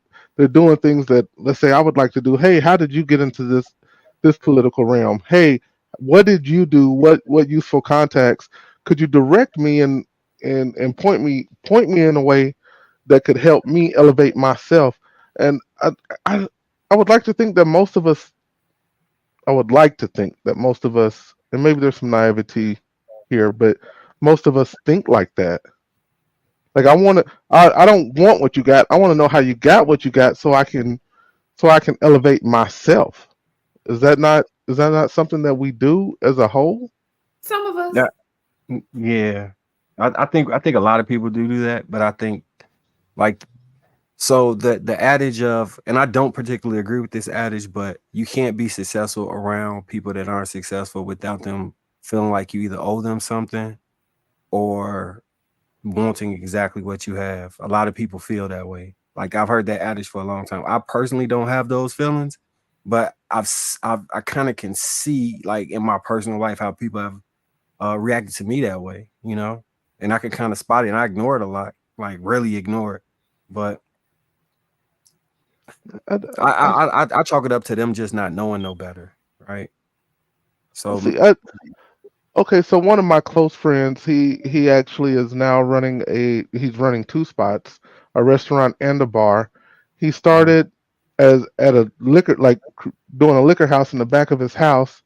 things that, let's say, I would like to do. Hey, how did you get into this political realm? Hey, what did you do? What useful contacts could you direct me and point me in a way that could help me elevate myself? And I would like to think that most of us I would like to think that most of us, and maybe there's some naivety here, but most of us think like that. Like I don't want what you got. I want to know how you got what you got so I can elevate myself. Is that not something that we do as a whole? Some of us. Yeah. I think a lot of people do that, but I think like so the adage of, and I don't particularly agree with this adage, but you can't be successful around people that aren't successful without them feeling like you either owe them something or wanting exactly what you have. A lot of people feel that way. Like I've heard that adage for a long time. I personally don't have those feelings, but I kind of can see like in my personal life how people have reacted to me that way, and I can kind of spot it, and I ignore it a lot, like really ignore it. But I chalk it up to them just not knowing no better, right? So See, okay, so one of my close friends, he actually is now he's running two spots, a restaurant and a bar. He started as at a liquor, like doing a liquor house in the back of his house,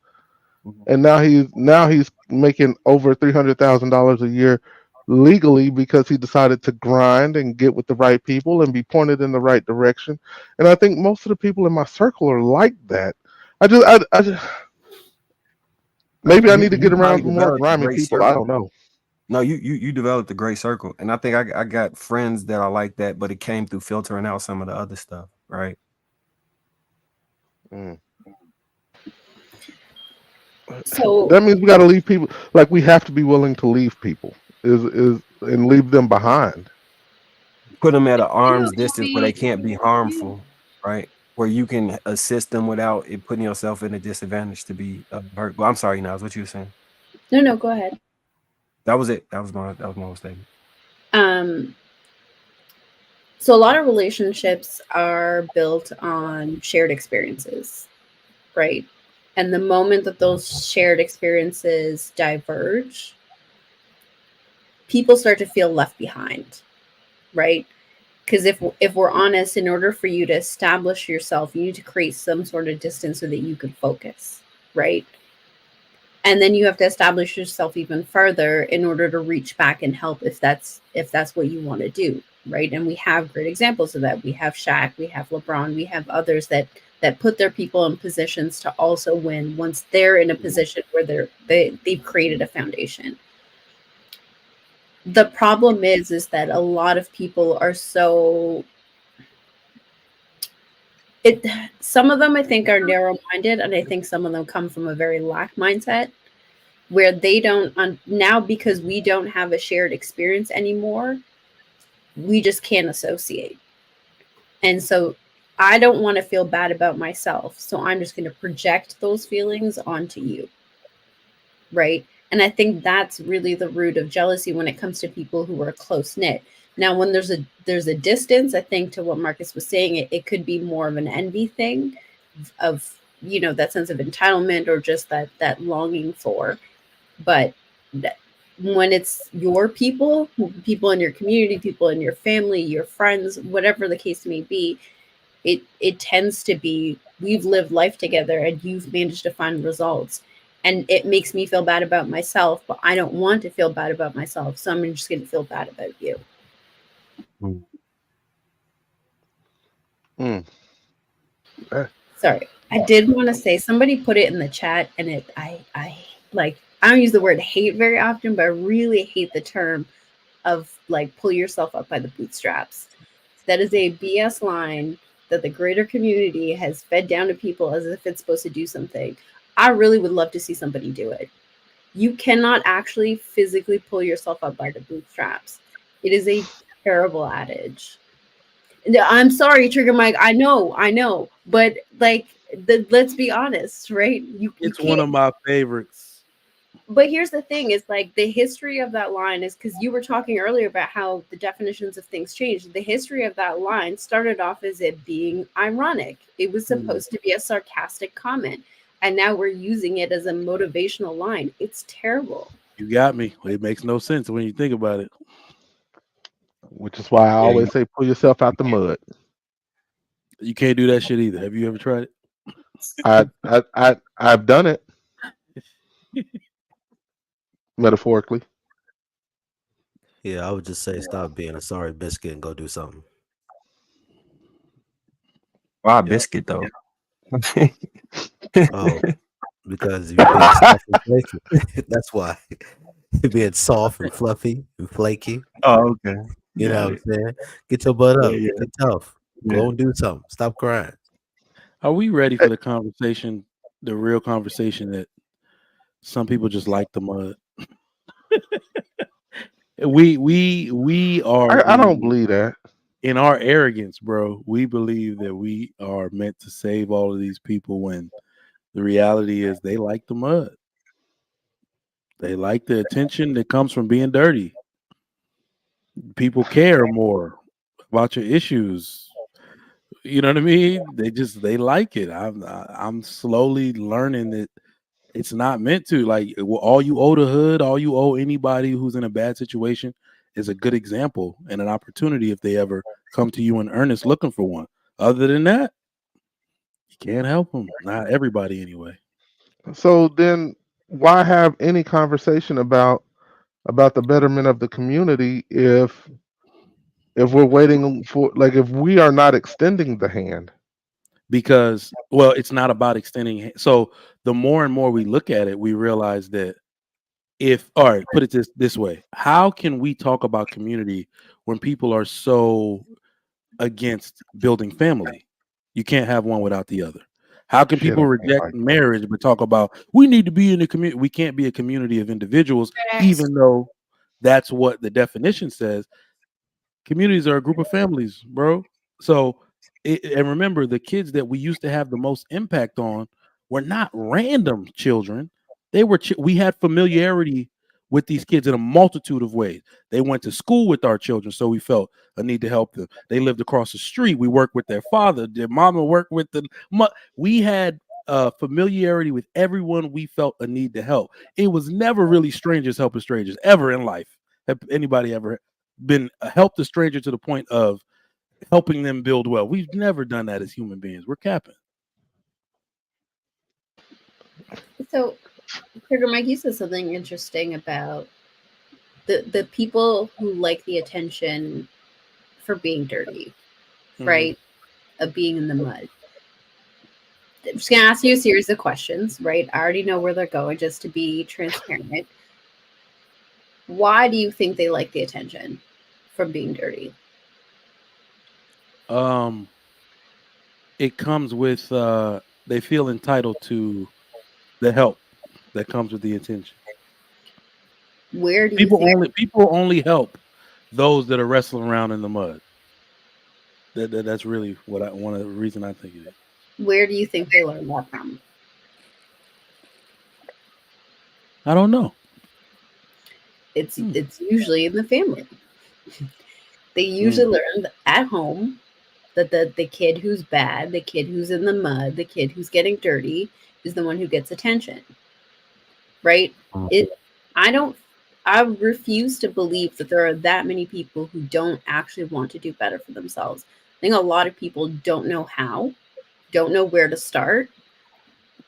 and now he's making over $300,000 a year legally because he decided to grind and get with the right people and be pointed in the right direction. And I think most of the people in my circle are like that. I just maybe I need to get around probably more developed a grimy great people. I circle. don't know. No, you developed a great circle, and I think I got friends that are like that, but it came through filtering out some of the other stuff, right? So That means we got to leave people. Like we have to be willing to leave people, is and leave them behind. Put them at an arm's distance where they can't be harmful, right? Where you can assist them without it putting yourself in a disadvantage to be hurt. Well, I'm sorry, Niles, what you were saying? no, go ahead. That was it. That was my whole statement. So a lot of relationships are built on shared experiences, right? And the moment that those shared experiences diverge, people start to feel left behind, right? Because if we're honest, in order for you to establish yourself, you need to create some sort of distance so that you can focus, right? And then you have to establish yourself even further in order to reach back and help if that's what you want to do, right? And we have great examples of that. We have Shaq, we have LeBron, we have others that put their people in positions to also win once they're in a position where they've created a foundation. The problem is that a lot of people are some of them I think are narrow-minded, and I think some of them come from a very lack mindset where they don't now, because we don't have a shared experience anymore, we just can't associate. And so I don't want to feel bad about myself, so I'm just going to project those feelings onto you, right? And I think that's really the root of jealousy when it comes to people who are close knit. Now, when there's a distance, I think to what Marcus was saying, it could be more of an envy thing of, that sense of entitlement or just that longing for. But when it's your people in your community, people in your family, your friends, whatever the case may be, it tends to be, we've lived life together and you've managed to find results. And it makes me feel bad about myself, but I don't want to feel bad about myself. So I'm just going to feel bad about you. Sorry. I did want to say, somebody put it in the chat, and I don't use the word hate very often, but I really hate the term of like pull yourself up by the bootstraps. That is a BS line that the greater community has fed down to people as if it's supposed to do something. I really would love to see somebody do it. You cannot actually physically pull yourself up by the bootstraps. It is a terrible adage. I'm sorry, Trigger Mike. I know, but like, let's be honest, right? It's one of my favorites. But here's the thing: is like the history of that line is, because you were talking earlier about how the definitions of things changed. The history of that line started off as it being ironic. It was supposed to be a sarcastic comment, and now we're using it as a motivational line. It's terrible. You got me. It makes no sense when you think about it. Which is why I always say pull yourself out the mud. You can't do that shit either. Have you ever tried it? I've done it metaphorically. Yeah, I would just say stop being a sorry biscuit and go do something. Why biscuit though? Oh, because you're being soft and flaky. That's why. You're being soft and fluffy and flaky. Oh, okay. You know Got what I'm it. saying? Get your butt Yeah, up. yeah. Get tough. Yeah. Go and do something. Stop crying. Are we ready for the conversation, the real conversation that some people just like the mud? We are I don't believe that. in our arrogance, bro. We believe that we are meant to save all of these people when the reality is they like the mud. They like the attention that comes from being dirty. People care more about your issues. You know what I mean? They like it. I'm slowly learning that it's not meant to. Like all you owe the hood, all you owe anybody who's in a bad situation is a good example and an opportunity if they ever come to you in earnest looking for one. Other than that, you can't help them. Not everybody anyway. So then, why have any conversation about the betterment of the community if we're waiting for, like, if we are not extending the hand? Because well, it's not about extending. So the more and more we look at it, we realize that if all right, put it this way, how can we talk about community when people are so against building family? You can't have one without the other. How can Shit, people I can't reject like that. marriage but talk about we need to be in a community? We can't be a community of individuals, Facts. even though that's what the definition says. Communities are a group of families, bro. So, and remember, the kids that we used to have the most impact on were not random children. They were we had familiarity with these kids in a multitude of ways. They went to school with our children, so we felt a need to help them. They lived across the street. We worked with their father. Their mama worked with them. We had familiarity with everyone we felt a need to help. It was never really strangers helping strangers ever in life. Have anybody ever been helped a stranger to the point of helping them build well? We've never done that as human beings. We're capping. So, Trigger Mike, you said something interesting about the people who like the attention for being dirty, right? Of being in the mud. I'm just gonna ask you a series of questions, right? I already know where they're going, just to be transparent. Why do you think they like the attention from being dirty? It comes with they feel entitled to the help that comes with the attention. Where do you think people only help those that are wrestling around in the mud? That's really what one of the reason I think it is. Where do you think they learn that from? I don't know. It's usually in the family. They usually learn at home that the kid who's bad, the kid who's in the mud, the kid who's getting dirty is the one who gets attention. Right? I refuse to believe that there are that many people who don't actually want to do better for themselves. I think a lot of people don't know how, don't know where to start,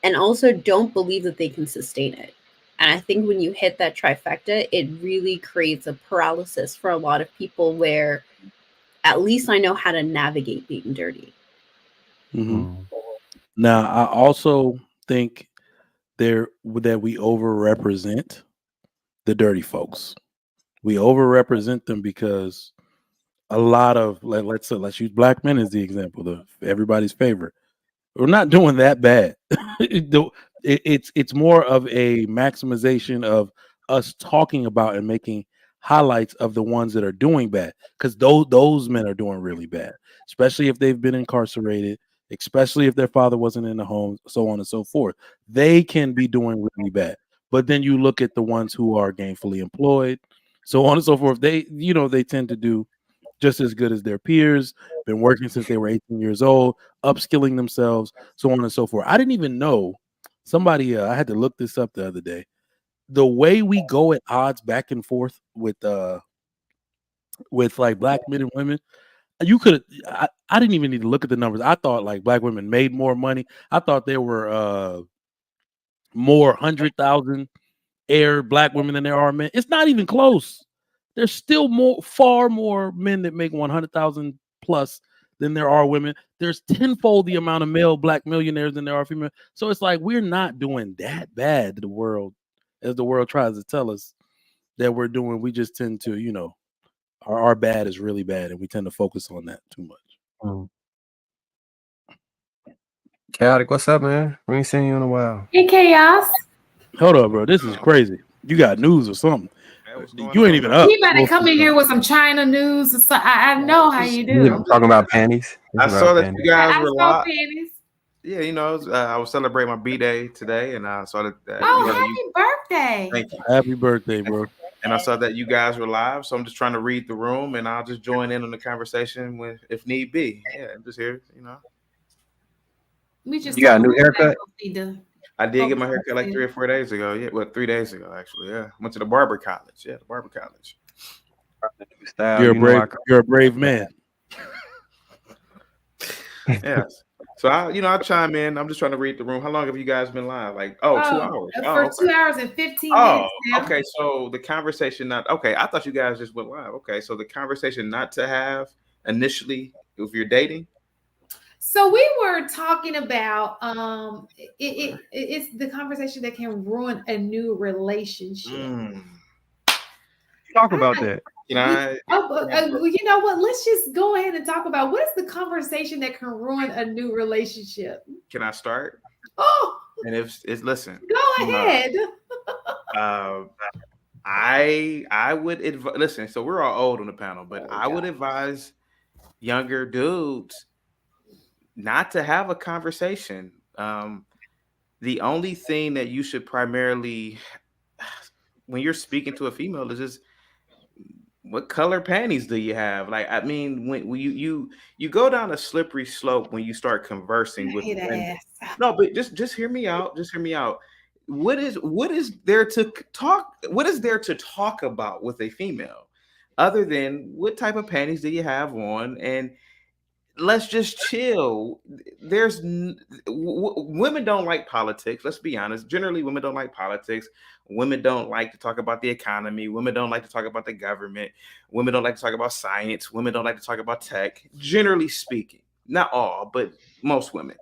and also don't believe that they can sustain it. And I think when you hit that trifecta, it really creates a paralysis for a lot of people where at least I know how to navigate being dirty. Now, I also think that we overrepresent the dirty folks. We overrepresent them because a lot of let's use black men as the example, everybody's favorite. We're not doing that bad. It's more of a maximization of us talking about and making highlights of the ones that are doing bad, because those men are doing really bad, especially if they've been incarcerated, especially if their father wasn't in the home, so on and so forth. They can be doing really bad. But then you look at the ones who are gainfully employed, so on and so forth. They tend to do just as good as their peers, been working since they were 18 years old, upskilling themselves, so on and so forth. I didn't even know somebody, I had to look this up the other day. The way we go at odds back and forth with like black men and women, you could. I didn't even need to look at the numbers. I thought like black women made more money. I thought there were more 100,000 black women than there are men. It's not even close. There's still far more men that make 100,000 plus than there are women. There's tenfold the amount of male black millionaires than there are female. So it's like we're not doing that bad to the world as the world tries to tell us that we're doing. We just tend to, you know, our bad is really bad, and we tend to focus on that too much. Chaotic, what's up, man? We ain't seen you in a while. Hey, Chaos. Hold up, bro. This is crazy. You got news or something? You ain't even up. You better come in here with some China news. Or something. I know how you do. I'm talking about panties. I saw that you guys were live. Panties. Yeah, you know, I was celebrating my B-Day today, and I saw that. Happy birthday! Thank you. Happy birthday, bro. And I saw that you guys were live, so I'm just trying to read the room, and I'll just join in on the conversation if need be. Yeah, I'm just here, you know. You got a new haircut? I did get my haircut like 3 or 4 days ago. Yeah, well, 3 days ago actually. Yeah, went to the barber college. Yeah, the barber college. You're a brave man. Yes. So I'll chime in. I'm just trying to read the room. How long have you guys been live? Like 2 hours. For 2 hours and 15 minutes. Now. Okay. So the conversation I thought you guys just went live. Okay, so the conversation not to have initially if you're dating. So we were talking about it's the conversation that can ruin a new relationship. Talk about that. You know what? Let's just go ahead and talk about what is the conversation that can ruin a new relationship. Can I start? Oh, and if listen, go ahead. I would listen. So we're all old on the panel, but I would advise younger dudes not to have a conversation. The only thing that you should primarily, when you're speaking to a female, is just what color panties do you have? Like, I mean, when you go down a slippery slope when you start conversing with women. No, but just hear me out. Just hear me out. What is there to talk? What is there to talk about with a female, other than what type of panties do you have on? And let's just chill. Women don't like politics. Let's be honest. Generally, women don't like politics. Women don't like to talk about the economy. Women don't like to talk about the government. Women don't like to talk about science. Women don't like to talk about tech. Generally speaking, not all, but most women.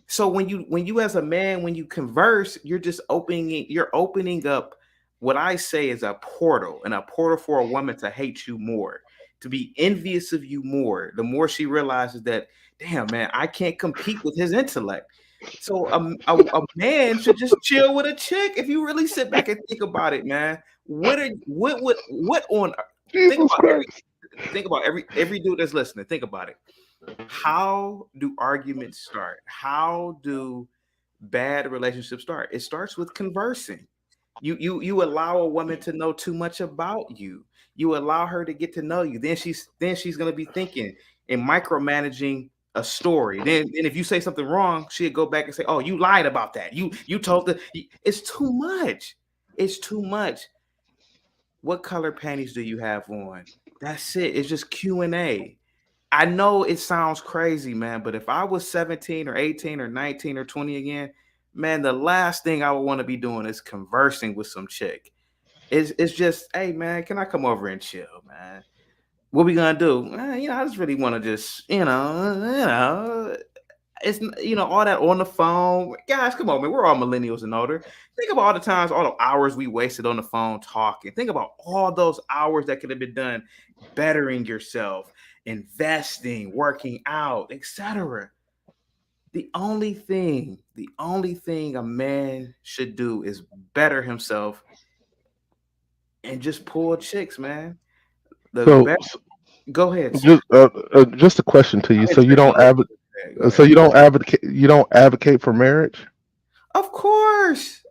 So when you as a man, when you converse, you're opening up what I say is a portal, and a portal for a woman to hate you more, to be envious of you more, the more she realizes that, damn, man, I can't compete with his intellect. So a man should just chill with a chick. If you really sit back and think about it, man, think about every dude that's listening. Think about it. How do arguments start? How do bad relationships start? It starts with conversing. You allow a woman to know too much about you. You allow her to get to know you. Then she's going to be thinking and micromanaging a story. Then if you say something wrong, she'll go back and say, "Oh, you lied about that. You told the." It's too much. It's too much. What color panties do you have on? That's it. It's just Q&A. I know it sounds crazy, man, but if I was 17 or 18 or 19 or 20 again, man, the last thing I would want to be doing is conversing with some chick. It's just, hey, man, can I come over and chill, man? What we gonna do? I just really want to just, it's, all that on the phone. Guys, come on, man. We're all millennials and older. Think about all the times, all the hours we wasted on the phone talking. Think about all those hours that could have been done bettering yourself, investing, working out, etc. The only thing a man should do is better himself and just pull chicks, man. Go ahead. Just a question to you. So you don't advocate for marriage? Of course.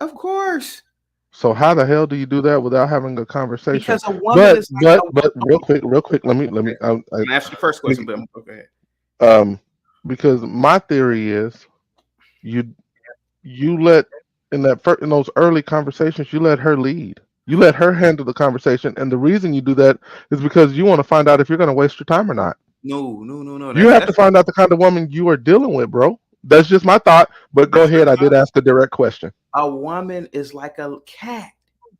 So how the hell do you do that without having a conversation? Because a woman is but real quick. Let me. Can I ask you the first question, but okay. Because my theory is, you let in those early conversations, you let her lead. You let her handle the conversation, and the reason you do that is because you want to find out if you're going to waste your time or not. No. You have to find out the kind of woman you are dealing with, bro. That's just my thought. But go ahead. I did ask a direct question. A woman is like a cat.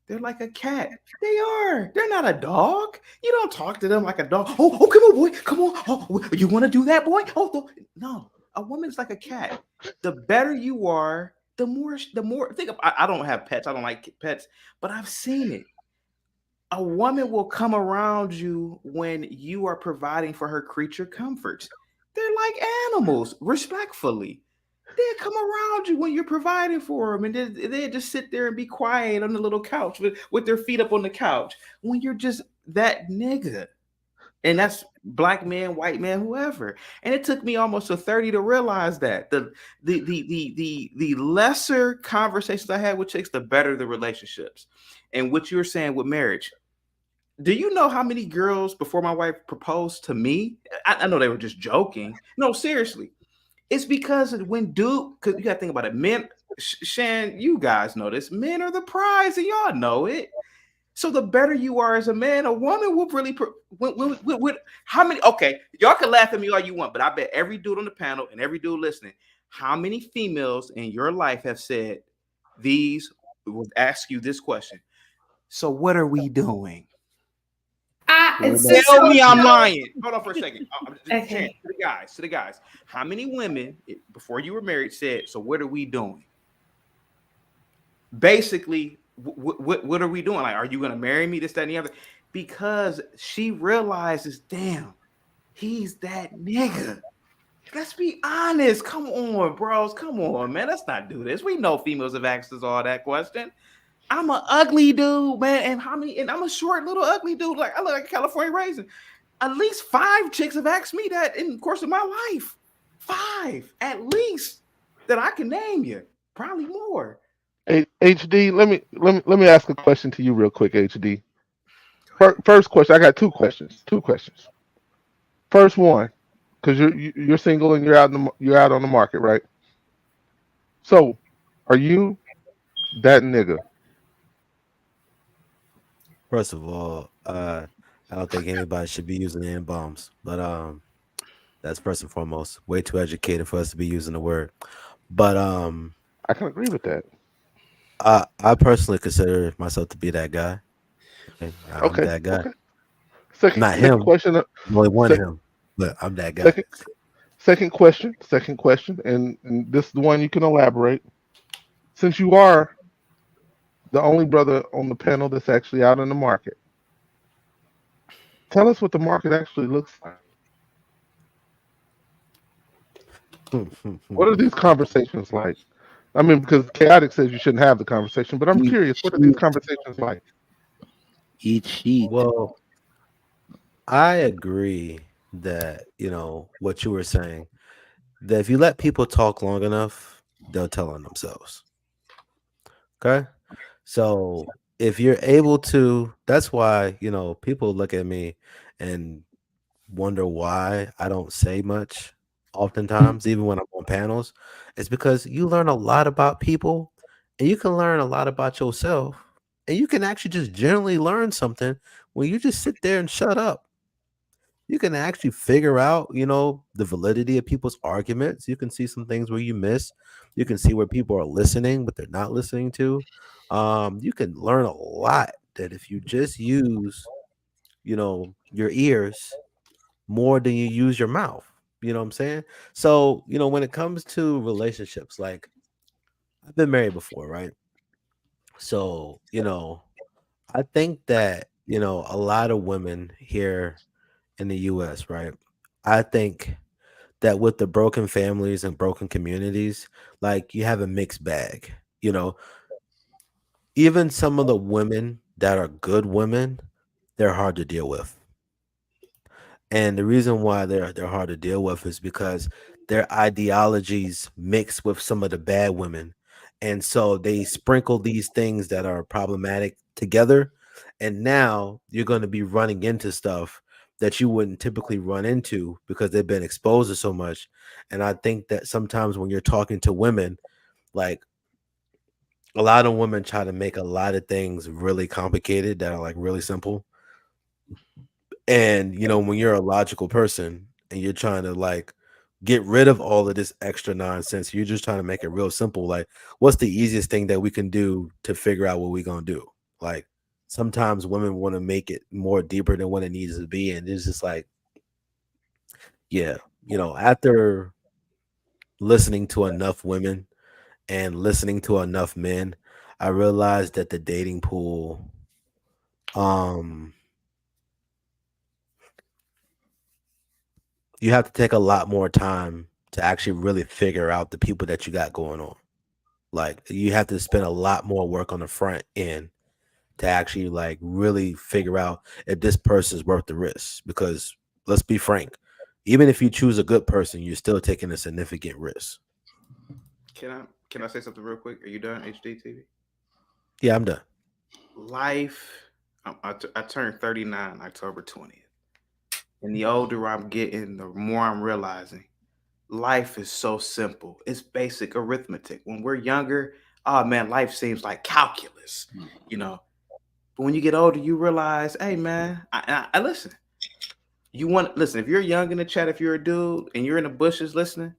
They're like a cat. They are. They're not a dog. You don't talk to them like a dog. Oh, come on, boy. Come on. Oh, you want to do that, boy? Oh, no. A woman's like a cat. The better you are, the more. Think of. I don't have pets. I don't like pets, but I've seen it. A woman will come around you when you are providing for her creature comforts. They're like animals, respectfully. They'll come around you when you're providing for them, and they just sit there and be quiet on the little couch with their feet up on the couch when you're just that nigga. And that's black man, white man, whoever. And it took me almost to 30 to realize that the lesser conversations I had with chicks, the better the relationships. And what you were saying with marriage. Do you know how many girls before my wife proposed to me? I know they were just joking. No, seriously. It's because because you got to think about it. Men, Shan, you guys know this. Men are the prize, and y'all know it. So the better you are as a man, a woman will really. How many? Okay, y'all can laugh at me all you want, but I bet every dude on the panel and every dude listening, how many females in your life have said these? Will ask you this question. So what are we doing? Tell me I'm lying. Hold on for a second. Okay. To the guys. How many women before you were married said, "So what are we doing?" Basically, what are we doing? Like, are you going to marry me? This, that, and the other. Because she realizes, damn, he's that nigga. Let's be honest. Come on, bros. Come on, man. Let's not do this. We know females have asked us all that question. I'm an ugly dude, man, and I'm a short little ugly dude. Like I look like a California raisin. At least 5 chicks have asked me that in the course of my life. 5 at least that I can name you. Probably more. Hey, HD, let me ask a question to you real quick, HD. First question, I got 2 questions. 2 questions. First one, because you're single and you're out on the market, right? So, are you that nigga? First of all, I don't think anybody should be using N-bombs, but that's first and foremost. Way too educated for us to be using the word. But I can agree with that. I personally consider myself to be that guy. I'm Okay, that guy. okay. Not Second him. question. Only one him, but I'm that guy. Second question, and this is the one you can elaborate. Since you are the only brother on the panel that's actually out in the market, tell us what the market actually looks like. What are these conversations like? I mean, because Chaotic says you shouldn't have the conversation, but I'm curious, what are these conversations like? Well, I agree that, what you were saying, that if you let people talk long enough, they'll tell on themselves. Okay? So if you're able to, that's why, people look at me and wonder why I don't say much oftentimes, even when I'm on panels. It's because you learn a lot about people and you can learn a lot about yourself. And you can actually just generally learn something when you just sit there and shut up. You can actually figure out, the validity of people's arguments. You can see some things where you miss. You can see where people are listening, but they're not listening to. You can learn a lot that if you just use, your ears more than you use your mouth. You know what I'm saying? So, when it comes to relationships, like I've been married before, right? So, I think that, a lot of women here in the US, right? I think that with the broken families and broken communities, like you have a mixed bag. Even some of the women that are good women, they're hard to deal with. And the reason why they're hard to deal with is because their ideologies mix with some of the bad women. And so they sprinkle these things that are problematic together. And now you're going to be running into stuff that you wouldn't typically run into because they've been exposed to so much. And I think that sometimes when you're talking to women, like a lot of women try to make a lot of things really complicated that are like really simple. And when you're a logical person, and you're trying to like get rid of all of this extra nonsense. You're just trying to make it real simple. Like, what's the easiest thing that we can do to figure out what we're gonna do? Like, sometimes women want to make it more deeper than what it needs to be, and it's just like, yeah, after listening to enough women and listening to enough men, I realized that the dating pool, you have to take a lot more time to actually really figure out the people that you got going on. Like, you have to spend a lot more work on the front end to actually like really figure out if this person is worth the risk. Because let's be frank, even if you choose a good person, you're still taking a significant risk. Can I say something real quick? Are you done, HDTV? Yeah, I'm done. Life, I turned 39 October 20th. And the older I'm getting, the more I'm realizing life is so simple. It's basic arithmetic. When we're younger, oh man, life seems like calculus, But when you get older, you realize, hey man, I listen. If you're young in the chat, if you're a dude and you're in the bushes listening,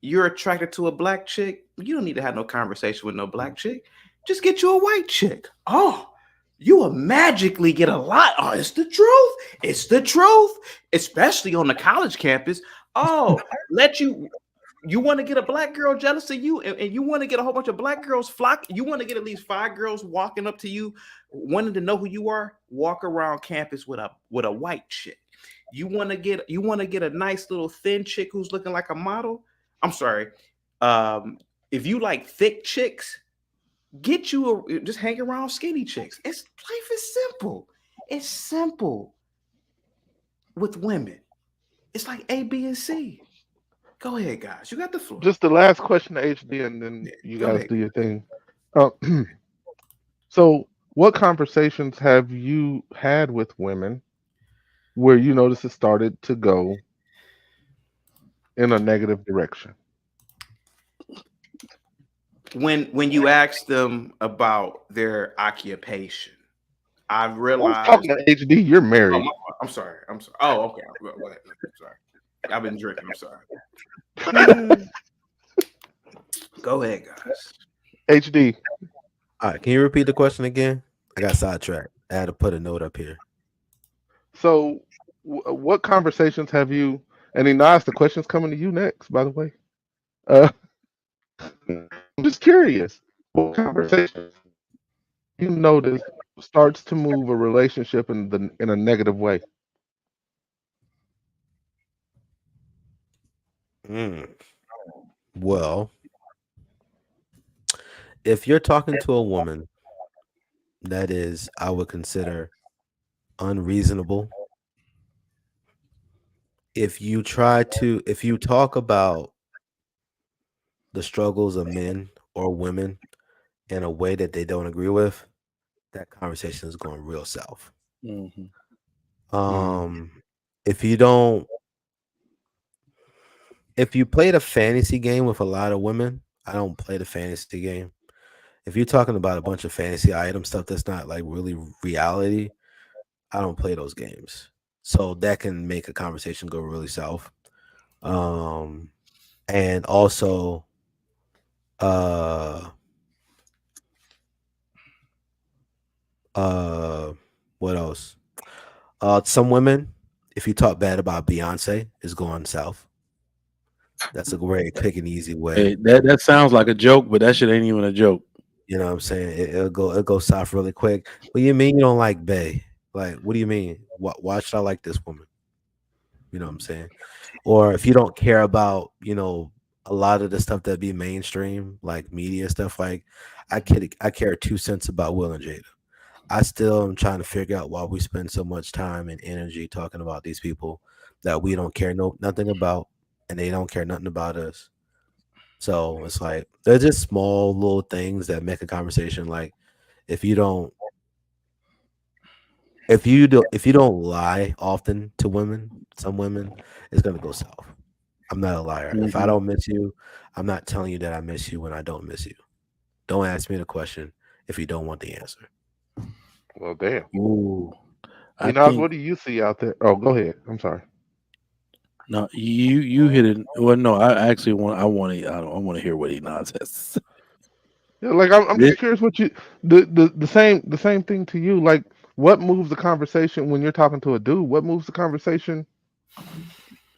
you're attracted to a black chick, you don't need to have no conversation with no black chick. Just get you a white chick. Oh, you will magically get a lot. Oh, it's the truth. It's the truth, especially on the college campus. Oh, you want to get a black girl jealous of you, and you want to get a whole bunch of black girls flock. You want to get at least 5 girls walking up to you, wanting to know who you are. Walk around campus with a white chick. You want to get a nice little thin chick who's looking like a model. I'm sorry. If you like thick chicks, just hang around skinny chicks. Life is simple. It's simple with women. It's like A, B, and C. Go ahead, guys. You got the floor. Just the last question to HD, and then you guys ahead. do your thing. So, what conversations have you had with women where you notice it started to go in a negative direction? When you ask them about their occupation, I've I'm realized. talking to HD. You're married. I'm sorry. Oh, okay. Go ahead. I'm sorry. I've been drinking. I'm sorry. Go ahead, guys. HD. All right, can you repeat the question again? I got sidetracked. I had to put a note up here. So, what conversations have you? And Inas, the question's coming to you next. By the way, I'm just curious. What conversations you notice starts to move a relationship in a negative way? Well, if you're talking to a woman that is, I would consider unreasonable, if you talk about the struggles of men or women in a way that they don't agree with, that conversation is going real south. If you play the fantasy game with a lot of women, I don't play the fantasy game. If you're talking about a bunch of fantasy item stuff that's not like really reality, I don't play those games. So that can make a conversation go really south. And also, what else? Some women, if you talk bad about Beyonce, is going south. That's a very quick and easy way. Hey, that sounds like a joke, but that shit ain't even a joke. You know what I'm saying? It'll go south really quick. What do you mean you don't like Bey? Like, what do you mean? Why should I like this woman? You know what I'm saying? Or if you don't care about, a lot of the stuff that be mainstream, like media stuff, like I care 2 cents about Will and Jada. I still am trying to figure out why we spend so much time and energy talking about these people that we don't care nothing about, and they don't care nothing about us. So it's like they're just small little things that make a conversation. Like if you don't lie often to women, some women, it's gonna go south. I'm not a liar. If I don't miss you, I'm not telling you that I miss you when I don't miss you. Don't ask me the question if you don't want the answer. Well, damn. Ooh. What do you see out there? Oh, go ahead. I'm sorry. No, you hit it. Well, no, I actually want to hear what Enos has. Yeah, like I'm just curious what you the same thing to you. Like, what moves the conversation when you're talking to a dude? What moves the conversation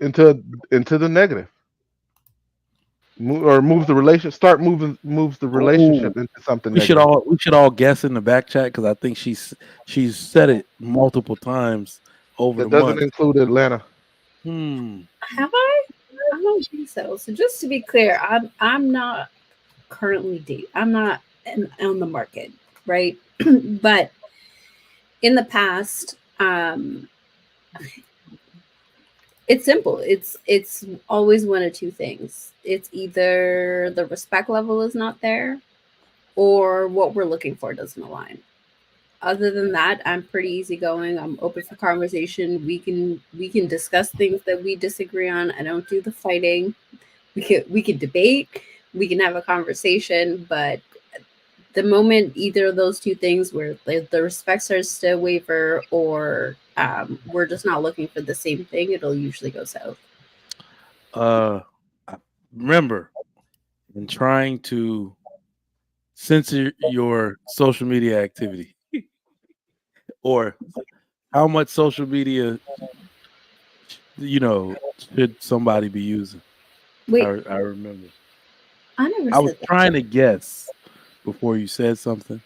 into the negative? Or moves the relation start moving moves the Oh, relationship into something negative. we should all guess in the back chat because I think she's said it multiple times over the That doesn't month. include Atlanta. Have I? I don't think so. So just to be clear, I'm not currently I'm not on the market, right? But in the past, it's simple. It's always one of two things. It's either the respect level is not there, or what we're looking for doesn't align. Other than that, I'm pretty easygoing. I'm open for conversation. We can discuss things that we disagree on. I don't do the fighting. We can debate. We can have a conversation, but the moment either of those two things where the respect starts to waver or we're just not looking for the same thing, it'll usually go south. Remember, in trying to censor your social media activity, or how much social media, should somebody be using? Wait, I remember. I never I was said that. trying to guess before you said something.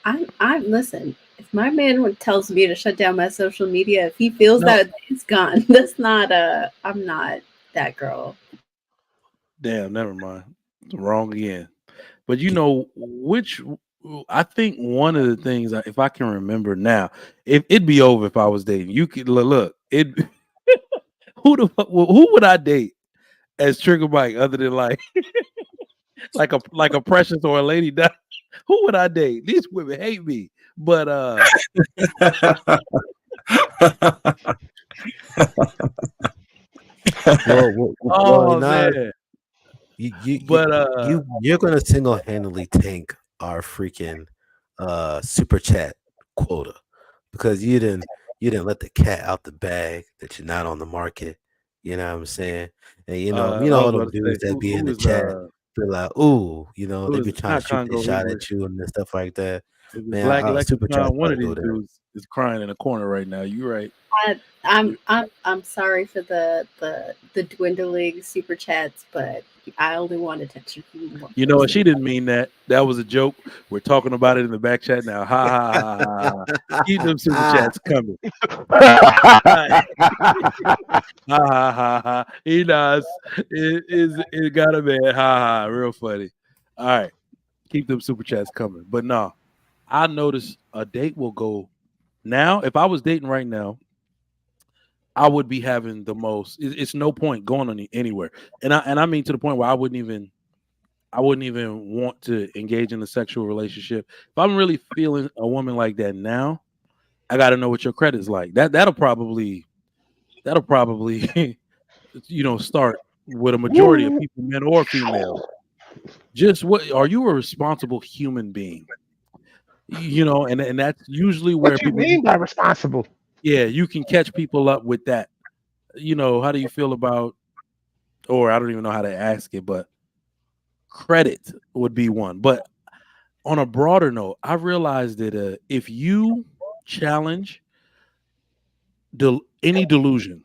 I listen. If my man tells me to shut down my social media, if he feels that it's gone, that's not I'm not that girl. Damn, never mind. Wrong again. But which I think one of the things, if I can remember now, it'd be over if I was dating. You could look. It who would I date as Trigger Mike other than like like a Precious or a Lady Di? Who would I date? These women hate me, but well, nah, man. you're gonna single-handedly tank our freaking super chat quota because you didn't let the cat out the bag that you're not on the market. You know what I'm saying? And I was all about them to dudes say, that be who in the is chat feel like, ooh, who they is be trying not to shoot their Congo shot English? at you and stuff like that. Is it Man, Black super chat Lexicon? One gotta of go these there. dudes is crying in a corner right now. You're right. I'm sorry for the dwindling super chats, but I only want attention from one You know what? person. She didn't mean that. That was a joke. We're talking about it in the back chat now. Ha ha ha ha. Ha. Keep them super chats coming. Ha ha ha ha. He does. It got a man. Ha ha. Real funny. All right. Keep them super chats coming. But no, I noticed a date will go now. If I was dating right now, I would be having the most. It's no point going anywhere, and I mean to the point where I wouldn't even want to engage in a sexual relationship. If I'm really feeling a woman like that now, I got to know what your credit's like. That'll probably start with a majority of people, men or female. Just what are you a responsible human being? And that's usually where What you people mean by responsible? Yeah, you can catch people up with that. How do you feel about, or I don't even know how to ask it, but credit would be one. But on a broader note, I realized that if you challenge any delusion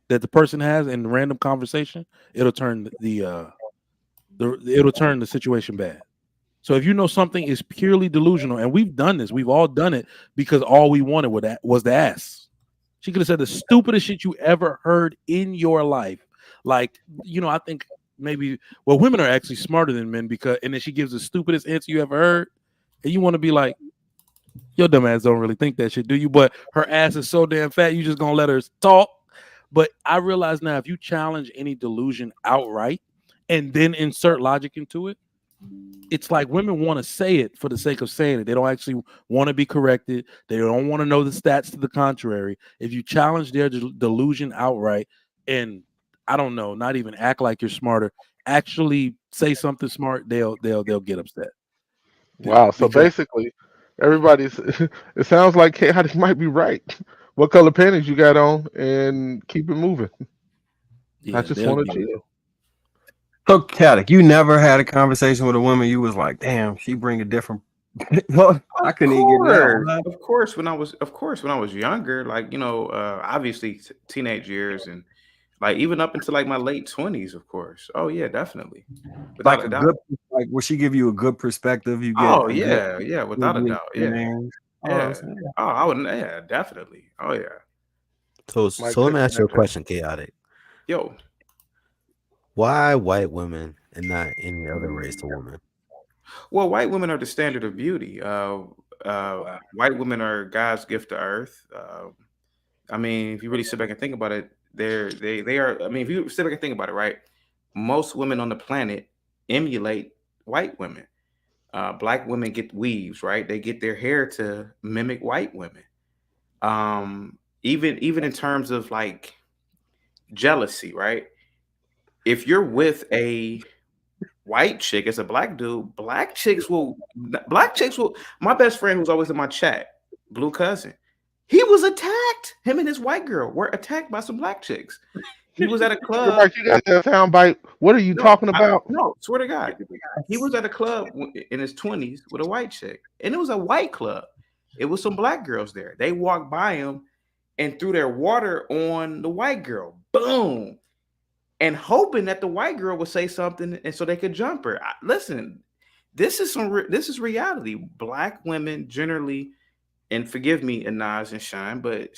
that the person has in random conversation, it'll turn it'll turn the situation bad. So if you know something is purely delusional, and we've done this, we've all done it because all we wanted was the ass. She could have said the stupidest shit you ever heard in your life. Like, I think maybe, well, women are actually smarter than men and then she gives the stupidest answer you ever heard. And you want to be like, your dumb ass don't really think that shit, do you? But her ass is so damn fat, you just gonna let her talk. But I realize now, if you challenge any delusion outright and then insert logic into it, it's like women want to say it for the sake of saying it. They don't actually want to be corrected. They don't want to know the stats to the contrary. If you challenge their delusion outright and, I don't know, not even act like you're smarter, actually say something smart, they'll get upset. Wow. So basically, everybody's. It sounds like Chaotic might be right. What color panties you got on, and keep it moving. I just want to chill. So, Caddick, you never had a conversation with a woman you was like, damn, she bring a different. Well, I couldn't even get that one. Of course, when I was younger, like, obviously teenage years and like even up into like my late 20s, of course. Oh yeah, definitely. Without Like a a doubt. good, like, will she give you a good perspective? You get Oh a yeah, good, yeah, without a good doubt. Yeah. experience. Yeah. Oh, I would, yeah, definitely. Oh yeah. So let me ask you a question, Chaotic. Yo. Why white women and not any other race of woman? Well, white women are the standard of beauty. White women are God's gift to earth. I mean, if you really sit back and think about it, they are. I mean, if you sit back and think about it, right? Most women on the planet emulate white women. Black women get weaves, right? They get their hair to mimic white women. Even in terms of like jealousy, right? If you're with a white chick as a black dude, black chicks will. My best friend who's always in my chat, Blue Cousin, he was attacked. Him and his white girl were attacked by some black chicks. He was at a club. Like, you got that soundbite. What are you talking about? No, swear to God. He was at a club in his 20s with a white chick, and it was a white club. It was some black girls there. They walked by him and threw their water on the white girl. Boom. And hoping that the white girl would say something and so they could jump her. Listen, this is reality. Black women generally, and forgive me, Anaz and Shine, but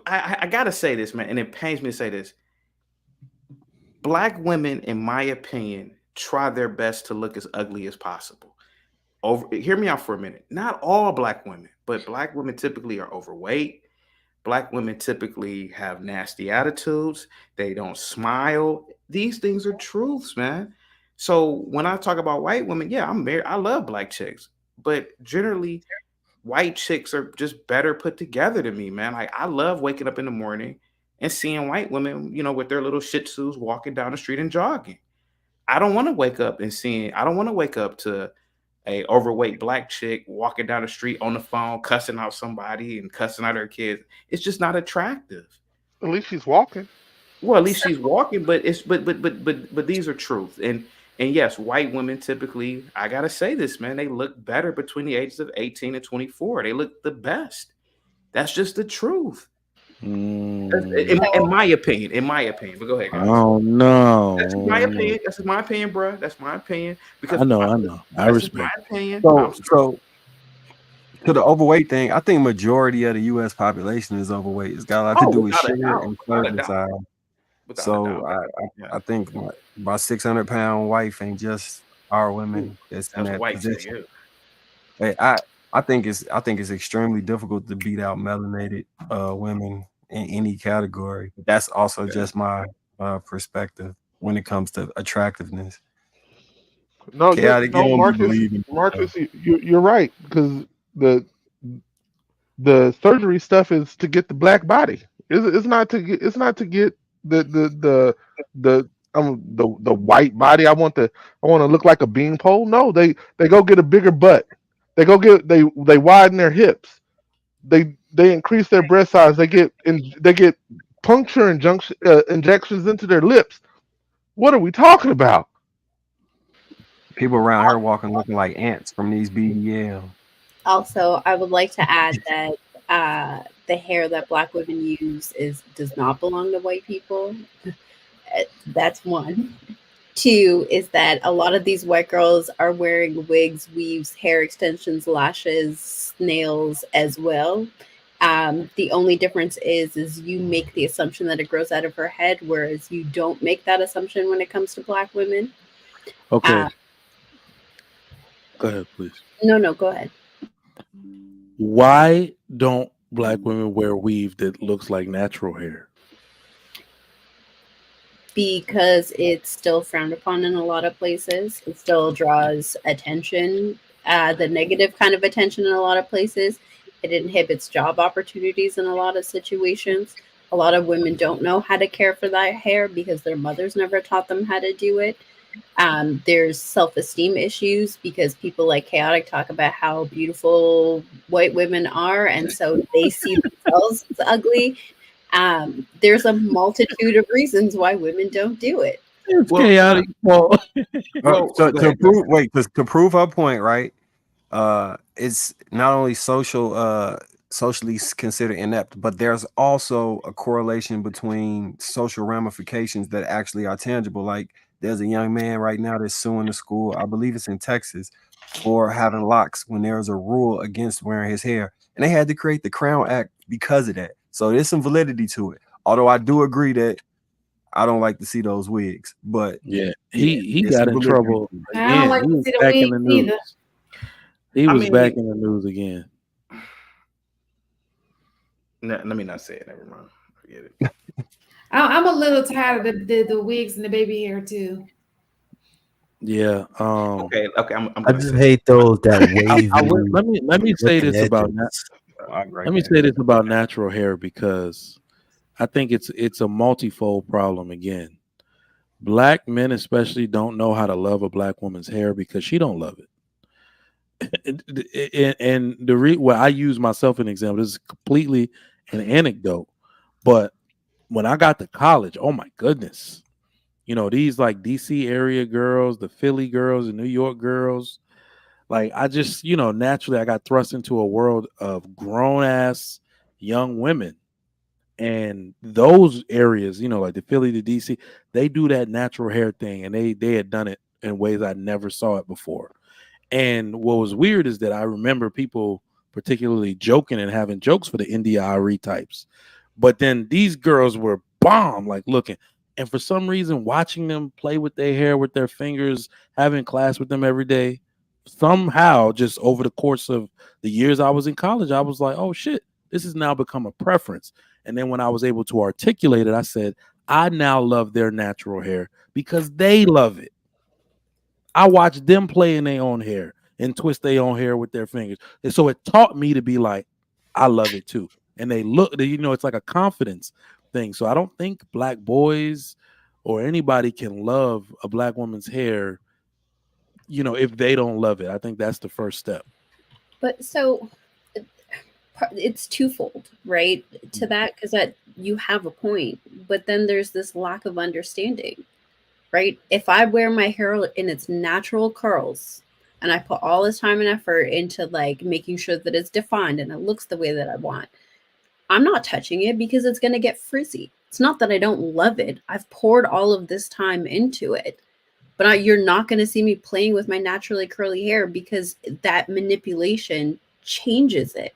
I gotta say this, man, and it pains me to say this. Black women, in my opinion, try their best to look as ugly as possible. Hear me out for a minute. Not all black women, but black women typically are overweight. Black women typically have nasty attitudes. They don't smile. These things are truths, man. So when I talk about white women, yeah, I'm married. I love black chicks, but generally, white chicks are just better put together to me, man. Like, I love waking up in the morning and seeing white women, with their little shih tzus walking down the street and jogging. I don't want to wake up to a overweight black chick walking down the street on the phone, cussing out somebody and cussing out her kids. It's just not attractive. At least she's walking. Well, at least she's walking, but these are truths. And yes, white women typically, I gotta say this, man, they look better between the ages of 18 and 24. They look the best. That's just the truth. In my opinion. But go ahead, guys. Oh no. That's my opinion. That's my opinion, bro. That's my opinion. Because I know. I respect. My opinion. So to the overweight thing, I think majority of the U.S. population is overweight. It's got a lot to do with sugar and clothing style. So I think my 600-pound wife ain't just our women that's in that position. Hey, I think it's extremely difficult to beat out melanated women in any category. That's also just my perspective when it comes to attractiveness. No, Marcus, you're right, because the surgery stuff is to get the black body. It's not to get the white body. I want to look like a beanpole. No, they go get a bigger butt. They widen their hips. They increase their breast size. They get puncture injections into their lips. What are we talking about? People around here walking looking like ants from these BBL. Also, I would like to add that the hair that black women use does not belong to white people. That's one. Two is that a lot of these white girls are wearing wigs, weaves, hair extensions, lashes, nails as well. The only difference is you make the assumption that it grows out of her head, whereas you don't make that assumption when it comes to black women. Okay. Go ahead, please. No, go ahead. Why don't black women wear weave that looks like natural hair? Because it's still frowned upon in a lot of places. It still draws attention, the negative kind of attention in a lot of places. It inhibits job opportunities in a lot of situations. A lot of women don't know how to care for that hair because their mothers never taught them how to do it. There's self-esteem issues because people like Chaotic talk about how beautiful white women are, and so they see themselves as ugly. There's a multitude of reasons why women don't do it. It's chaotic. Well, to prove her point, right? It's not only socially considered inept, but there's also a correlation between social ramifications that actually are tangible. Like there's a young man right now that's suing the school, I believe it's in Texas, for having locks when there was a rule against wearing his hair, and they had to create the Crown Act because of that. So there's some validity to it. Although I do agree that I don't like to see those wigs, but he got in trouble I don't again. like He to was see the back in the wigs news. either. He was back in the news again. Let me not say it. Never mind. Forget it. I'm a little tired of the wigs and the baby hair too. Yeah. Okay. I just hate those that wavy. Let me say looking this about edges. let me say this about natural hair, because I think it's a multifold problem again. Black men especially don't know how to love a black woman's hair because she don't love it. And well, I use myself as an example. This is completely an anecdote, but when I got to college, oh my goodness, these like DC area girls, the Philly girls, the New York girls, like I just naturally I got thrust into a world of grown ass young women, and those areas, like the Philly, the DC, they do that natural hair thing, and they had done it in ways I never saw it before. And what was weird is that I remember people particularly joking and having jokes for the India Ari types. But then these girls were bomb, like looking. And for some reason, watching them play with their hair, with their fingers, having class with them every day, somehow just over the course of the years I was in college, I was like, oh shit, this has now become a preference. And then when I was able to articulate it, I said, I now love their natural hair because they love it. I watched them play in their own hair and twist their own hair with their fingers. And so it taught me to be like, I love it too. And they look, it's like a confidence thing. So I don't think black boys or anybody can love a black woman's hair, if they don't love it. I think that's the first step. But so it's twofold, right? To that, because that you have a point, but then there's this lack of understanding. Right? If I wear my hair in its natural curls and I put all this time and effort into like making sure that it's defined and it looks the way that I want, I'm not touching it because it's going to get frizzy. It's not that I don't love it. I've poured all of this time into it, but you're not going to see me playing with my naturally curly hair because that manipulation changes it.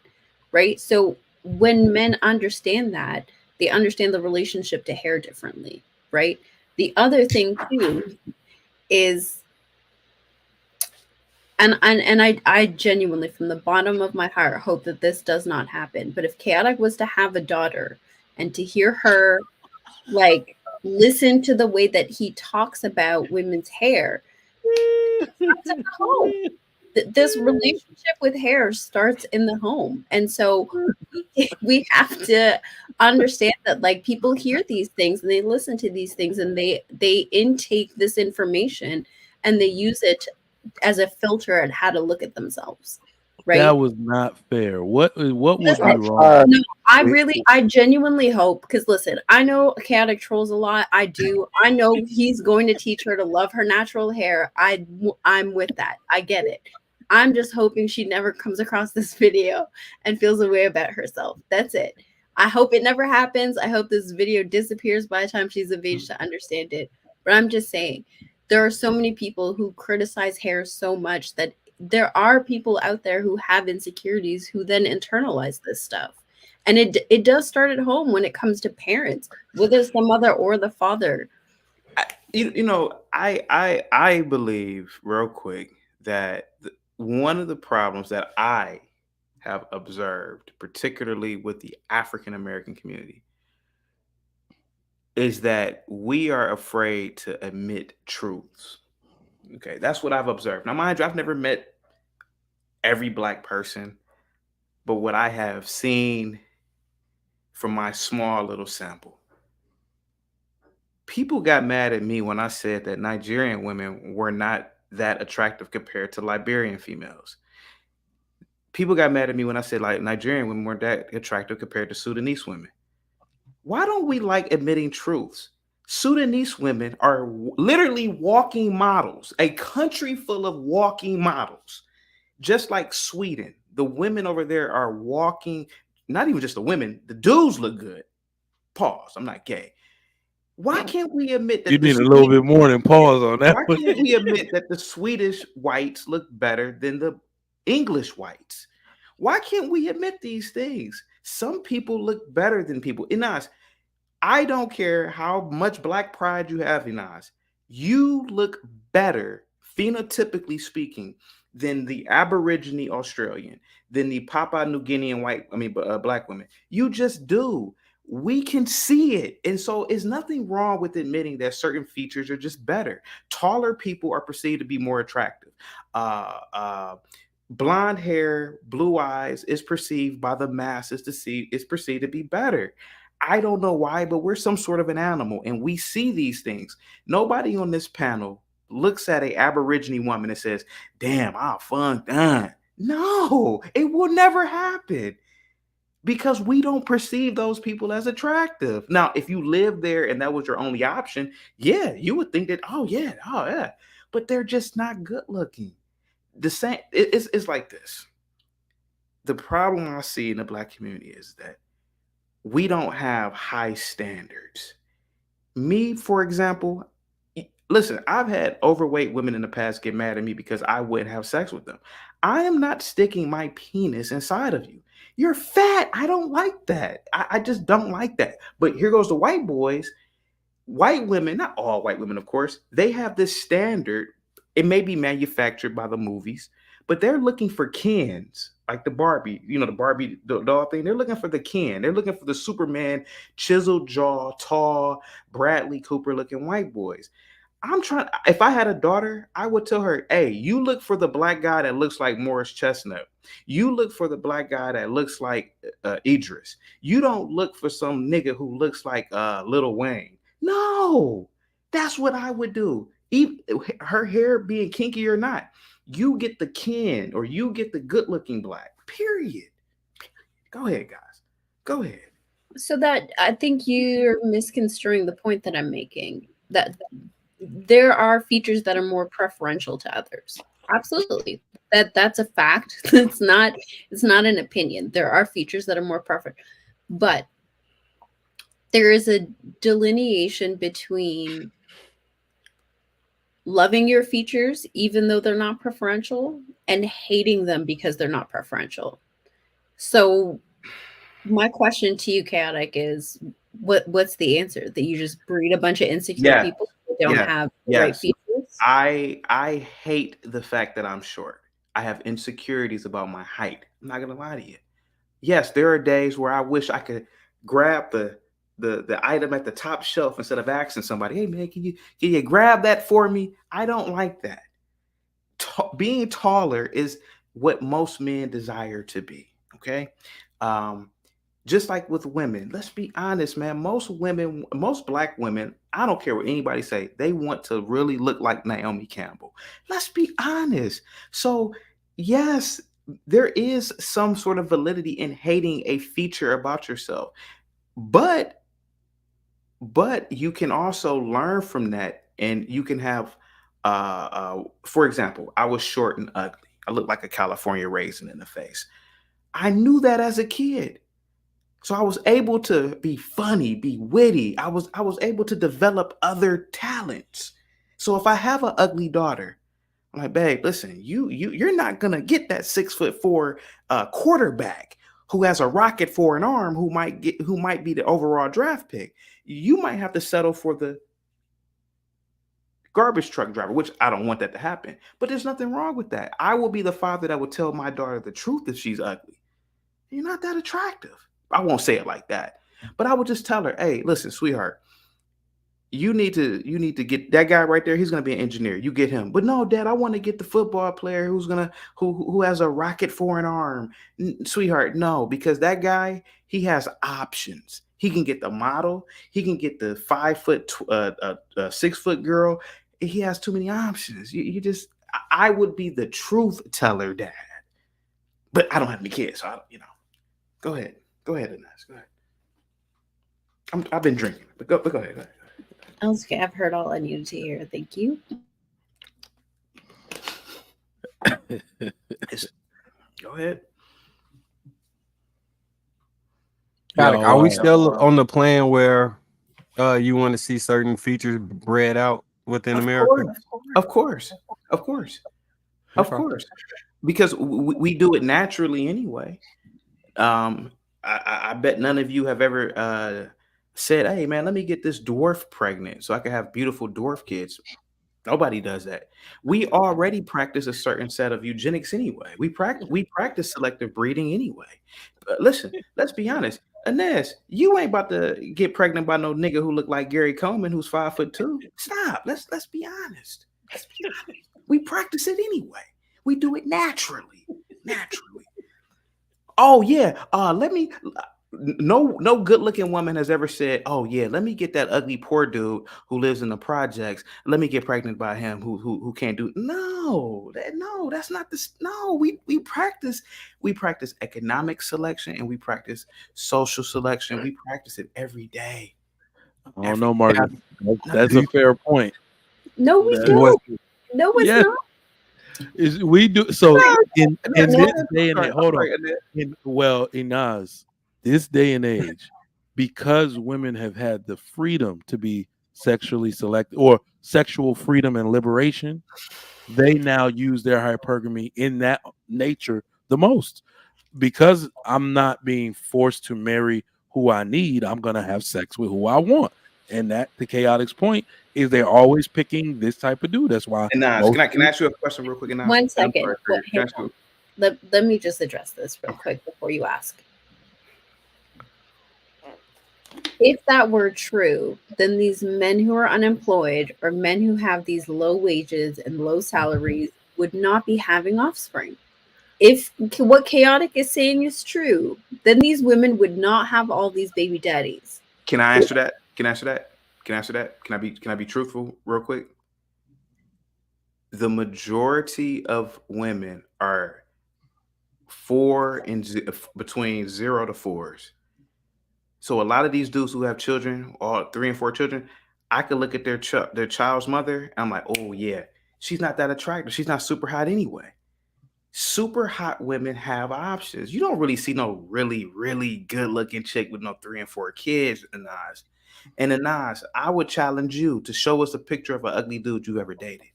Right? So when men understand that, they understand the relationship to hair differently. Right? The other thing too is, and I genuinely, from the bottom of my heart, hope that this does not happen. But if Chaotic was to have a daughter and to hear her like listen to the way that he talks about women's hair, this relationship with hair starts in the home. And so we have to understand that like people hear these things and they listen to these things and they intake this information and they use it as a filter at how to look at themselves. Right? That was not fair. What would be wrong? No, I genuinely hope, because listen, I know Chaotic trolls a lot. I do. I know he's going to teach her to love her natural hair. I'm with that. I get it. I'm just hoping she never comes across this video and feels a way about herself. That's it. I hope it never happens. I hope this video disappears by the time she's of age to understand it. But I'm just saying, there are so many people who criticize hair so much that there are people out there who have insecurities who then internalize this stuff. And it does start at home when it comes to parents, whether it's the mother or the father. I believe real quick that one of the problems that I have observed, particularly with the African American community, is that we are afraid to admit truths. Okay, that's what I've observed. Now, mind you, I've never met every Black person, but what I have seen from my small little sample, people got mad at me when I said that Nigerian women were not that attractive compared to Liberian females. People got mad at me when I said like Nigerian women weren't that attractive compared to Sudanese women. Why don't we like admitting truths? Sudanese women are literally walking models, a country full of walking models, just like Sweden. The women over there are walking, not even just the women, the dudes look good. Pause. I'm not gay. Why can't we admit that You need a little bit more than pause on that why one. can't we admit that the Swedish whites look better than the English whites? Why can't we admit these things? Some people look better than people. Inas, I don't care how much black pride you have, Inas. You look better, phenotypically speaking, than the Aborigine Australian, than the Papua New Guinean black women. You just do. We can see it. And so there's nothing wrong with admitting that certain features are just better. Taller people are perceived to be more attractive. Blonde hair, blue eyes is perceived by the masses is perceived to be better. I don't know why, but we're some sort of an animal and we see these things. Nobody on this panel looks at an Aborigine woman and says, damn, fun done. No, it will never happen because we don't perceive those people as attractive. Now, if you live there and that was your only option, yeah, you would think that, oh yeah, but they're just not good looking. The same, it's like this. The problem I see in the black community is that we don't have high standards. Me, for example, listen, I've had overweight women in the past get mad at me because I wouldn't have sex with them. I am not sticking my penis inside of you. You're fat. I don't like that. I just don't like that. But here goes the white boys. White women, not all white women, of course, they have this standard. It may be manufactured by the movies, but they're looking for Kens, like the Barbie, the Barbie doll thing. They're looking for the Ken. They're looking for the Superman, chiseled jaw, tall, Bradley Cooper looking white boys. If I had a daughter, I would tell her, hey, you look for the black guy that looks like Morris Chestnut. You look for the black guy that looks like Idris. You don't look for some nigga who looks like Lil Wayne. No, that's what I would do. Even her hair being kinky or not, you get the Ken or you get the good looking black, period. Go ahead, guys. Go ahead. So that I think you're misconstruing the point that I'm making, that there are features that are more preferential to others. Absolutely. That's a fact. It's not an opinion. There are features that are more preferred, but there is a delineation between loving your features even though they're not preferential and hating them because they're not preferential. So my question to you, Chaotic, is what's the answer? That you just breed a bunch of insecure people who don't have the right features? I hate the fact that I'm short. I have insecurities about my height. I'm not gonna lie to you. Yes, there are days where I wish I could grab the item at the top shelf instead of asking somebody, hey man, can you grab that for me? I don't like that. Being taller is what most men desire to be. Okay. Just like with women, let's be honest, man. Most black women, I don't care what anybody say, they want to really look like Naomi Campbell. Let's be honest. So yes, there is some sort of validity in hating a feature about yourself, but you can also learn from that, and you can have, for example, I was short and ugly. I looked like a California raisin in the face. I knew that as a kid. So I was able to be funny, be witty. I was able to develop other talents. So if I have an ugly daughter, I'm like, babe, listen, you're not gonna get that 6'4" quarterback who has a rocket for an arm who might be the overall draft pick. You might have to settle for the garbage truck driver, which I don't want that to happen. But there's nothing wrong with that. I will be the father that will tell my daughter the truth if she's ugly. You're not that attractive. I won't say it like that, but I would just tell her, hey, listen, sweetheart, you need to get that guy right there. He's going to be an engineer. You get him. But no, Dad, I want to get the football player who has a rocket for an arm. Sweetheart, no, because that guy, he has options. He can get the model. He can get the 6 foot girl. He has too many options. I would be the truth teller, Dad, but I don't have any kids. So go ahead. Go ahead, Ines. Go ahead. I've been drinking, but go ahead. Go ahead. Okay, I've heard all I needed to hear. Thank you. Go ahead. Are we still on the plan where you want to see certain features bred out within America? Of course. Because we do it naturally anyway. I bet none of you have ever said, "Hey, man, let me get this dwarf pregnant so I can have beautiful dwarf kids." Nobody does that. We already practice a certain set of eugenics anyway. We practice selective breeding anyway. Listen, let's be honest. Inez, you ain't about to get pregnant by no nigga who look like Gary Coleman, who's 5'2". Stop. Let's be honest. We practice it anyway. We do it naturally. Oh yeah. No good looking woman has ever said, "Oh yeah, let me get that ugly poor dude who lives in the projects. Let me get pregnant by him who can't do." No, that's not this. No, we practice economic selection and we practice social selection. We practice it every day. I don't know, Margaret. That's a fair point. No, we don't. No, it's not. We do so in this day and age. Sorry, Hold on. Annette. Inaz, this day and age, because women have had the freedom to be sexually selected or sexual freedom and liberation, they now use their hypergamy in that nature the most. Because I'm not being forced to marry who I need, I'm gonna have sex with who I want. And that the chaotic's point is they're always picking this type of dude. That's why. Can I ask you a question real quick? 1 second. Let me just address this real quick before you ask. If that were true, then these men who are unemployed or men who have these low wages and low salaries would not be having offspring. If what Chaotic is saying is true, then these women would not have all these baby daddies. Can I answer that? Can I be truthful real quick? The majority of women are between 0 to 4s. So a lot of these dudes who have children, or 3 and 4 children, I could look at their child's mother and I'm like, oh yeah, she's not that attractive. She's not super hot anyway. Super hot women have options. You don't really see no really, really good looking chick with no 3 and 4 kids, Inaz. And Inaz, I would challenge you to show us a picture of an ugly dude you ever dated.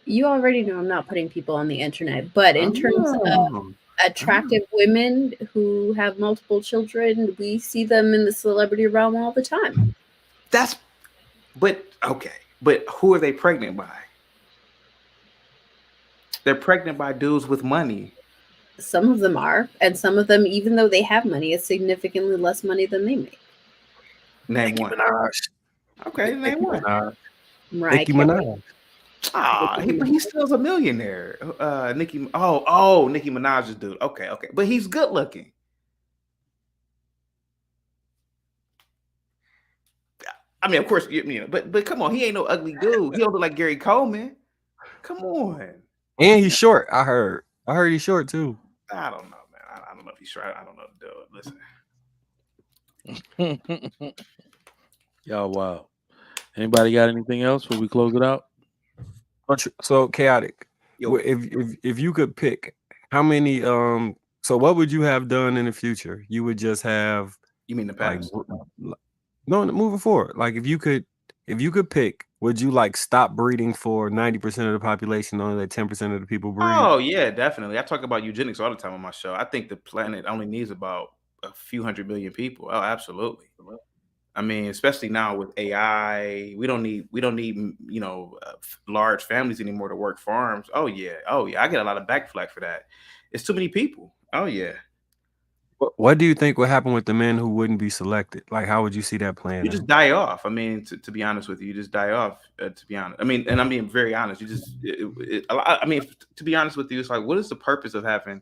You already know I'm not putting people on the internet, but in terms of attractive women who have multiple children, we see them in the celebrity realm all the time. But who are they pregnant by? They're pregnant by dudes with money. Some of them are, and some of them, even though they have money, is significantly less money than they make. Name one. Okay, name one. Right. Nicki Minaj. But he still's a millionaire. Nicki Nicki Minaj's dude. Okay, but he's good looking. I mean, of course, but come on, he ain't no ugly dude. He don't look like Gary Coleman. Come on. And he's short. I heard he's short too. I don't know, man. I don't know if he's short. I don't know the dude. Listen. Y'all, wow. Anybody got anything else before we close it out? So Chaotic. If you could pick how many so what would you have done in the future? You would just have. You mean the past? No, moving forward. Like if you could pick, would you like stop breeding for 90% of the population, only let 10% of the people breed? Oh yeah, definitely. I talk about eugenics all the time on my show. I think the planet only needs about a few 100 million people. Oh, absolutely. I mean, especially now with AI, we don't need large families anymore to work farms. Oh yeah. I get a lot of backflack for that. It's too many people. Oh yeah. What do you think would happen with the men who wouldn't be selected? Like, how would you see that playing? You just die off. I mean, to be honest with you, you just die off. To be honest, I mean, and I'm being very honest. You just, to be honest with you, it's like, what is the purpose of having,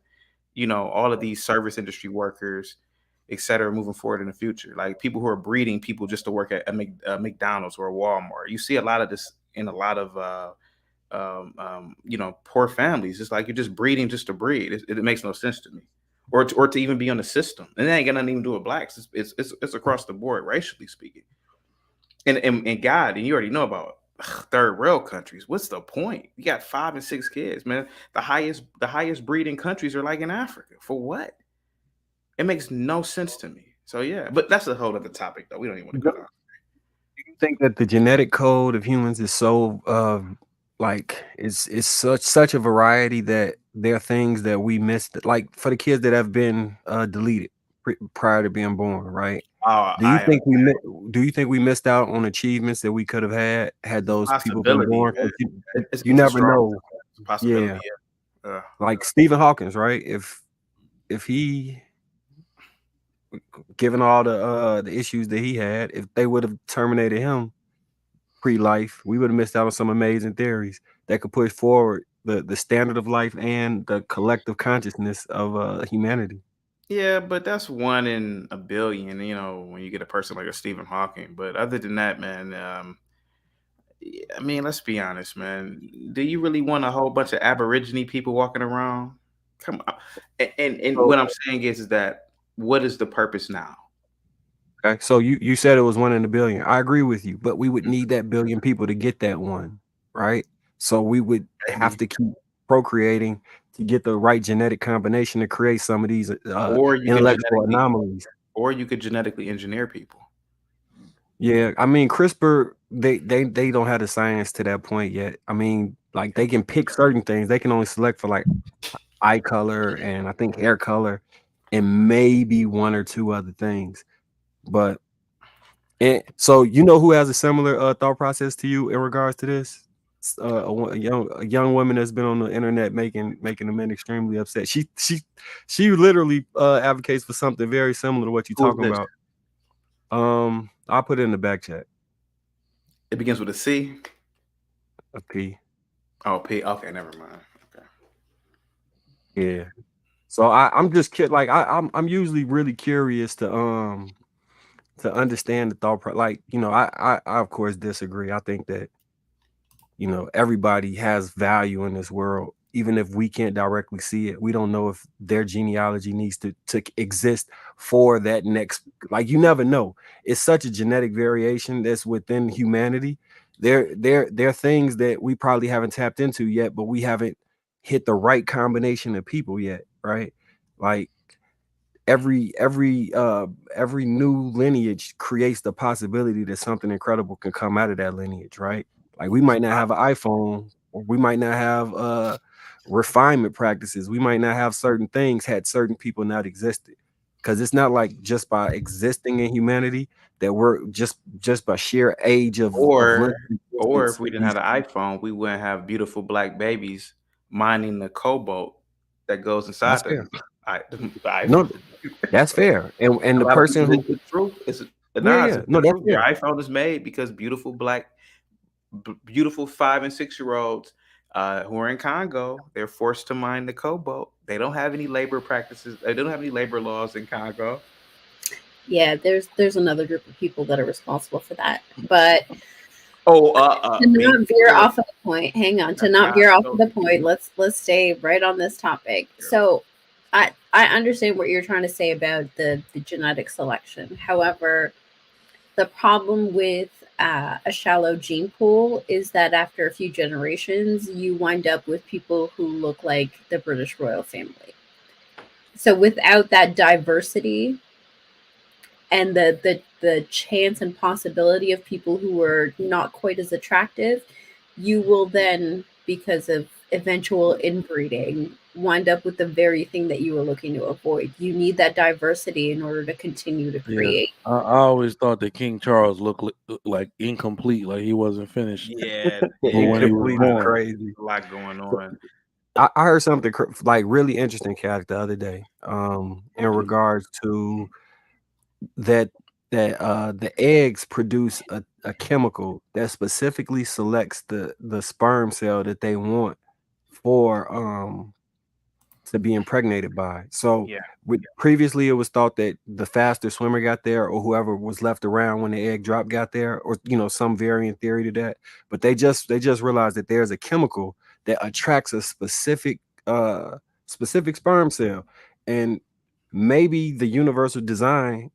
all of these service industry workers, et cetera, moving forward in the future? Like people who are breeding people just to work at a McDonald's or a Walmart. You see a lot of this in a lot of, poor families. It's like you're just breeding just to breed. It makes no sense to me. or to even be on the system. And that ain't got nothing to even do with blacks. It's across the board, racially speaking. And God, and you already know about third world countries. What's the point? You got 5 and 6 kids, man. The highest breeding countries are like in Africa. For what? It makes no sense to me. So yeah, but that's a whole other topic though. We don't even want to go down. Do you think that the genetic code of humans is so like it's such a variety that there are things that we missed, like for the kids that have been deleted prior to being born, right? Do you think we missed out on achievements that we could have had those people been born? You never know. Possibility. Yeah. Like Stephen Hawkins, right? If he, given all the issues that he had, if they would have terminated him pre-life, we would have missed out on some amazing theories that could push forward the standard of life and the collective consciousness of humanity. Yeah, but that's 1 in a billion, when you get a person like a Stephen Hawking. But other than that, man, I mean, let's be honest, man. Do you really want a whole bunch of Aborigine people walking around? Come on. And what I'm saying is that what is the purpose now? Okay, so you said it was 1 in a billion. I agree with you, but we would need that billion people to get that one, right? So we would have to keep procreating to get the right genetic combination to create some of these intellectual anomalies. Or you could genetically engineer people. Yeah, I mean CRISPR, they don't have the science to that point yet. I mean, like they can pick certain things. They can only select for like eye color and I think hair color and maybe 1 or 2 other things. But so who has a similar thought process to you in regards to this? A young woman that's been on the internet making the men extremely upset. She literally advocates for something very similar to what you're talking about. I'll put it in the back chat. It begins with a C. A P. Oh, P. Okay, never mind. Okay. Yeah. So I'm just like I'm usually really curious to understand the thought like I of course disagree. I think that everybody has value in this world, even if we can't directly see it. We don't know if their genealogy needs to exist for that next, like you never know. It's such a genetic variation that's within humanity. There are things that we probably haven't tapped into yet, but we haven't hit the right combination of people yet, right? Like every new lineage creates the possibility that something incredible can come out of that lineage, right? Like we might not have an iPhone, or we might not have refinement practices. We might not have certain things had certain people not existed. Because it's not like just by existing in humanity that we're just by sheer age of or if we didn't have an iPhone, we wouldn't have beautiful black babies mining the cobalt that goes inside the iPhone. No, that's fair. And the person who the truth is that's fair. Your iPhone is made because beautiful 5 and 6 year olds who are in Congo, they're forced to mine the cobalt. They don't have any labor practices. They don't have any labor laws in Congo. Yeah, there's another group of people that are responsible for that. But to not veer off of the point, let's stay right on this topic. So I understand what you're trying to say about the genetic selection. However, the problem with a shallow gene pool is that after a few generations, you wind up with people who look like the British royal family. So without that diversity and the chance and possibility of people who are not quite as attractive, you will then, because of eventual inbreeding, wind up with the very thing that you were looking to avoid. You need that diversity in order to continue to create. Yeah. I always thought that King Charles looked like incomplete, like he wasn't finished. Yeah, when he was born. Crazy. A lot going on. I heard something like really interesting, Cat, the other day, in regards to that the eggs produce a chemical that specifically selects the sperm cell that they want for to be impregnated by. So previously it was thought that the faster swimmer got there, or whoever was left around when the egg drop got there, or some variant theory to that. But they just realized that there's a chemical that attracts a specific sperm cell, and maybe the universal design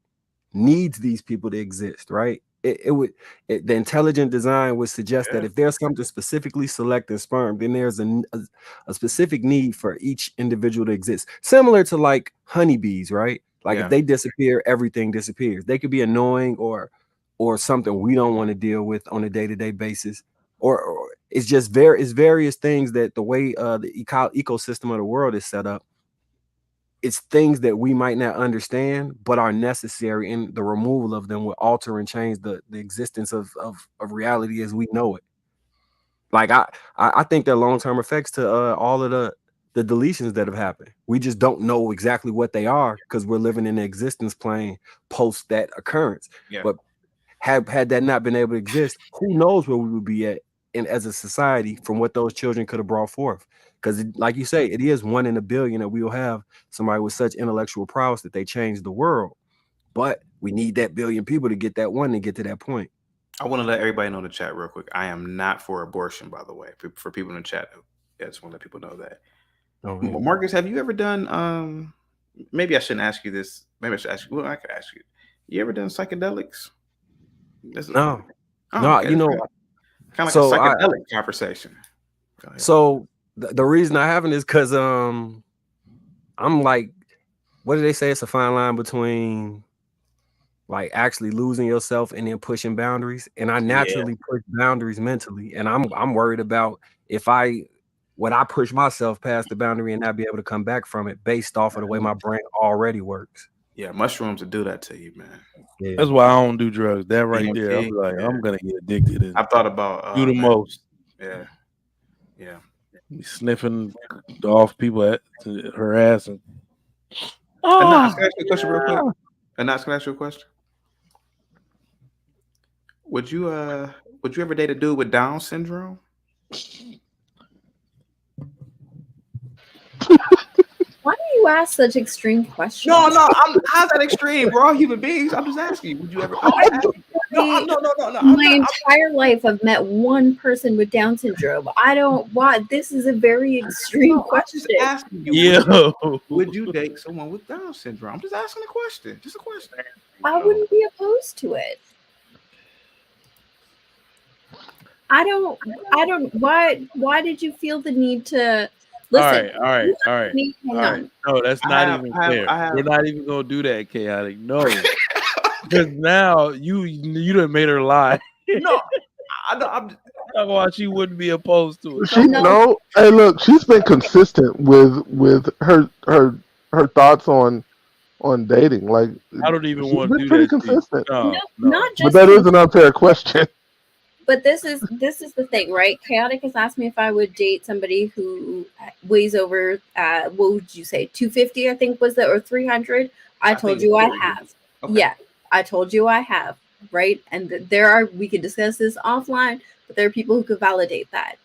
needs these people to exist, right? The intelligent design would suggest that if there's something specifically selecting sperm, then there's a specific need for each individual to exist. Similar to like honeybees, right? Like if they disappear, everything disappears. They could be annoying or something we don't want to deal with on a day-to-day basis. Or it's just it's various things that the way the ecosystem of the world is set up. It's things that we might not understand, but are necessary, and the removal of them will alter and change the existence of reality as we know it. Like I think there are long-term effects to all of the deletions that have happened. We just don't know exactly what they are because we're living in the existence plane post that occurrence. Yeah. But had that not been able to exist, who knows where we would be at as a society from what those children could have brought forth. Because like you say, it is 1 in a billion that we will have somebody with such intellectual prowess that they change the world. But we need that billion people to get that one to get to that point. I want to let everybody know in the chat real quick. I am not for abortion, by the way. For people in the chat, I just want to let people know that. Oh, yeah. Marcus, have you ever done? Maybe I shouldn't ask you this. Maybe I should ask you. Well, I could ask you. You ever done psychedelics? No, okay. You know, kind of like a psychedelic conversation. So the reason I haven't is because I'm like, what do they say? It's a fine line between like actually losing yourself and then pushing boundaries. And I naturally push boundaries mentally, and I'm worried about would I push myself past the boundary and not be able to come back from it based off of the way my brain already works. Yeah, mushrooms will do that to you, man. Yeah. That's why I don't do drugs. That right there, I'm like, I'm gonna get addicted. And I've thought about do the most. Yeah. Sniffing off people at harassing. Anas, can I ask you a question real quick? Anas, can I ask you a question? Would you ever date a dude with Down syndrome? Why do you ask such extreme questions? No, how's that extreme? We're all human beings. I'm just asking you. Would you ever? No. My entire life, I've met one person with Down syndrome. I don't. Why? This is a very extreme question. I'm just asking you. Would you date someone with Down syndrome? I'm just asking a question. Just a question. I wouldn't be opposed to it. I don't. Why did you feel the need to? Listen, all right. Hang on. No, that's not even fair. We're not even gonna do that, chaotic. No, because now you done made her lie. No, I'm talking about she wouldn't be opposed to it. No, hey, look, she's been consistent with her thoughts on dating. Like, I don't even want to do pretty that. Consistent. No. Not just. But that is an unfair question. But this is the thing, right? Chaotic has asked me if I would date somebody who weighs over, what would you say, 250? I think was that, or 300. I told you I have. Okay. Yeah, I told you I have, right? And we could discuss this offline, but there are people who could validate that,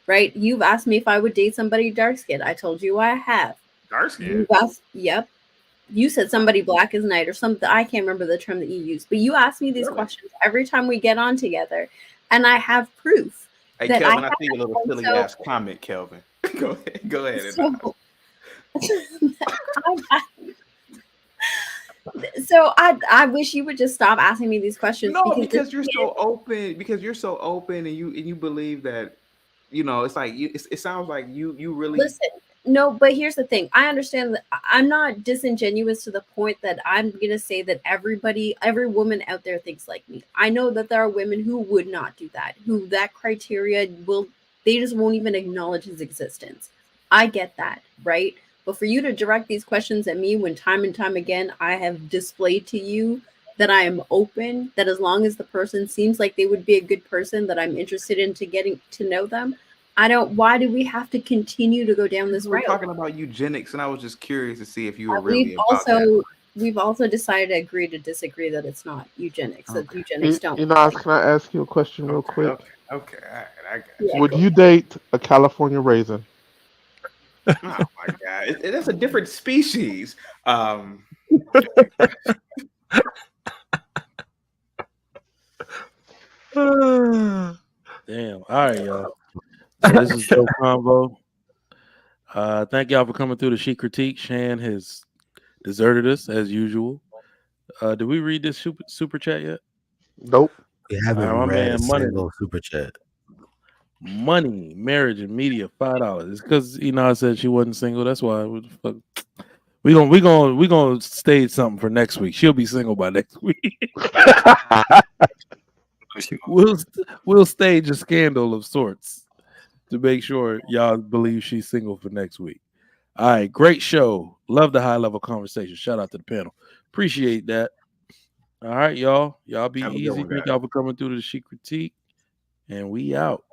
right? You've asked me if I would date somebody dark skinned. I told you I have. Dark skinned. Yep. You said somebody black as night or something. I can't remember the term that you used, but you ask me these questions every time we get on together. And I have proof. Hey, Kelvin, I see a little silly ass comment, Kelvin. Go ahead. So I wish you would just stop asking me these questions. No, because you're so open. Because you're so open, and you believe that, it's like it sounds like you really listen. No, but here's the thing. I understand that I'm not disingenuous to the point that I'm going to say that every woman out there thinks like me. I know that there are women who would not do that, who that criteria they just won't even acknowledge his existence. I get that, right? But for you to direct these questions at me when time and time again, I have displayed to you that I am open, that as long as the person seems like they would be a good person, that I'm interested in getting to know them. Why do we have to continue to go down this route? We're talking about eugenics, and I was just curious to see if you were really We've also decided to agree to disagree that it's not eugenics, that eugenics don't. Can I ask you a question real quick? Okay. All right, I got you. Would you date a California raisin? Oh my God. That's a different species. Damn. All right, y'all. This is Dope Convo. Thank y'all for coming through the Chic Critique, sharing his deserted us as usual. Did we read this super chat yet? Nope. We haven't my read a man, Money. single super chat. Money, marriage, and media, $5. It's because I said she wasn't single. That's why we gonna stage something for next week. She'll be single by next week. we'll stage a scandal of sorts to make sure y'all believe she's single for next week. All right, great show. Love the high level conversation. Shout out to the panel. Appreciate that. All right, y'all. Y'all be easy. Thank y'all for coming through to the Chic Critique, and we out.